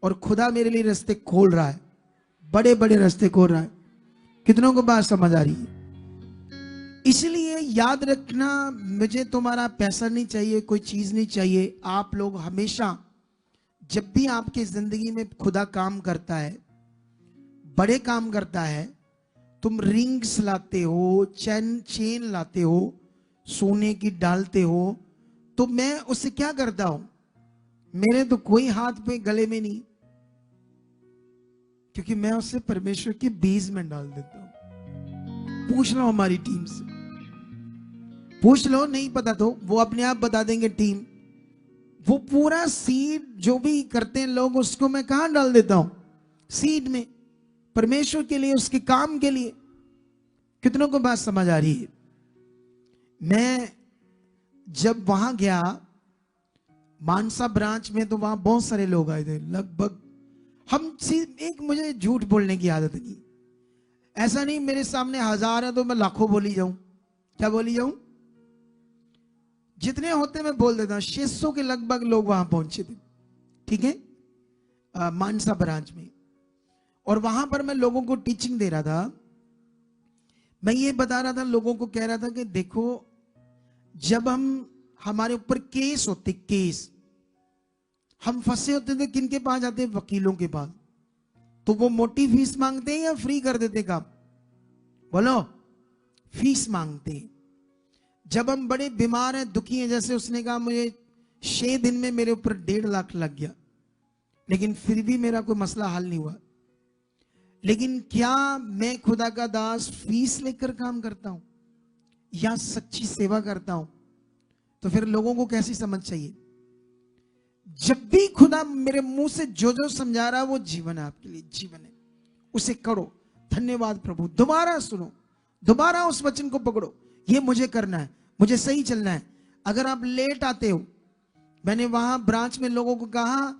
और खुदा मेरे लिए रास्ते खोल रहा है, बड़े बड़े रास्ते खोल रहा है। कितनों को बात समझ आ रही है? इसलिए याद रखना, मुझे तुम्हारा पैसा नहीं चाहिए, कोई चीज नहीं चाहिए। आप लोग हमेशा जब भी आपकी जिंदगी में खुदा काम करता है, बड़े काम करता है, तुम रिंग्स लाते हो, चेन लाते हो, सोने की डालते हो, तो मैं उससे क्या करता हूं? मेरे तो कोई हाथ पे गले में नहीं, क्योंकि मैं उससे परमेश्वर के बीज में डाल देता हूं। पूछ लो हमारी टीम से, पूछ लो, नहीं पता तो वो अपने आप बता देंगे टीम। वो पूरा सीड जो भी करते हैं लोग, उसको मैं कहां डाल देता हूं? सीड में, परमेश्वर के लिए, उसके काम के लिए। कितनों को बात समझ आ रही है? मैं जब वहां गया मानसा ब्रांच में, तो वहां बहुत सारे लोग आए थे, लगभग हम एक, मुझे झूठ बोलने की आदत नहीं, ऐसा नहीं मेरे सामने 1000 है तो मैं लाखों बोली जाऊं। क्या बोली जाऊं? जितने होते मैं बोल देता हूं। 600 के लगभग लोग वहां पहुंचे थे, ठीक है, मानसा ब्रांच में। और वहां पर मैं लोगों को टीचिंग दे रहा था। मैं ये बता रहा था, लोगों को कह रहा था कि देखो, जब हमारे ऊपर केस होते, केस, हम फंसे होते थे, किनके पास जाते? वकीलों के पास। तो वो मोटी फीस मांगते हैं या फ्री कर देते काम? बोलो, फीस मांगते हैं। जब हम बड़े बीमार हैं, दुखी हैं, जैसे उसने कहा मुझे 6 दिन में मेरे ऊपर 1.5 लाख लग गया, लेकिन फिर भी मेरा कोई मसला हल नहीं हुआ। लेकिन क्या मैं खुदा का दास फीस लेकर काम करता हूं या सच्ची सेवा करता हूं? तो फिर लोगों को कैसी समझ चाहिए? जब भी खुदा मेरे मुंह से जो जो समझा रहा है वो जीवन है, आपके लिए जीवन है, उसे करो। धन्यवाद प्रभु। दोबारा सुनो, दोबारा उस वचन को पकड़ो, ये मुझे करना है, मुझे सही चलना है। अगर आप लेट आते हो, मैंने वहां ब्रांच में लोगों को कहा,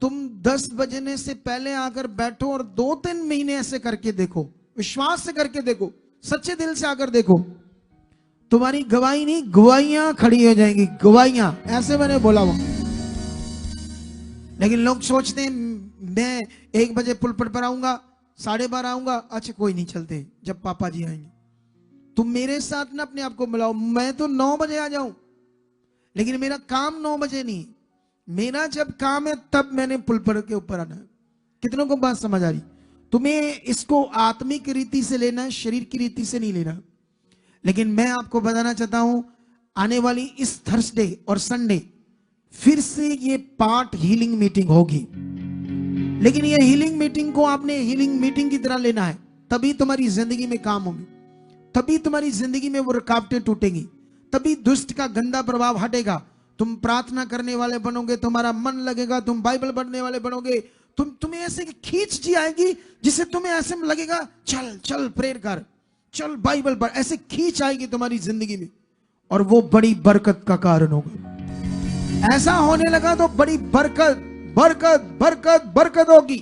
तुम 10 बजने से पहले आकर बैठो और 2-3 महीने ऐसे करके देखो, विश्वास से करके देखो, सच्चे दिल से आकर देखो, तुम्हारी गवाही नहीं, गवाहियां खड़ी हो जाएंगी, गवाहियां। ऐसे मैंने बोला वो। लेकिन लोग सोचते हैं मैं 1 बजे पुलपट पर आऊंगा, 12:30 आऊंगा, अच्छा कोई नहीं, चलते जब पापा जी आएंगे। तुम मेरे साथ ना अपने आप को मिलाओ, मैं तो 9 बजे आ जाऊं, लेकिन मेरा काम 9 बजे नहीं, मेरा जब काम है तब मैंने पुलपट के ऊपर आना है। कितनों को बात समझ आ रही? तुम्हें इसको आत्मिक रीति से लेना है, शरीर की रीति से नहीं लेना। लेकिन मैं आपको बताना चाहता हूं, आने वाली इस थर्सडे और संडे फिर से ये पार्ट हीलिंग मीटिंग होगी। लेकिन ये हीलिंग मीटिंग को आपने हीलिंग मीटिंग की तरह लेना है, तभी तुम्हारी जिंदगी में काम होगी, तभी तुम्हारी जिंदगी में वो रुकावटें टूटेंगी, तभी दुष्ट का गंदा प्रभाव हटेगा। तुम प्रार्थना करने वाले बनोगे, तुम्हारा मन लगेगा, तुम बाइबल पढ़ने वाले बनोगे, तुम्हें ऐसे खींच जी आएगी जिससे तुम्हें ऐसे लगेगा चल चल प्रेयर कर, चल बाइबल पढ़, ऐसे खींच आएगी तुम्हारी जिंदगी में और वो बड़ी बरकत का कारण होगा। ऐसा होने लगा तो बड़ी बरकत बरकत बरकत बरकत होगी।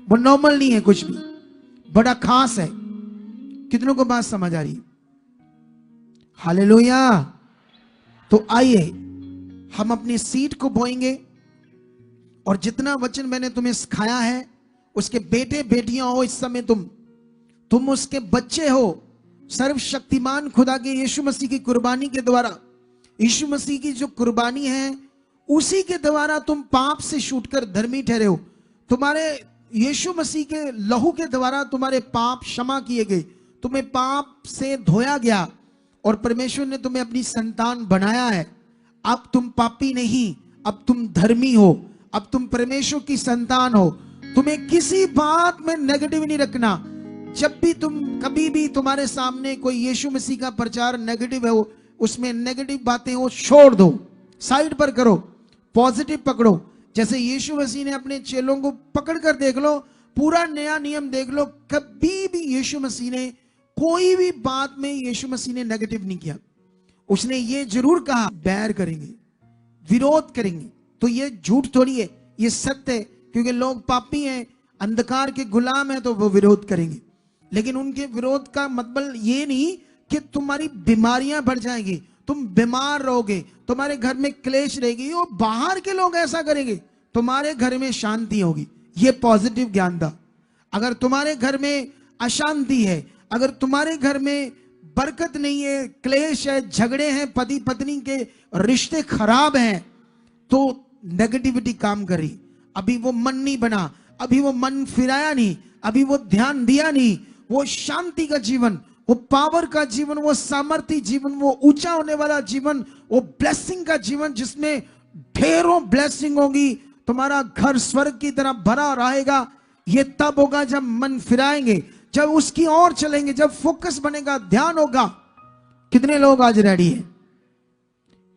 वो नॉर्मल नहीं है, कुछ भी बड़ा खास है। कितनों को बात समझ आ रही है? हालेलुया। तो आइए हम अपनी सीट को बोएंगे और जितना वचन मैंने तुम्हें सिखाया है, उसके बेटे बेटियां हो इस समय, तुम उसके बच्चे हो। सर्वशक्तिमान खुदा के यीशु मसीह की कुर्बानी के द्वारा, यीशु मसीह की जो कुर्बानी है उसी के द्वारा तुम पाप से छूटकर धर्मी ठहरे हो। तुम्हारे यीशु मसीह के लहू के द्वारा तुम्हारे पाप क्षमा किए गए, तुम्हें पाप से धोया गया और परमेश्वर ने तुम्हें अपनी संतान बनाया है। अब तुम पापी नहीं, अब तुम धर्मी हो, अब तुम परमेश्वर की संतान हो। तुम्हें किसी बात में नेगेटिव नहीं रखना। जब भी कभी भी तुम्हारे सामने कोई यीशु मसीह का प्रचार नेगेटिव है, उसमें नेगेटिव बातें हो, छोड़ दो, साइड पर करो, पॉजिटिव पकड़ो। जैसे यीशु मसीह ने अपने चेलों को पकड़ कर देख लो, पूरा नया नियम देख लो, कभी भी यीशु मसीह ने कोई भी बात में यीशु मसीह ने नेगेटिव नहीं किया। उसने ये जरूर कहा बैर करेंगे, विरोध करेंगे। तो ये झूठ थोड़ी है, ये सत्य है, क्योंकि लोग पापी हैं, अंधकार के गुलाम हैं, तो वो विरोध करेंगे। लेकिन उनके विरोध का मतलब ये नहीं कि तुम्हारी बीमारियां बढ़ जाएंगी, तुम बीमार रहोगे, तुम्हारे घर में क्लेश रहेगी, वो बाहर के लोग ऐसा करेंगे, तुम्हारे घर में शांति होगी। ये पॉजिटिव ज्ञान था। अगर तुम्हारे घर में अशांति है, अगर तुम्हारे घर में बरकत नहीं है, क्लेश है, झगड़े हैं, पति पत्नी के रिश्ते खराब हैं, तो नेगेटिविटी काम करी। अभी वो मन नहीं बना, अभी वो मन फिराया नहीं, अभी वो ध्यान दिया नहीं। वो शांति का जीवन, वो पावर का जीवन, वो सामर्थ्य जीवन, वो ऊंचा होने वाला जीवन, वो ब्लेसिंग का जीवन जिसमें ढेरों ब्लेसिंग होगी, तुम्हारा घर स्वर्ग की तरह भरा रहेगा। ये तब होगा जब मन फिराएंगे, जब उसकी ओर चलेंगे, जब फोकस बनेगा, ध्यान होगा। कितने लोग आज रेडी हैं?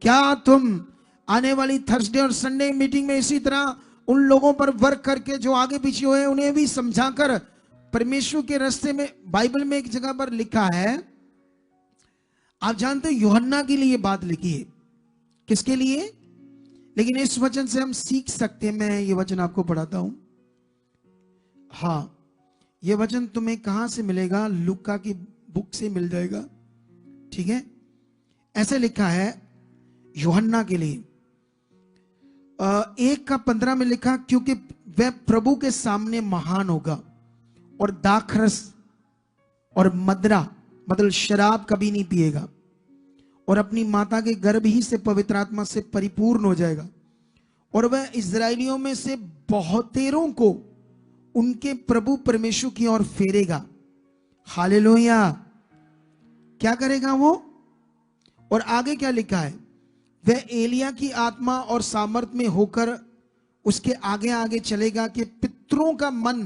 क्या तुम आने वाली थर्सडे और संडे मीटिंग में इसी तरह उन लोगों पर वर्क करके जो आगे पीछे हुए उन्हें भी समझाकर परमेश्वर के रास्ते में? बाइबल में एक जगह पर लिखा है, आप जानते हो यूहन्ना के लिए बात लिखी है। किसके लिए? लेकिन इस वचन से हम सीख सकते हैं। मैं ये वचन आपको पढ़ाता हूं। हाँ, ये वचन तुम्हें कहां से मिलेगा? लूका की बुक से मिल जाएगा, ठीक है। ऐसे लिखा है यूहन्ना के लिए 1:15 में लिखा, क्योंकि वह प्रभु के सामने महान होगा और दाखरस और मदरा मतलब शराब कभी नहीं पिएगा और अपनी माता के गर्भ ही से पवित्र आत्मा से परिपूर्ण हो जाएगा और वह इस्राएलियों में से बहुतेरों को उनके प्रभु परमेश्वर की ओर फेरेगा। हालेलुया। क्या करेगा वो? और आगे क्या लिखा है? वह एलिया की आत्मा और सामर्थ में होकर उसके आगे आगे चलेगा कि पितरों का मन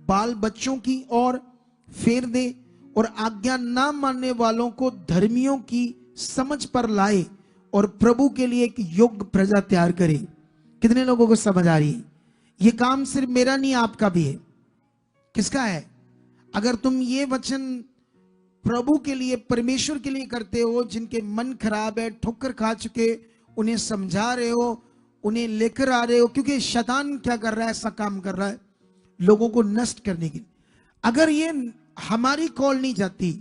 बाल बच्चों की ओर फेर दे और आज्ञा ना मानने वालों को धर्मियों की समझ पर लाए और प्रभु के लिए एक योग्य प्रजा तैयार करे। कितने लोगों को समझ आ रही है? ये काम सिर्फ मेरा नहीं, आपका भी है। किसका है? अगर तुम ये वचन प्रभु के लिए, परमेश्वर के लिए करते हो, जिनके मन खराब है, ठोकर खा चुके, उन्हें समझा रहे हो, उन्हें लेकर आ रहे हो, क्योंकि शैतान क्या कर रहा है? ऐसा काम कर रहा है लोगों को नष्ट करने की। अगर ये हमारी कॉल नहीं जाती,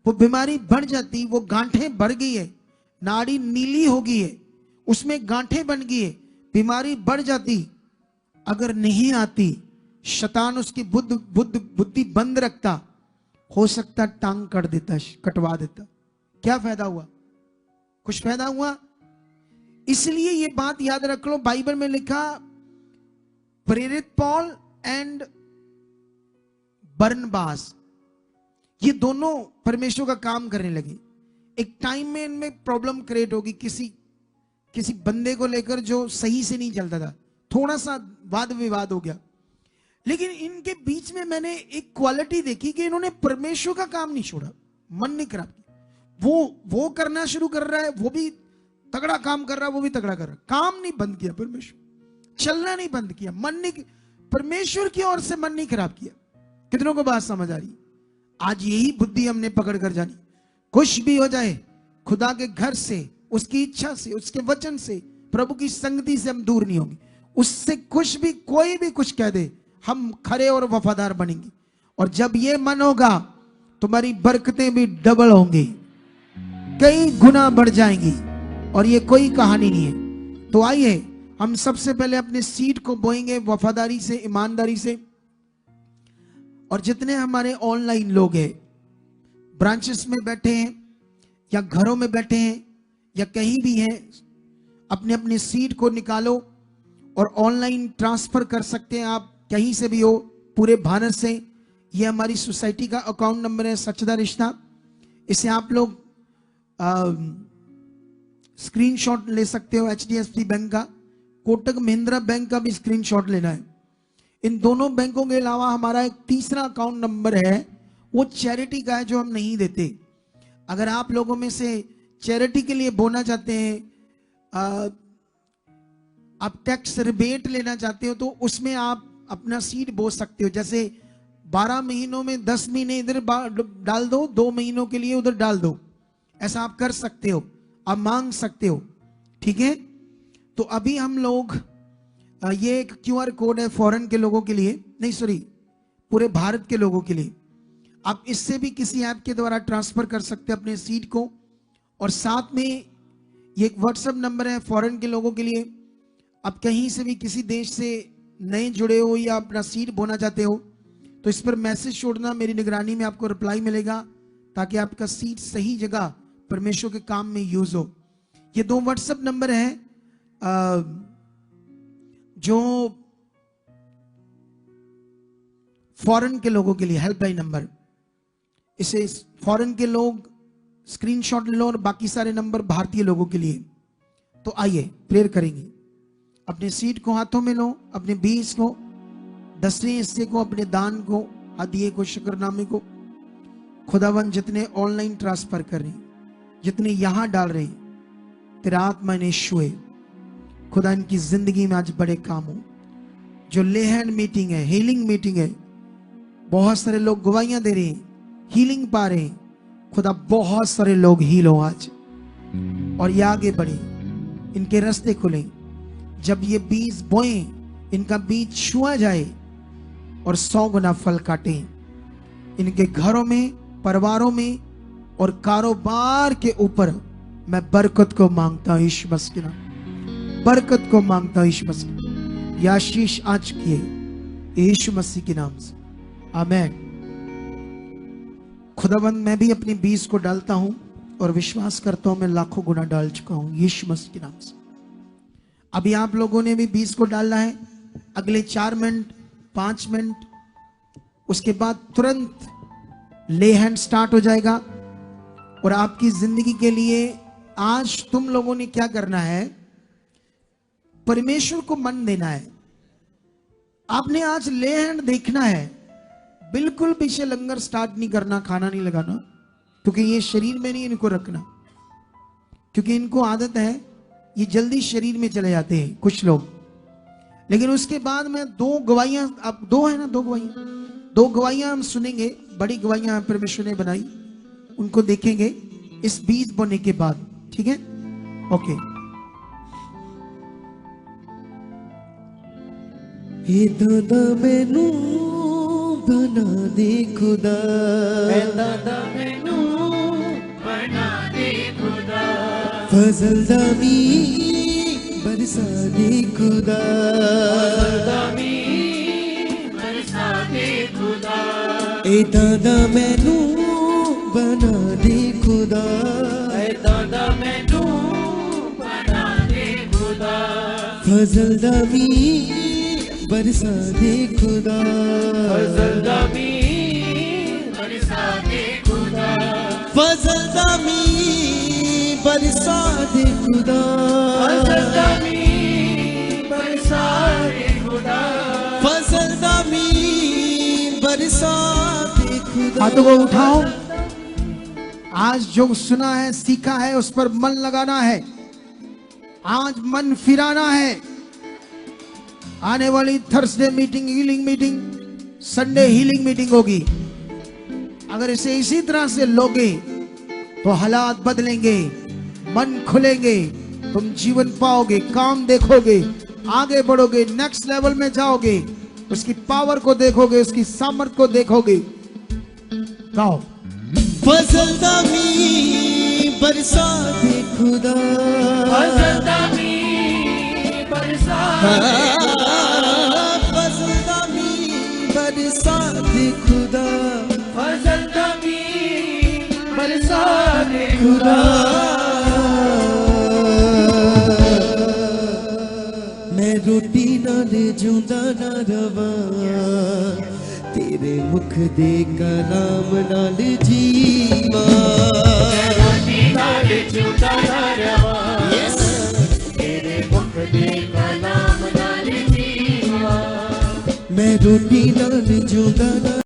वो बीमारी बढ़ जाती, वो गांठें बढ़ गई है, नाड़ी नीली हो गई है, उसमें गांठें बन गई है, बीमारी बढ़ जाती, अगर नहीं आती, शैतान उसकी बुद्धि बंद रखता, हो सकता टांग कट देता, कटवा देता। क्या फायदा हुआ? कुछ फायदा हुआ? इसलिए ये बात याद रख लो, बाइबल में लिखा प्रेरित पॉल एंड बरनबास, ये दोनों परमेश्वर का काम करने लगे। एक टाइम में इनमें प्रॉब्लम क्रिएट होगी, किसी बंदे को लेकर जो सही से नहीं चलता था, थोड़ा सा वाद विवाद हो गया, लेकिन इनके बीच में मैंने एक क्वालिटी देखी कि इन्होंने परमेश्वर का काम नहीं छोड़ा। मन नहीं खराब किया। वो करना शुरू कर रहा है, वो भी तगड़ा काम कर रहा है, वो भी तगड़ा कर रहा है। काम नहीं बंद किया परमेश्वर, चलना नहीं बंद किया, मन नहीं, परमेश्वर की ओर से मन नहीं खराब किया। कितनों को बात समझ आ रही? आज यही बुद्धि हमने पकड़ कर जानी। कुछ भी हो जाए, खुदा के घर से, उसकी इच्छा से, उसके वचन से, प्रभु की संगति से हम दूर नहीं होंगे। उससे कुछ भी, कोई भी कुछ कह दे, हम खरे और वफादार बनेंगे। और जब ये मन होगा, तुम्हारी बरकतें भी डबल होंगी, कई गुना बढ़ जाएंगी। और ये कोई कहानी नहीं है। तो आइए हम सबसे पहले अपने सीड को बोएंगे वफादारी से, ईमानदारी से। और जितने हमारे ऑनलाइन लोग हैं, ब्रांचेस में बैठे हैं या घरों में बैठे हैं या कहीं भी हैं, अपने अपने सीड को निकालो और ऑनलाइन ट्रांसफर कर सकते हैं। आप कहीं से भी हो, पूरे भारत से। ये हमारी सोसाइटी का अकाउंट नंबर है, सच्चा रिश्ता। इसे आप लोग स्क्रीनशॉट ले सकते हो। HDFC बैंक का, कोटक महिंद्रा बैंक का भी स्क्रीनशॉट लेना है। इन दोनों बैंकों के अलावा हमारा एक तीसरा अकाउंट नंबर है, वो चैरिटी का है, जो हम नहीं देते। अगर आप लोगों में से चैरिटी के लिए बोलना चाहते हैं, आप टैक्स रिबेट लेना चाहते हो, तो उसमें आप अपना सीड बो सकते हो। जैसे 12 महीनों में 10 महीने इधर डाल दो, 2 महीनों के लिए उधर डाल दो। ऐसा आप कर सकते हो, आप मांग सकते हो, ठीक है। तो अभी हम लोग, ये एक QR कोड है फॉरेन के लोगों के लिए, नहीं सॉरी, पूरे भारत के लोगों के लिए। आप इससे भी किसी ऐप के द्वारा ट्रांसफर कर सकते हैं अपने सीड को। और साथ में ये एक WhatsApp नंबर है फॉरेन के लोगों के लिए। आप कहीं से भी, किसी देश से नए जुड़े हो या अपना सीड बोना चाहते हो, तो इस पर मैसेज छोड़ना, मेरी निगरानी में आपको रिप्लाई मिलेगा, ताकि आपका सीड सही जगह परमेश्वर के काम में यूज हो। ये 2 WhatsApp नंबर है जो फॉरेन के लोगों के लिए, हेल्पलाइन नंबर। इसे फॉरेन के लोग स्क्रीनशॉट ले लो, और बाकी सारे नंबर भारतीय लोगों के लिए। तो आइए प्रेयर करेंगे। अपने सीड को हाथों में लो, अपने बीज को, 10वें हिस्से को, अपने दान को, हदिये को, शुक्रनामे को। खुदावन जितने ऑनलाइन ट्रांसफर कर रहे हैं, जितने यहां डाल रहे हैं, तेरा आत्मा ने छुए। खुदा इनकी जिंदगी में आज बड़े काम हो। जो ले हैंड मीटिंग है, हीलिंग मीटिंग है, बहुत सारे लोग गवाहियां दे रहे हैं, हीलिंग पा रहे हैं। खुदा बहुत सारे लोग हील हो आज, और ये आगे बढ़े, इनके रास्ते खुले। जब ये बीज बोए, इनका बीज छुआ जाए और 100 गुना फल काटे इनके घरों में, परिवारों में और कारोबार के ऊपर। मैं बरकत को मांगता हूं यीशु मसीह के नाम, बरकत को मांगता हूं यीशु मसीह। यह आशीष आज किए यीशु मसीह के नाम से, आमीन। खुदाबंद मैं भी अपनी बीज को डालता हूं और विश्वास करता हूं मैं लाखों गुना डाल चुका हूं यीशु मसीह के नाम से। अभी आप लोगों ने भी बीज को डालना है। अगले 4 मिनट, 5 मिनट, उसके बाद तुरंत ले हैंड स्टार्ट हो जाएगा। और आपकी जिंदगी के लिए आज तुम लोगों ने क्या करना है, परमेश्वर को मन देना है। आपने आज ले हैंड देखना है। बिल्कुल पीछे लंगर स्टार्ट नहीं करना, खाना नहीं लगाना, क्योंकि ये शरीर में नहीं इनको रखना, क्योंकि इनको आदत है ये जल्दी शरीर में चले जाते हैं कुछ लोग। लेकिन उसके बाद में 2 गवाहियां, अब 2 है ना, 2 गवाहियां हम सुनेंगे। बड़ी गवाहियां परमेश्वर ने बनाई, उनको देखेंगे इस बीज बोने के बाद, ठीक है। ओके। हे दादा मैनू बना दे खुदा, हे दादा मैनू बना दे खुदा, फजल दामी बरसा दे खुदा, फजल दामी बरसा दे खुदा। ए दादा मैनू बना दे खुदा, हे दादा मैनू बना दे खुदा, फजल दामी बरसा दे खुदा, फजल दामी बरसा दे खुदा, फजल दामी बरसा दे खुदा, फजल दामी बरसा दे खुदा, फजल दामी बरसा दे खुदा। हाथों को उठाओ, आज जो सुना है, सीखा है, उस पर मन लगाना है। आज मन फिराना है। आने वाली Thursday meeting, healing meeting, Sunday healing meeting होगी। अगर इसे इसी तरह से लोगे तो हालात बदलेंगे, मन खुलेंगे, तुम जीवन पाओगे, काम देखोगे, आगे बढ़ोगे, नेक्स्ट लेवल में जाओगे, उसकी पावर को देखोगे, उसकी सामर्थ्य को देखोगे। गाओ। फसलदा मी बरसात खुदा, फसलदा मी बरसात, फसलदा मी बरसात खुदा, फसलदा मी बरसात खुदा। मैं रोटी नाल जिंदा ना रवा, तेरे मुख दे कलाम नाल जीवा। रोटी नाल जिंदा ना रवा, तेरे मुख दे कलाम नाल जीवा। मैं रोटी नाल जिंदा ना